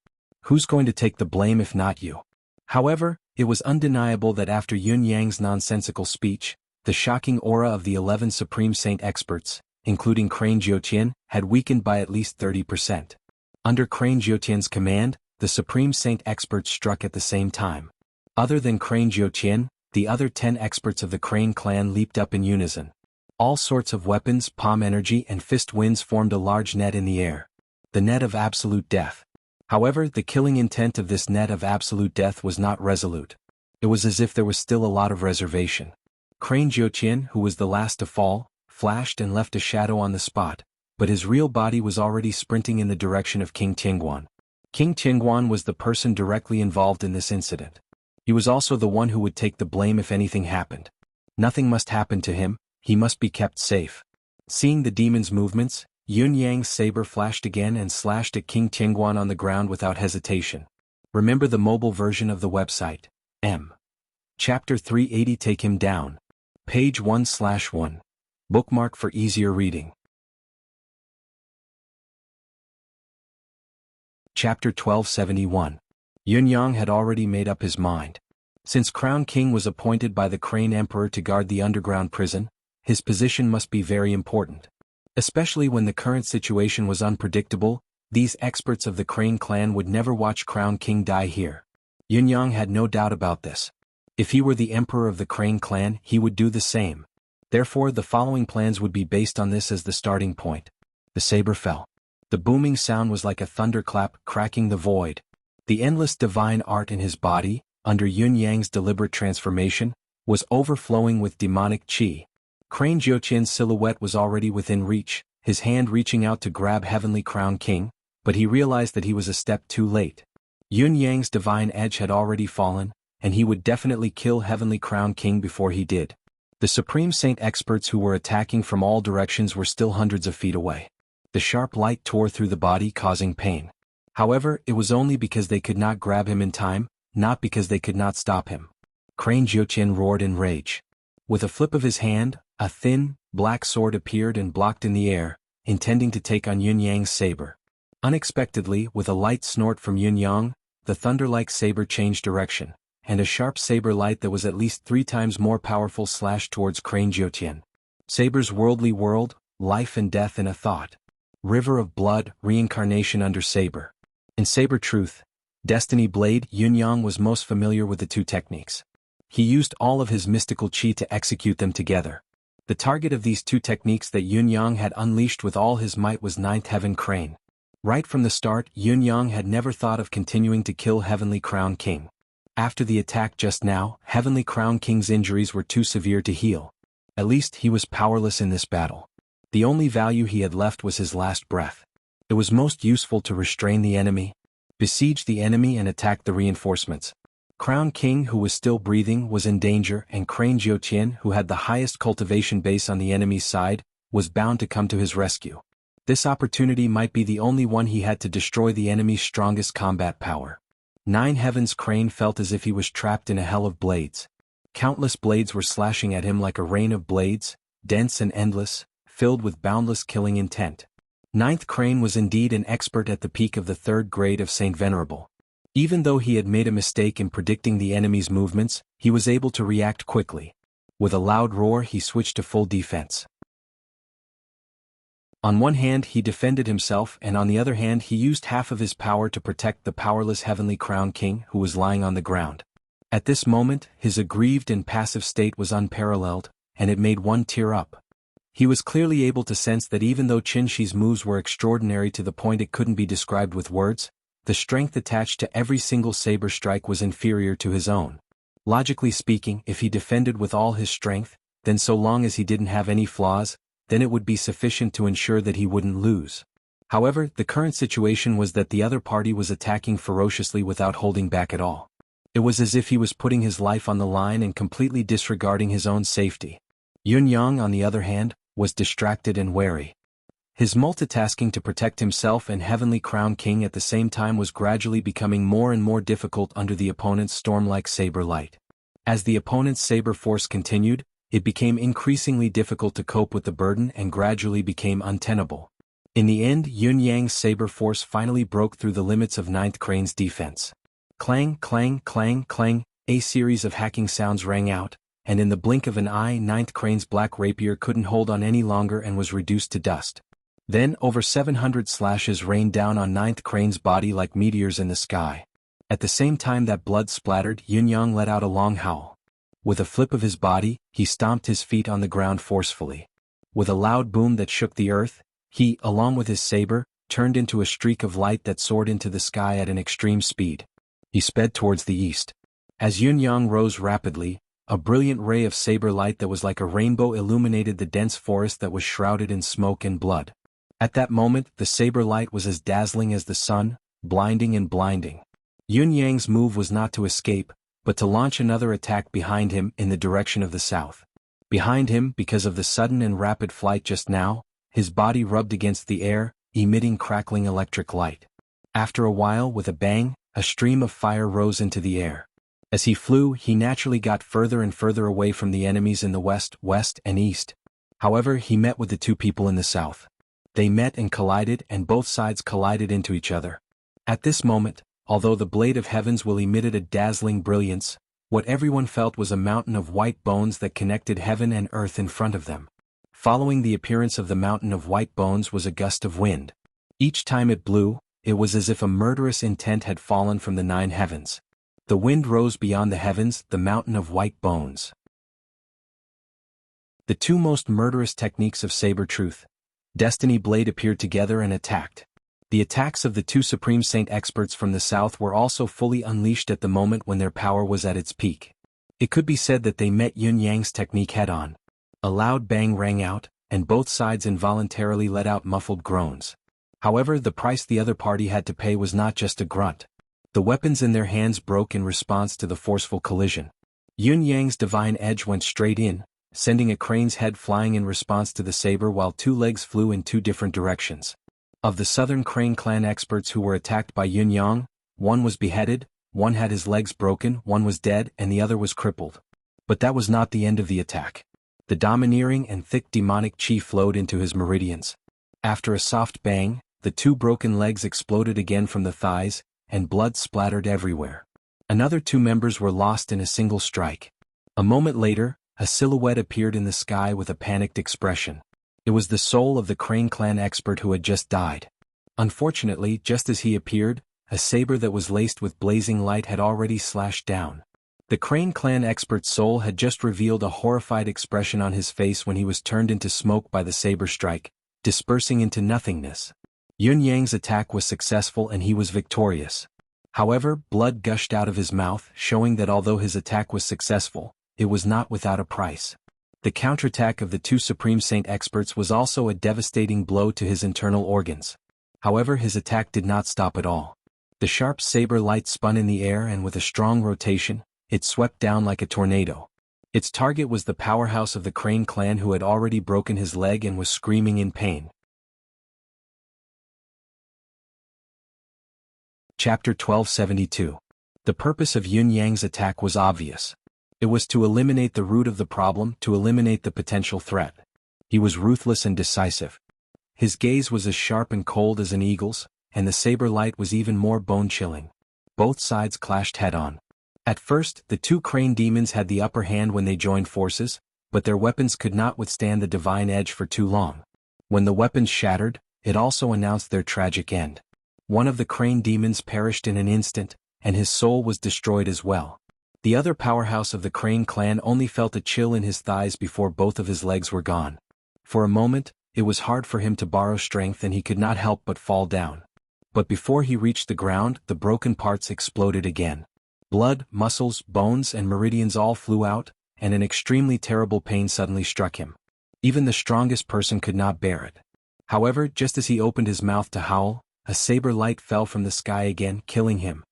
Who's going to take the blame if not you? However, it was undeniable that after Yunyang's nonsensical speech, the shocking aura of the 11 Supreme Saint experts, including Crane Jiutian, had weakened by at least 30%. Under Crane Jiutian's command, the Supreme Saint experts struck at the same time. Other than Crane Jiutian, the other 10 experts of the Crane clan leaped up in unison. All sorts of weapons, palm energy and fist winds formed a large net in the air. The net of absolute death. However, the killing intent of this net of absolute death was not resolute. It was as if there was still a lot of reservation. Crane Jiutian, who was the last to fall, flashed and left a shadow on the spot, but his real body was already sprinting in the direction of King Tianguan. King Tianguan was the person directly involved in this incident. He was also the one who would take the blame if anything happened. Nothing must happen to him, he must be kept safe. Seeing the demon's movements, Yunyang's saber flashed again and slashed at King Tianguan on the ground without hesitation. Remember the mobile version of the website. Chapter 380 Take Him Down. Page 1/1. Bookmark for easier reading. Chapter 1271. Yunyang had already made up his mind. Since Crown King was appointed by the Crane Emperor to guard the underground prison, his position must be very important. Especially when the current situation was unpredictable, these experts of the Crane clan would never watch Crown King die here. Yunyang had no doubt about this. If he were the emperor of the Crane clan, he would do the same. Therefore, the following plans would be based on this as the starting point. The saber fell. The booming sound was like a thunderclap cracking the void. The endless divine art in his body, under Yun-Yang's deliberate transformation, was overflowing with demonic qi. Crane Jiuqian's silhouette was already within reach, his hand reaching out to grab Heavenly Crown King, but he realized that he was a step too late. Yun-Yang's divine edge had already fallen, and he would definitely kill Heavenly Crown King before he did. The Supreme Saint experts who were attacking from all directions were still hundreds of feet away. The sharp light tore through the body, causing pain. However, it was only because they could not grab him in time, not because they could not stop him. Crane Jiuqian roared in rage. With a flip of his hand, a thin, black sword appeared and blocked in the air, intending to take on Yun-Yang's saber. Unexpectedly, with a light snort from Yun-Yang, the thunder-like saber changed direction, and a sharp saber light that was at least 3 times more powerful slashed towards Crane Jiuqian. Saber's worldly world, life and death in a thought. River of blood, reincarnation under saber. In saber truth, Destiny Blade, Yun-Yang was most familiar with the two techniques. He used all of his mystical qi to execute them together. The target of these two techniques that Yun-Yang had unleashed with all his might was Ninth Heaven Crane. Right from the start, Yun-Yang had never thought of continuing to kill Heavenly Crown King. After the attack just now, Heavenly Crown King's injuries were too severe to heal. At least he was powerless in this battle. The only value he had left was his last breath. It was most useful to restrain the enemy, besiege the enemy and attack the reinforcements. Crown King, who was still breathing, was in danger, and Crane Jiuqian, who had the highest cultivation base on the enemy's side, was bound to come to his rescue. This opportunity might be the only one he had to destroy the enemy's strongest combat power. Nine Heavens Crane felt as if he was trapped in a hell of blades. Countless blades were slashing at him like a rain of blades, dense and endless, filled with boundless killing intent. Ninth Crane was indeed an expert at the peak of the 3rd grade of Saint Venerable. Even though he had made a mistake in predicting the enemy's movements, he was able to react quickly. With a loud roar, he switched to full defense. On one hand he defended himself, and on the other hand he used half of his power to protect the powerless Heavenly Crown King who was lying on the ground. At this moment, his aggrieved and passive state was unparalleled, and it made one tear up. He was clearly able to sense that even though Qin Shi's moves were extraordinary to the point it couldn't be described with words, the strength attached to every single saber strike was inferior to his own. Logically speaking, if he defended with all his strength, then so long as he didn't have any flaws, then it would be sufficient to ensure that he wouldn't lose. However, the current situation was that the other party was attacking ferociously without holding back at all. It was as if he was putting his life on the line and completely disregarding his own safety. Yun-Yang, on the other hand, was distracted and wary. His multitasking to protect himself and Heavenly Crown King at the same time was gradually becoming more and more difficult under the opponent's storm-like saber light. As the opponent's saber force continued, it became increasingly difficult to cope with the burden and gradually became untenable. In the end, Yun-Yang's saber force finally broke through the limits of Ninth Crane's defense. Clang, clang, clang, clang, a series of hacking sounds rang out, and in the blink of an eye Ninth Crane's black rapier couldn't hold on any longer and was reduced to dust. Then over 700 slashes rained down on Ninth Crane's body like meteors in the sky. At the same time that blood splattered, Yun-Yang let out a long howl. With a flip of his body, he stomped his feet on the ground forcefully. With a loud boom that shook the earth, he, along with his saber, turned into a streak of light that soared into the sky at an extreme speed. He sped towards the east. As Yun-Yang rose rapidly, a brilliant ray of saber light that was like a rainbow illuminated the dense forest that was shrouded in smoke and blood. At that moment, the saber light was as dazzling as the sun, blinding and blinding. Yun-Yang's move was not to escape, but to launch another attack behind him in the direction of the south. Behind him, because of the sudden and rapid flight just now, his body rubbed against the air, emitting crackling electric light. After a while, with a bang, a stream of fire rose into the air. As he flew, he naturally got further and further away from the enemies in the west, and east. However, he met with the two people in the south. They met and collided, and both sides collided into each other. At this moment, although the blade of heavens will emitted a dazzling brilliance, what everyone felt was a mountain of white bones that connected heaven and earth in front of them. Following the appearance of the mountain of white bones was a gust of wind. Each time it blew, it was as if a murderous intent had fallen from the 9 heavens. The wind rose beyond the heavens, the mountain of white bones. The two most murderous techniques of saber truth, Destiny Blade appeared together and attacked. The attacks of the two Supreme Saint experts from the south were also fully unleashed at the moment when their power was at its peak. It could be said that they met Yun Yang's technique head-on. A loud bang rang out, and both sides involuntarily let out muffled groans. However, the price the other party had to pay was not just a grunt. The weapons in their hands broke in response to the forceful collision. Yun Yang's divine edge went straight in, sending a crane's head flying in response to the saber while two legs flew in two different directions. Of the Southern Crane clan experts who were attacked by Yun Yang, one was beheaded, one had his legs broken, one was dead, and the other was crippled. But that was not the end of the attack. The domineering and thick demonic chi flowed into his meridians. After a soft bang, the two broken legs exploded again from the thighs, and blood splattered everywhere. Another two members were lost in a single strike. A moment later, a silhouette appeared in the sky with a panicked expression. It was the soul of the Crane clan expert who had just died. Unfortunately, just as he appeared, a saber that was laced with blazing light had already slashed down. The Crane clan expert's soul had just revealed a horrified expression on his face when he was turned into smoke by the saber strike, dispersing into nothingness. Yun Yang's attack was successful and he was victorious. However, blood gushed out of his mouth, showing that although his attack was successful, it was not without a price. The counterattack of the two Supreme Saint experts was also a devastating blow to his internal organs. However, his attack did not stop at all. The sharp saber light spun in the air and with a strong rotation, it swept down like a tornado. Its target was the powerhouse of the Crane clan who had already broken his leg and was screaming in pain. Chapter 1272. The purpose of Yun Yang's attack was obvious. It was to eliminate the root of the problem, to eliminate the potential threat. He was ruthless and decisive. His gaze was as sharp and cold as an eagle's, and the saber light was even more bone-chilling. Both sides clashed head-on. At first, the two Crane demons had the upper hand when they joined forces, but their weapons could not withstand the divine edge for too long. When the weapons shattered, it also announced their tragic end. One of the Crane demons perished in an instant, and his soul was destroyed as well. The other powerhouse of the Crane clan only felt a chill in his thighs before both of his legs were gone. For a moment, it was hard for him to borrow strength and he could not help but fall down. But before he reached the ground, the broken parts exploded again. Blood, muscles, bones, and meridians all flew out, and an extremely terrible pain suddenly struck him. Even the strongest person could not bear it. However, just as he opened his mouth to howl, a saber light fell from the sky again, killing him.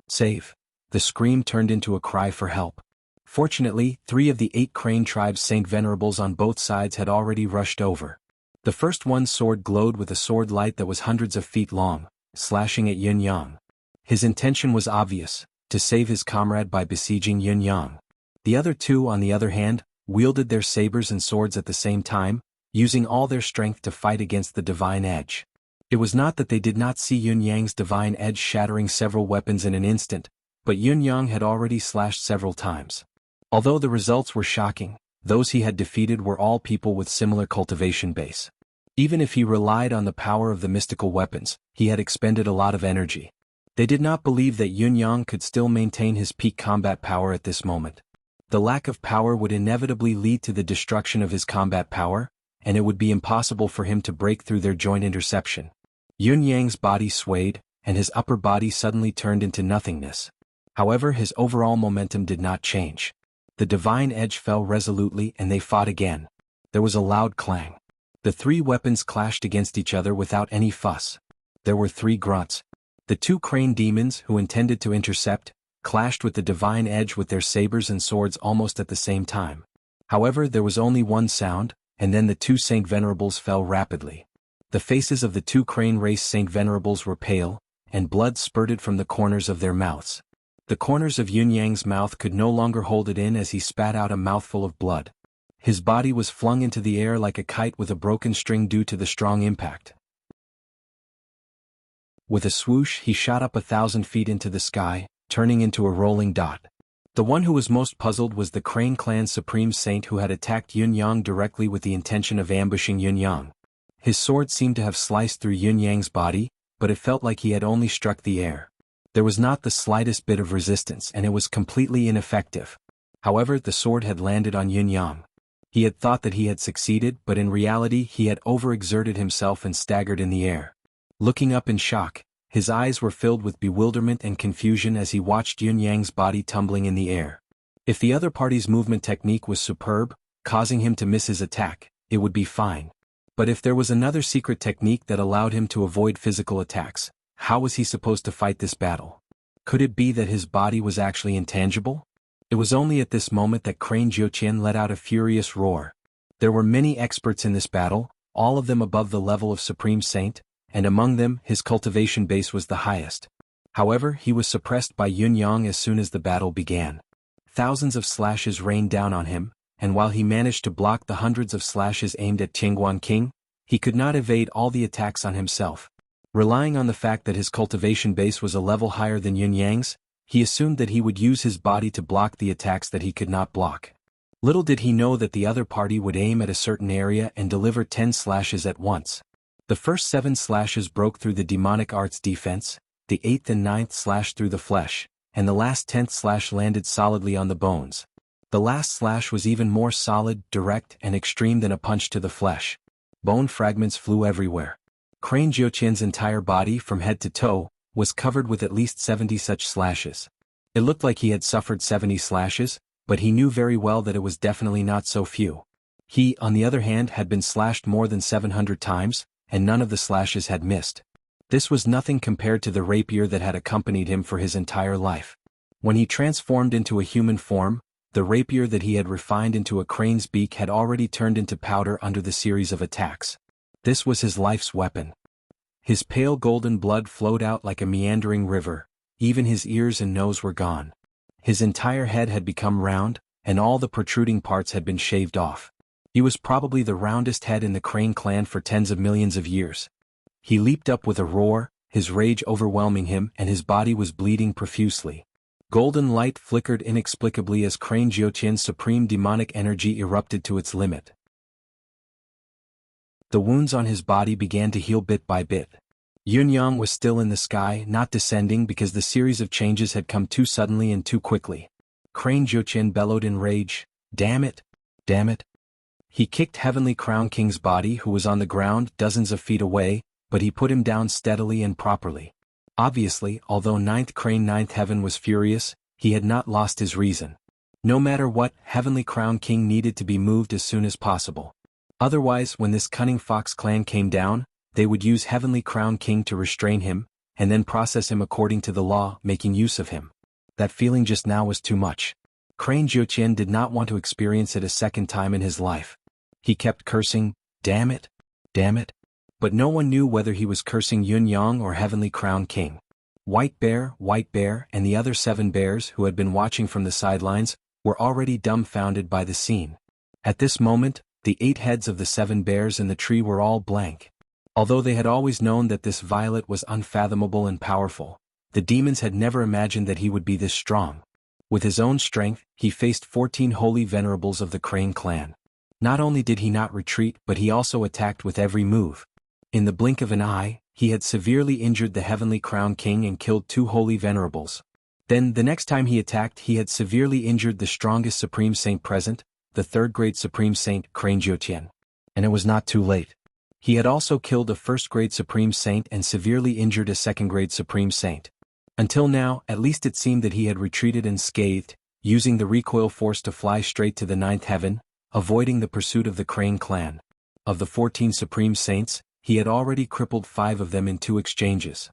Save! The scream turned into a cry for help. Fortunately, 3 of the 8 Crane tribe's Saint Venerables on both sides had already rushed over. The first one's sword glowed with a sword light that was hundreds of feet long, slashing at Yun Yang. His intention was obvious, to save his comrade by besieging Yun Yang. The other 2, on the other hand, wielded their sabers and swords at the same time, using all their strength to fight against the divine edge. It was not that they did not see Yun Yang's divine edge shattering several weapons in an instant, but Yun Yang had already slashed several times. Although the results were shocking, those he had defeated were all people with similar cultivation base. Even if he relied on the power of the mystical weapons, he had expended a lot of energy. They did not believe that Yun Yang could still maintain his peak combat power at this moment. The lack of power would inevitably lead to the destruction of his combat power, and it would be impossible for him to break through their joint interception. Yun Yang's body swayed, and his upper body suddenly turned into nothingness. However, his overall momentum did not change. The divine edge fell resolutely and they fought again. There was a loud clang. The 3 weapons clashed against each other without any fuss. There were 3 grunts. The 2 Crane demons, who intended to intercept, clashed with the divine edge with their sabers and swords almost at the same time. However, there was only one sound, and then the 2 Saint Venerables fell rapidly. The faces of the 2 Crane race Saint Venerables were pale, and blood spurted from the corners of their mouths. The corners of Yun Yang's mouth could no longer hold it in as he spat out a mouthful of blood. His body was flung into the air like a kite with a broken string due to the strong impact. With a swoosh, he shot up 1,000 feet into the sky, turning into a rolling dot. The one who was most puzzled was the Crane clan's Supreme Saint who had attacked Yun Yang directly with the intention of ambushing Yun Yang. His sword seemed to have sliced through Yun Yang's body, but it felt like he had only struck the air. There was not the slightest bit of resistance and it was completely ineffective. However, the sword had landed on Yun Yang. He had thought that he had succeeded, but in reality he had overexerted himself and staggered in the air. Looking up in shock, his eyes were filled with bewilderment and confusion as he watched Yun Yang's body tumbling in the air. If the other party's movement technique was superb, causing him to miss his attack, it would be fine. But if there was another secret technique that allowed him to avoid physical attacks, how was he supposed to fight this battle? Could it be that his body was actually intangible? It was only at this moment that Crane Jiuqian let out a furious roar. There were many experts in this battle, all of them above the level of Supreme Saint, and among them his cultivation base was the highest. However, he was suppressed by Yun Yang as soon as the battle began. Thousands of slashes rained down on him, and while he managed to block the hundreds of slashes aimed at Qingguan King, he could not evade all the attacks on himself. Relying on the fact that his cultivation base was a level higher than Yun Yang's, he assumed that he would use his body to block the attacks that he could not block. Little did he know that the other party would aim at a certain area and deliver 10 slashes at once. The first 7 slashes broke through the demonic art's defense, the 8th and 9th slashed through the flesh, and the last 10th slash landed solidly on the bones. The last slash was even more solid, direct, and extreme than a punch to the flesh. Bone fragments flew everywhere. Crane Jiuqian's entire body from head to toe was covered with at least 70 such slashes. It looked like he had suffered 70 slashes, but he knew very well that it was definitely not so few. He, on the other hand, had been slashed more than 700 times, and none of the slashes had missed. This was nothing compared to the rapier that had accompanied him for his entire life. When he transformed into a human form, the rapier that he had refined into a crane's beak had already turned into powder under the series of attacks. This was his life's weapon. His pale golden blood flowed out like a meandering river, even his ears and nose were gone. His entire head had become round, and all the protruding parts had been shaved off. He was probably the roundest head in the Crane clan for tens of millions of years. He leaped up with a roar, his rage overwhelming him, and his body was bleeding profusely. Golden light flickered inexplicably as Crane Jiuqian's supreme demonic energy erupted to its limit. The wounds on his body began to heal bit by bit. Yun Yang was still in the sky, not descending because the series of changes had come too suddenly and too quickly. Crane Jiuqian bellowed in rage, "Damn it! Damn it!" He kicked Heavenly Crown King's body, who was on the ground dozens of feet away, but he put him down steadily and properly. Obviously, although Ninth Crane Ninth Heaven was furious, he had not lost his reason. No matter what, Heavenly Crown King needed to be moved as soon as possible. Otherwise, when this cunning Fox clan came down, they would use Heavenly Crown King to restrain him, and then process him according to the law, making use of him. That feeling just now was too much. Crane Jiuqian did not want to experience it a second time in his life. He kept cursing, "Damn it! Damn it!" But no one knew whether he was cursing Yun Yang or Heavenly Crown King. White Bear, and the other 7 bears who had been watching from the sidelines, were already dumbfounded by the scene. At this moment, the 8 heads of the 7 bears in the tree were all blank. Although they had always known that this violet was unfathomable and powerful, the demons had never imagined that he would be this strong. With his own strength, he faced 14 holy venerables of the Crane clan. Not only did he not retreat, but he also attacked with every move. In the blink of an eye, he had severely injured the Heavenly Crown King and killed 2 holy venerables. Then, the next time he attacked, he had severely injured the strongest Supreme Saint present, the 3rd-grade Supreme Saint, Crane Jiuqian. And it was not too late. He had also killed a 1st-grade Supreme Saint and severely injured a 2nd-grade Supreme Saint. Until now, at least it seemed that he had retreated unscathed, using the recoil force to fly straight to the 9th heaven, avoiding the pursuit of the Crane clan. Of the 14 Supreme Saints, he had already crippled 5 of them in 2 exchanges.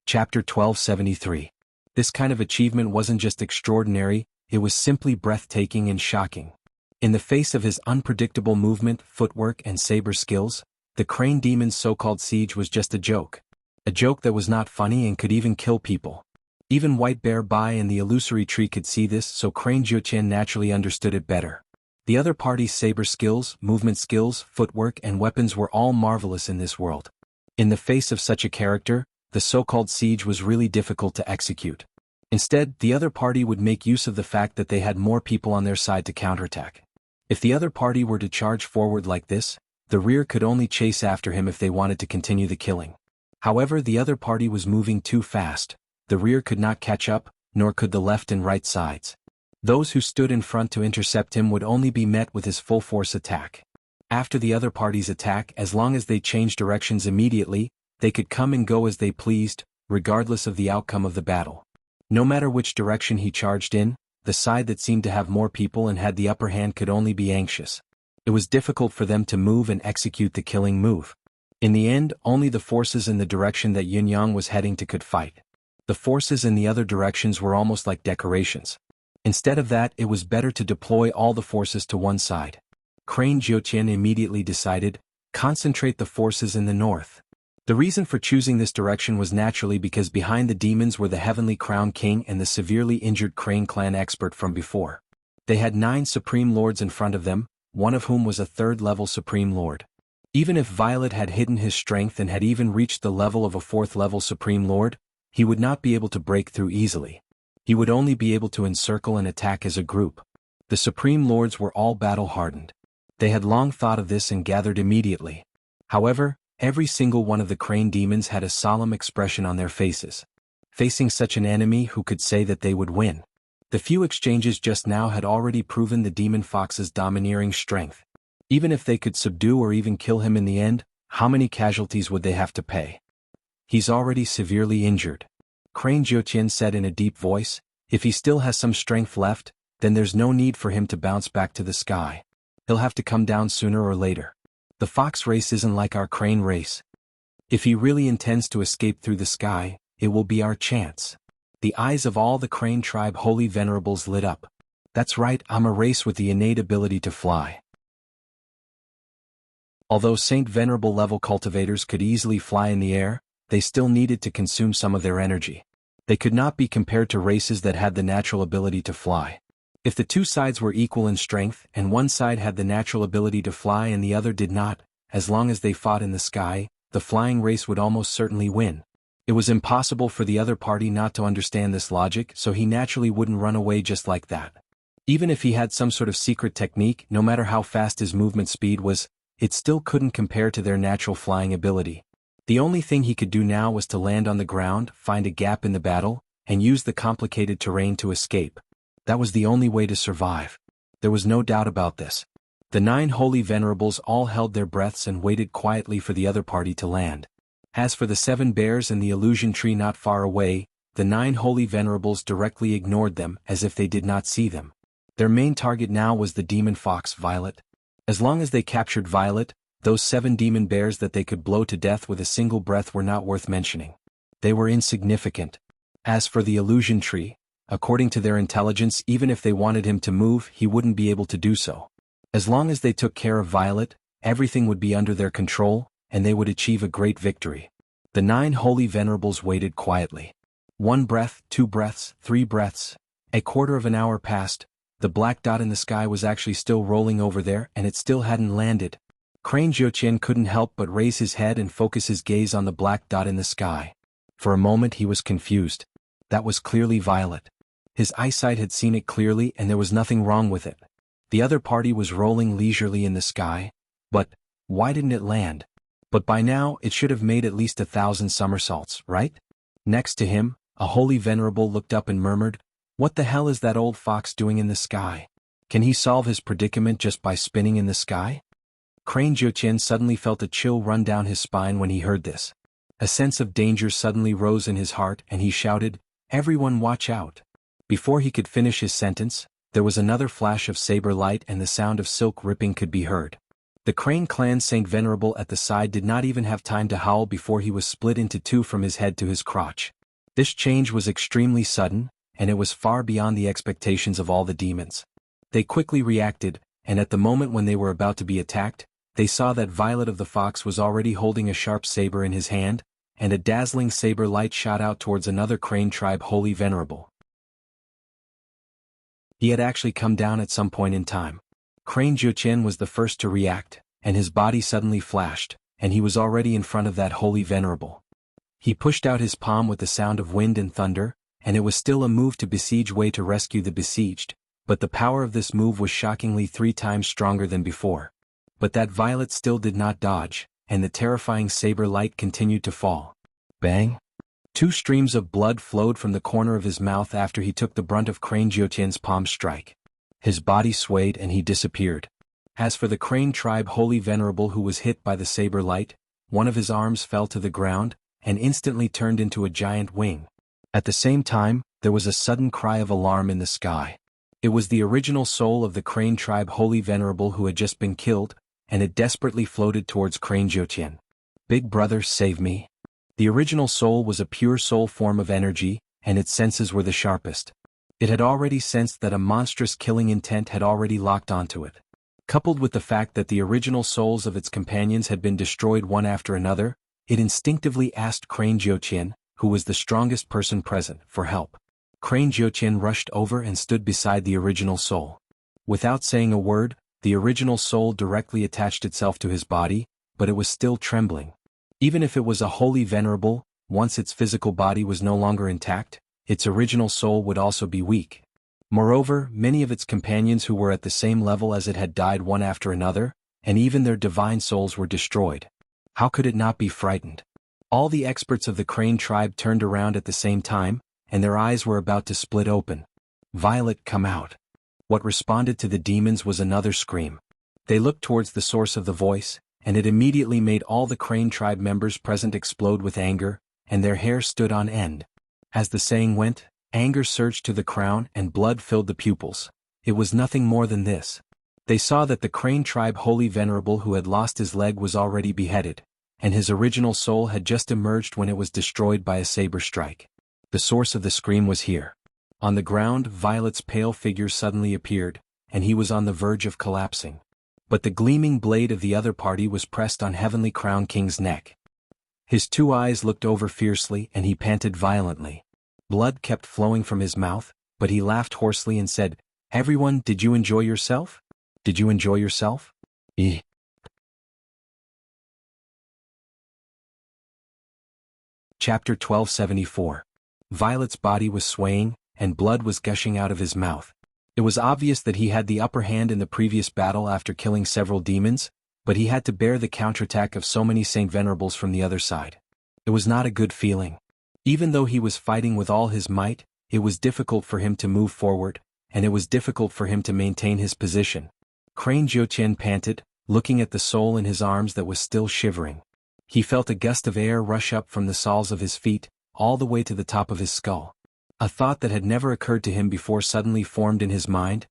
Chapter 1273. This kind of achievement wasn't just extraordinary, it was simply breathtaking and shocking. In the face of his unpredictable movement, footwork, and saber skills, the Crane Demon's so-called siege was just a joke. A joke that was not funny and could even kill people. Even White Bear Bai and the illusory tree could see this, so Crane Jiuqian naturally understood it better. The other party's saber skills, movement skills, footwork, and weapons were all marvelous in this world. In the face of such a character, the so-called siege was really difficult to execute. Instead, the other party would make use of the fact that they had more people on their side to counterattack. If the other party were to charge forward like this, the rear could only chase after him if they wanted to continue the killing. However, the other party was moving too fast, the rear could not catch up, nor could the left and right sides. Those who stood in front to intercept him would only be met with his full force attack. After the other party's attack, as long as they changed directions immediately, they could come and go as they pleased, regardless of the outcome of the battle. No matter which direction he charged in, the side that seemed to have more people and had the upper hand could only be anxious. It was difficult for them to move and execute the killing move. In the end, only the forces in the direction that Yunyang was heading to could fight. The forces in the other directions were almost like decorations. Instead of that, it was better to deploy all the forces to one side. Crane Jiutian immediately decided, concentrate the forces in the north. The reason for choosing this direction was naturally because behind the demons were the Heavenly Crown King and the severely injured Crane clan expert from before. They had 9 Supreme Lords in front of them, one of whom was a 3rd-level Supreme Lord. Even if Violet had hidden his strength and had even reached the level of a 4th-level Supreme Lord, he would not be able to break through easily. He would only be able to encircle and attack as a group. The Supreme Lords were all battle-hardened. They had long thought of this and gathered immediately. However, every single one of the Crane demons had a solemn expression on their faces. Facing such an enemy, who could say that they would win? The few exchanges just now had already proven the Demon Fox's domineering strength. Even if they could subdue or even kill him in the end, how many casualties would they have to pay? He's already severely injured. Crane Jiutian said in a deep voice, if he still has some strength left, then there's no need for him to bounce back to the sky. He'll have to come down sooner or later. The fox race isn't like our crane race. If he really intends to escape through the sky, it will be our chance. The eyes of all the Crane tribe holy venerables lit up. That's right, I'm a race with the innate ability to fly. Although Saint Venerable level cultivators could easily fly in the air, they still needed to consume some of their energy. They could not be compared to races that had the natural ability to fly. If the two sides were equal in strength and one side had the natural ability to fly and the other did not, as long as they fought in the sky, the flying race would almost certainly win. It was impossible for the other party not to understand this logic, so he naturally wouldn't run away just like that. Even if he had some sort of secret technique, no matter how fast his movement speed was, it still couldn't compare to their natural flying ability. The only thing he could do now was to land on the ground, find a gap in the battle, and use the complicated terrain to escape. That was the only way to survive. There was no doubt about this. The 9 holy venerables all held their breaths and waited quietly for the other party to land. As for the 7 bears and the illusion tree not far away, the 9 holy venerables directly ignored them as if they did not see them. Their main target now was the demon fox Violet. As long as they captured Violet, those 7 demon bears that they could blow to death with a single breath were not worth mentioning. They were insignificant. As for the illusion tree, according to their intelligence, even if they wanted him to move, he wouldn't be able to do so. As long as they took care of Violet, everything would be under their control, and they would achieve a great victory. The 9 holy venerables waited quietly. 1 breath, 2 breaths, 3 breaths. A quarter of an hour passed. The black dot in the sky was actually still rolling over there, and it still hadn't landed. Crane Jiutian couldn't help but raise his head and focus his gaze on the black dot in the sky. For a moment he was confused. That was clearly Violet. His eyesight had seen it clearly and there was nothing wrong with it. The other party was rolling leisurely in the sky. But why didn't it land? But by now it should have made at least 1,000 somersaults, right? Next to him, a holy venerable looked up and murmured, "What the hell is that old fox doing in the sky? Can he solve his predicament just by spinning in the sky?" Crane Jiutian suddenly felt a chill run down his spine when he heard this. A sense of danger suddenly rose in his heart and he shouted, "Everyone watch out!" Before he could finish his sentence, there was another flash of saber light and the sound of silk ripping could be heard. The Crane clan Saint Venerable at the side did not even have time to howl before he was split into 2 from his head to his crotch. This change was extremely sudden, and it was far beyond the expectations of all the demons. They quickly reacted, and at the moment when they were about to be attacked, they saw that Violet of the Fox was already holding a sharp saber in his hand, and a dazzling saber light shot out towards another Crane tribe holy venerable. He had actually come down at some point in time. Crane Jiutian was the first to react, and his body suddenly flashed, and he was already in front of that holy venerable. He pushed out his palm with the sound of wind and thunder, and it was still a move to besiege way to rescue the besieged, but the power of this move was shockingly 3 times stronger than before. But that Violet still did not dodge, and the terrifying saber light continued to fall. Bang! Two streams of blood flowed from the corner of his mouth after he took the brunt of Crane Jiutian's palm strike. His body swayed and he disappeared. As for the Crane tribe holy venerable who was hit by the saber light, one of his arms fell to the ground, and instantly turned into a giant wing. At the same time, there was a sudden cry of alarm in the sky. It was the original soul of the Crane tribe holy venerable who had just been killed, and it desperately floated towards Crane Jiutian. Big brother, save me. The original soul was a pure soul form of energy, and its senses were the sharpest. It had already sensed that a monstrous killing intent had already locked onto it. Coupled with the fact that the original souls of its companions had been destroyed one after another, it instinctively asked Crane Jiutian, who was the strongest person present, for help. Crane Jiutian rushed over and stood beside the original soul. Without saying a word, the original soul directly attached itself to his body, but it was still trembling. Even if it was a holy venerable, once its physical body was no longer intact, its original soul would also be weak. Moreover, many of its companions who were at the same level as it had died one after another, and even their divine souls were destroyed. How could it not be frightened? All the experts of the Crane tribe turned around at the same time, and their eyes were about to split open. Violet, come out. What responded to the demons was another scream. They looked towards the source of the voice, and it immediately made all the Crane tribe members present explode with anger, and their hair stood on end. As the saying went, anger surged to the crown and blood filled the pupils. It was nothing more than this. They saw that the Crane tribe holy venerable who had lost his leg was already beheaded, and his original soul had just emerged when it was destroyed by a saber strike. The source of the scream was here. On the ground, Violet's pale figure suddenly appeared, and he was on the verge of collapsing. But the gleaming blade of the other party was pressed on Heavenly Crown King's neck. His two eyes looked over fiercely and he panted violently. Blood kept flowing from his mouth, but he laughed hoarsely and said, "Everyone, did you enjoy yourself? Did you enjoy yourself?" Chapter 1274. Violet's body was swaying, and blood was gushing out of his mouth. It was obvious that he had the upper hand in the previous battle after killing several demons, but he had to bear the counterattack of so many Saint Venerables from the other side. It was not a good feeling. Even though he was fighting with all his might, it was difficult for him to move forward, and it was difficult for him to maintain his position. Crane Jiutian panted, looking at the soul in his arms that was still shivering. He felt a gust of air rush up from the soles of his feet, all the way to the top of his skull. A thought that had never occurred to him before suddenly formed in his mind.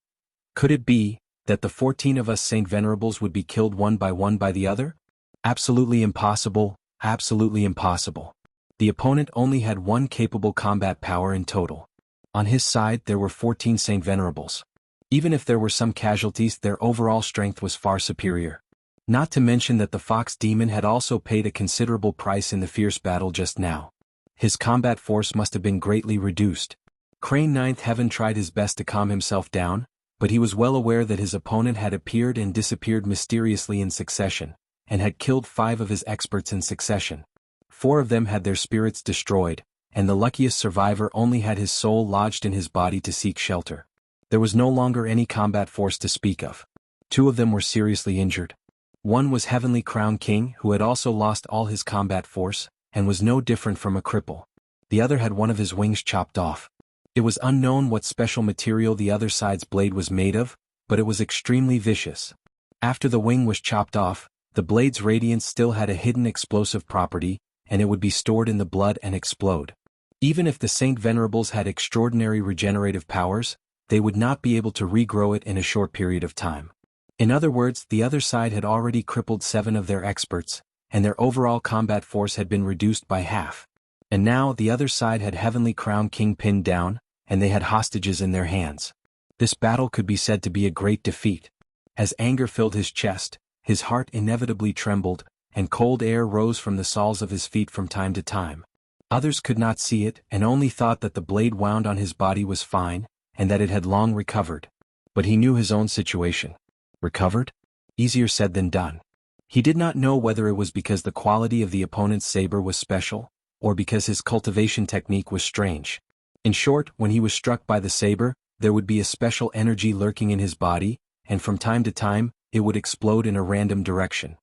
Could it be that the 14 of us Saint Venerables would be killed one by the other? Absolutely impossible, absolutely impossible. The opponent only had one capable combat power in total. On his side there were 14 Saint Venerables. Even if there were some casualties, their overall strength was far superior. Not to mention that the Fox Demon had also paid a considerable price in the fierce battle just now. His combat force must have been greatly reduced. Crane Ninth Heaven tried his best to calm himself down, but he was well aware that his opponent had appeared and disappeared mysteriously in succession, and had killed 5 of his experts in succession. 4 of them had their spirits destroyed, and the luckiest survivor only had his soul lodged in his body to seek shelter. There was no longer any combat force to speak of. 2 of them were seriously injured. One was Heavenly Crown King, who had also lost all his combat force, and was no different from a cripple. The other had one of his wings chopped off. It was unknown what special material the other side's blade was made of, but it was extremely vicious. After the wing was chopped off, the blade's radiance still had a hidden explosive property, and it would be stored in the blood and explode. Even if the Saint Venerables had extraordinary regenerative powers, they would not be able to regrow it in a short period of time. In other words, the other side had already crippled 7 of their experts, and their overall combat force had been reduced by half. And now the other side had Heavenly Crown King pinned down, and they had hostages in their hands. This battle could be said to be a great defeat. As anger filled his chest, his heart inevitably trembled, and cold air rose from the soles of his feet from time to time. Others could not see it and only thought that the blade wound on his body was fine, and that it had long recovered. But he knew his own situation. Recovered? Easier said than done. He did not know whether it was because the quality of the opponent's saber was special, or because his cultivation technique was strange. In short, when he was struck by the saber, there would be a special energy lurking in his body, and from time to time, it would explode in a random direction.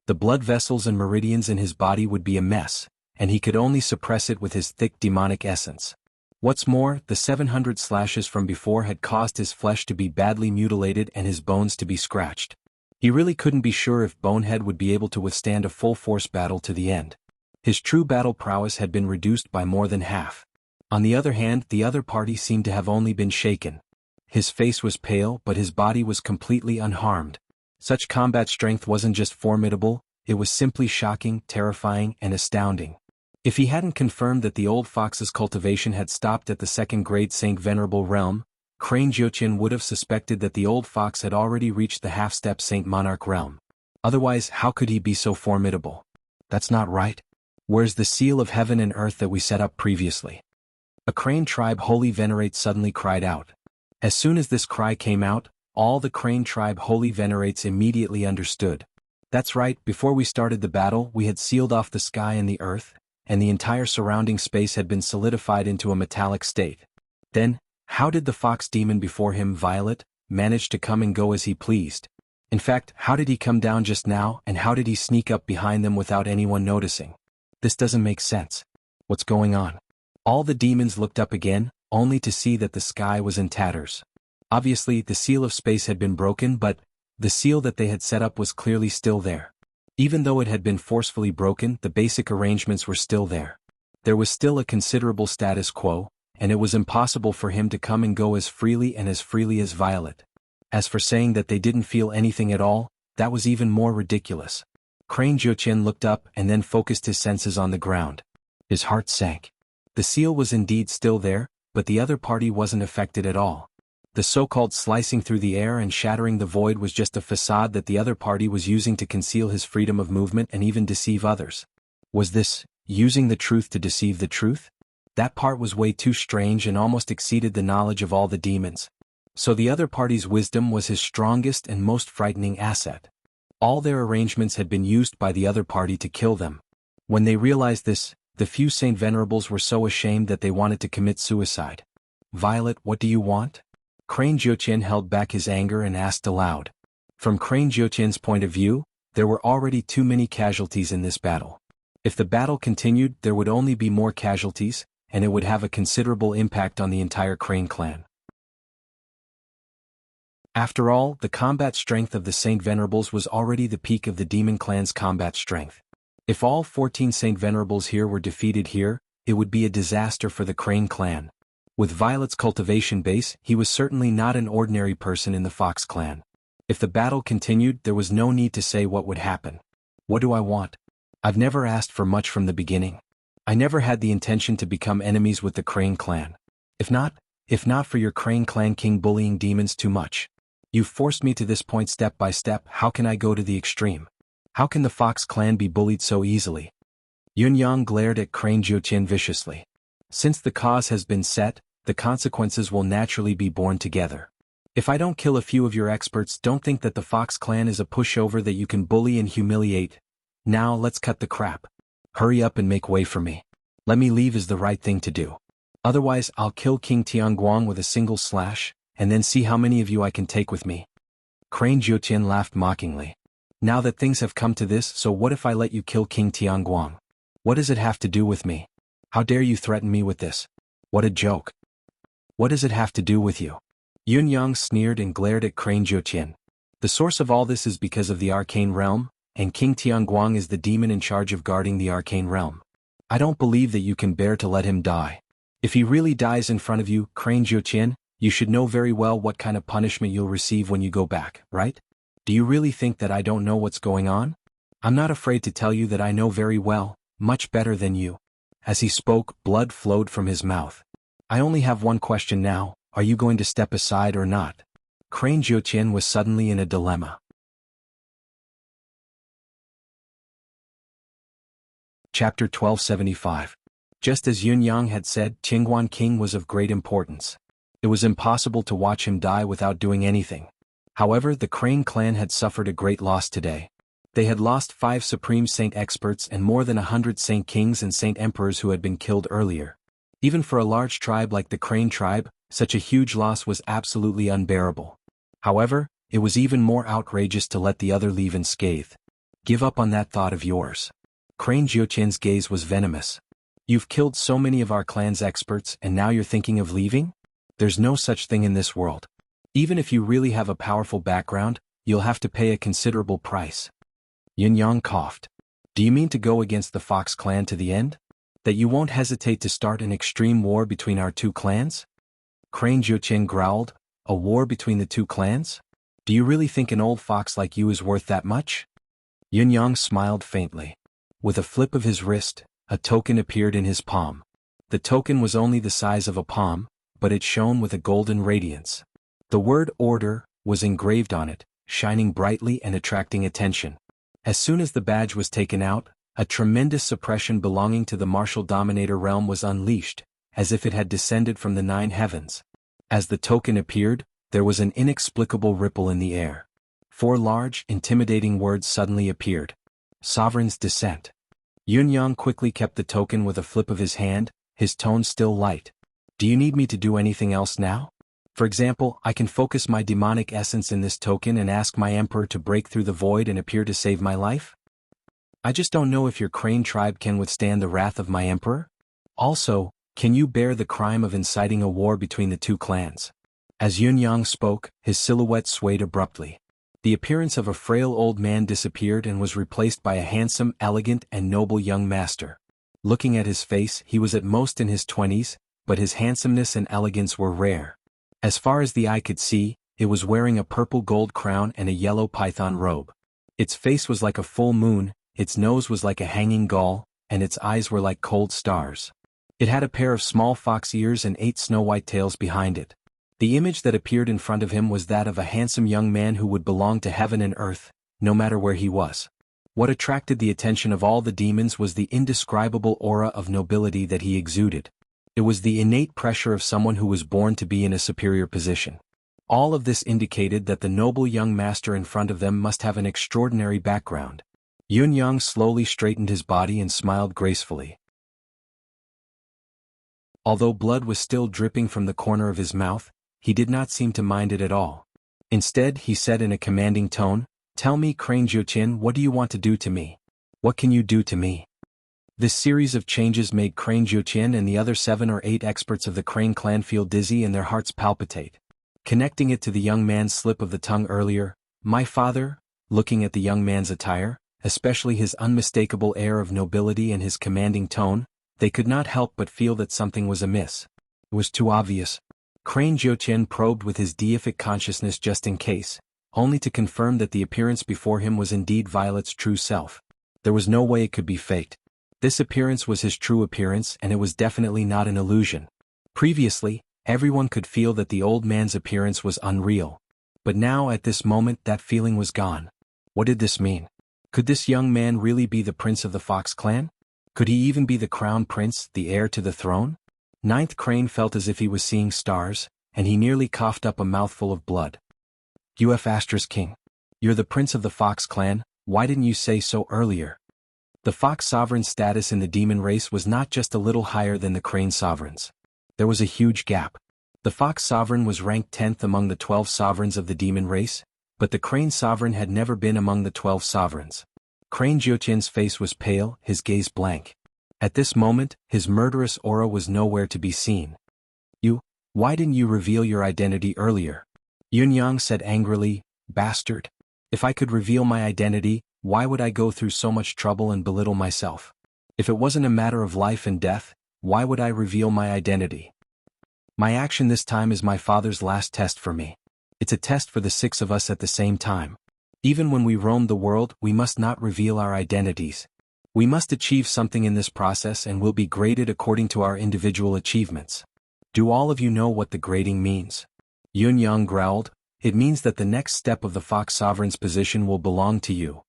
The blood vessels and meridians in his body would be a mess, and he could only suppress it with his thick demonic essence. What's more, the 700 slashes from before had caused his flesh to be badly mutilated and his bones to be scratched. He really couldn't be sure if Bonehead would be able to withstand a full-force battle to the end. His true battle prowess had been reduced by more than half. On the other hand, the other party seemed to have only been shaken. His face was pale, but his body was completely unharmed. Such combat strength wasn't just formidable, it was simply shocking, terrifying, and astounding. If he hadn't confirmed that the old fox's cultivation had stopped at the second-grade Saint Venerable realm, Crane Jiuqian would have suspected that the old fox had already reached the half-step Saint Monarch realm. Otherwise, how could he be so formidable? That's not right. Where's the seal of heaven and earth that we set up previously? A Crane tribe holy venerates suddenly cried out. As soon as this cry came out, all the Crane tribe holy venerates immediately understood. That's right, before we started the battle we had sealed off the sky and the earth, and the entire surrounding space had been solidified into a metallic state. Then, how did the fox demon before him, Violet, manage to come and go as he pleased? In fact, how did he come down just now, and how did he sneak up behind them without anyone noticing? This doesn't make sense. What's going on? All the demons looked up again, only to see that the sky was in tatters. Obviously, the seal of space had been broken, but the seal that they had set up was clearly still there. Even though it had been forcefully broken, the basic arrangements were still there. There was still a considerable status quo, and it was impossible for him to come and go as freely as Violet. As for saying that they didn't feel anything at all, that was even more ridiculous. Crane Jiuqian looked up and then focused his senses on the ground. His heart sank. The seal was indeed still there, but the other party wasn't affected at all. The so-called slicing through the air and shattering the void was just a facade that the other party was using to conceal his freedom of movement and even deceive others. Was this using the truth to deceive the truth? That part was way too strange and almost exceeded the knowledge of all the demons. So the other party's wisdom was his strongest and most frightening asset. All their arrangements had been used by the other party to kill them. When they realized this, the few Saint Venerables were so ashamed that they wanted to commit suicide. Violet, what do you want? Crane Jiuqian held back his anger and asked aloud. From Crane Jiuqian's point of view, there were already too many casualties in this battle. If the battle continued, there would only be more casualties, and it would have a considerable impact on the entire Crane clan. After all, the combat strength of the Saint Venerables was already the peak of the Demon Clan's combat strength. If all 14 Saint Venerables here were defeated here, it would be a disaster for the Crane clan. With Violet's cultivation base, he was certainly not an ordinary person in the Fox clan. If the battle continued, there was no need to say what would happen. What do I want? I've never asked for much from the beginning. I never had the intention to become enemies with the Crane clan. If not for your Crane clan king bullying demons too much. You've forced me to this point step by step. How can I go to the extreme? How can the Fox clan be bullied so easily? Yunyang glared at Crane Jiuqian viciously. Since the cause has been set, the consequences will naturally be borne together. If I don't kill a few of your experts, don't think that the Fox clan is a pushover that you can bully and humiliate. Now let's cut the crap. Hurry up and make way for me. Let me leave is the right thing to do. Otherwise, I'll kill King Tianguang with a single slash, and then see how many of you I can take with me. Crane Jiuqian laughed mockingly. Now that things have come to this, so what if I let you kill King Tianguang? What does it have to do with me? How dare you threaten me with this? What a joke. What does it have to do with you? Yunyang sneered and glared at Crane Jiuqian. The source of all this is because of the arcane realm, and King Tianguang is the demon in charge of guarding the arcane realm. I don't believe that you can bear to let him die. If he really dies in front of you, Crane Jiuqian, you should know very well what kind of punishment you'll receive when you go back, right? Do you really think that I don't know what's going on? I'm not afraid to tell you that I know very well, much better than you. As he spoke, blood flowed from his mouth. I only have one question now, are you going to step aside or not? Crane Jiuqian was suddenly in a dilemma. Chapter 1275. Just as Yunyang had said, Qingguan King was of great importance. It was impossible to watch him die without doing anything. However, the Crane clan had suffered a great loss today. They had lost 5 Supreme Saint experts and more than 100 Saint Kings and Saint Emperors who had been killed earlier. Even for a large tribe like the Crane tribe, such a huge loss was absolutely unbearable. However, it was even more outrageous to let the other leave unscathed. Give up on that thought of yours. Crane Jiuqian's gaze was venomous. You've killed so many of our clan's experts and now you're thinking of leaving? There's no such thing in this world. Even if you really have a powerful background, you'll have to pay a considerable price. Yunyang coughed. Do you mean to go against the Fox clan to the end? That you won't hesitate to start an extreme war between our two clans? Crane Jiuqian growled. A war between the two clans? Do you really think an old fox like you is worth that much? Yunyang smiled faintly. With a flip of his wrist, a token appeared in his palm. The token was only the size of a palm, but it shone with a golden radiance. The word order was engraved on it, shining brightly and attracting attention. As soon as the badge was taken out, a tremendous suppression belonging to the martial dominator realm was unleashed, as if it had descended from the 9 heavens. As the token appeared, there was an inexplicable ripple in the air. 4 large, intimidating words suddenly appeared. Sovereign's Descent. Yunyang quickly kept the token with a flip of his hand, his tone still light. Do you need me to do anything else now? For example, I can focus my demonic essence in this token and ask my emperor to break through the void and appear to save my life? I just don't know if your Crane tribe can withstand the wrath of my emperor. Also, can you bear the crime of inciting a war between the two clans? As Yunyang spoke, his silhouette swayed abruptly. The appearance of a frail old man disappeared and was replaced by a handsome, elegant, and noble young master. Looking at his face, he was at most in his 20s, but his handsomeness and elegance were rare. As far as the eye could see, it was wearing a purple gold crown and a yellow python robe. Its face was like a full moon, its nose was like a hanging gull, and its eyes were like cold stars. It had a pair of small fox ears and 8 snow-white tails behind it. The image that appeared in front of him was that of a handsome young man who would belong to heaven and earth, no matter where he was. What attracted the attention of all the demons was the indescribable aura of nobility that he exuded. It was the innate pressure of someone who was born to be in a superior position. All of this indicated that the noble young master in front of them must have an extraordinary background. Yunyang slowly straightened his body and smiled gracefully. Although blood was still dripping from the corner of his mouth, he did not seem to mind it at all. Instead, he said in a commanding tone, "Tell me, Crane Jiuqian, what do you want to do to me? What can you do to me?" This series of changes made Crane Jiuqian and the other 7 or 8 experts of the Crane clan feel dizzy and their hearts palpitate. Connecting it to the young man's slip of the tongue earlier, "My father," looking at the young man's attire, especially his unmistakable air of nobility and his commanding tone, they could not help but feel that something was amiss. It was too obvious. Crane Jiuqian probed with his deific consciousness just in case, only to confirm that the appearance before him was indeed Violet's true self. There was no way it could be faked. This appearance was his true appearance and it was definitely not an illusion. Previously, everyone could feel that the old man's appearance was unreal. But now at this moment that feeling was gone. What did this mean? Could this young man really be the prince of the Fox clan? Could he even be the crown prince, the heir to the throne? Ninth Crane felt as if he was seeing stars, and he nearly coughed up a mouthful of blood. UF** King. You're the prince of the Fox clan, why didn't you say so earlier? The Fox sovereign status in the demon race was not just a little higher than the Crane sovereigns. There was a huge gap. The Fox sovereign was ranked 10th among the 12 sovereigns of the demon race, but the Crane sovereign had never been among the 12 sovereigns. Crane Jiuqian's face was pale, his gaze blank. At this moment, his murderous aura was nowhere to be seen. Why didn't you reveal your identity earlier? Yunyang said angrily, "Bastard. If I could reveal my identity, why would I go through so much trouble and belittle myself? If it wasn't a matter of life and death, why would I reveal my identity? My action this time is my father's last test for me. It's a test for the 6 of us at the same time. Even when we roam the world, we must not reveal our identities. We must achieve something in this process and will be graded according to our individual achievements. Do all of you know what the grading means?" Yunyang growled, "It means that the next step of the Fox sovereign's position will belong to you.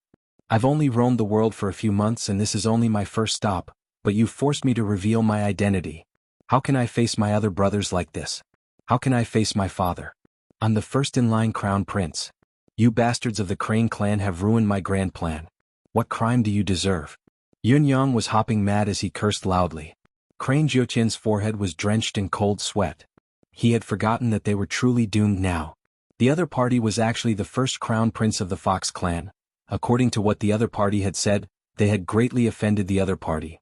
I've only roamed the world for a few months and this is only my first stop, but you've forced me to reveal my identity. How can I face my other brothers like this? How can I face my father? I'm the first in line crown prince. You bastards of the Crane clan have ruined my grand plan. What crime do you deserve?" Yunyang was hopping mad as he cursed loudly. Crane Jiuqian's forehead was drenched in cold sweat. He had forgotten that they were truly doomed now. The other party was actually the first crown prince of the Fox clan. According to what the other party had said, they had greatly offended the other party.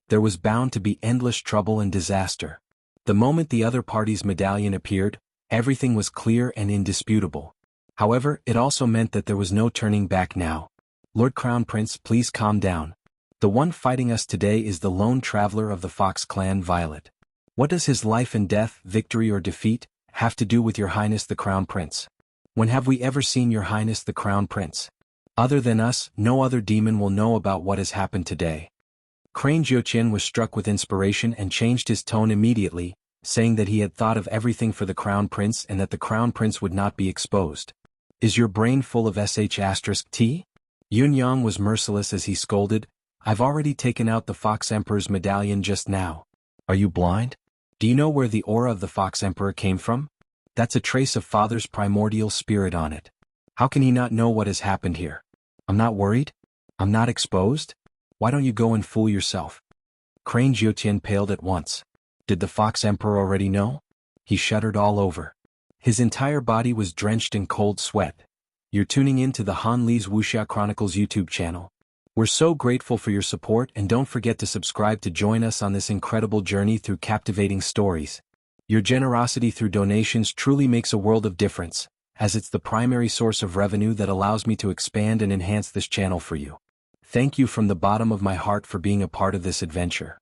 There was bound to be endless trouble and disaster. The moment the other party's medallion appeared, everything was clear and indisputable. However, it also meant that there was no turning back now. Lord Crown Prince, please calm down. The one fighting us today is the lone traveler of the Fox clan, Violet. What does his life and death, victory or defeat, have to do with Your Highness the Crown Prince? When have we ever seen Your Highness the Crown Prince? Other than us, no other demon will know about what has happened today. Crane Jiuqian was struck with inspiration and changed his tone immediately, saying that he had thought of everything for the Crown Prince and that the Crown Prince would not be exposed. Is your brain full of sh*t? Yun Yang was merciless as he scolded, I've already taken out the Fox Emperor's medallion just now. Are you blind? Do you know where the aura of the Fox Emperor came from? That's a trace of Father's primordial spirit on it. How can he not know what has happened here? I'm not worried? I'm not exposed? Why don't you go and fool yourself? Crane Jiuqian paled at once. Did the Fox Emperor already know? He shuddered all over. His entire body was drenched in cold sweat. You're tuning in to the Han Li's Wuxia Chronicles YouTube channel. We're so grateful for your support, and don't forget to subscribe to join us on this incredible journey through captivating stories. Your generosity through donations truly makes a world of difference, as it's the primary source of revenue that allows me to expand and enhance this channel for you. Thank you from the bottom of my heart for being a part of this adventure.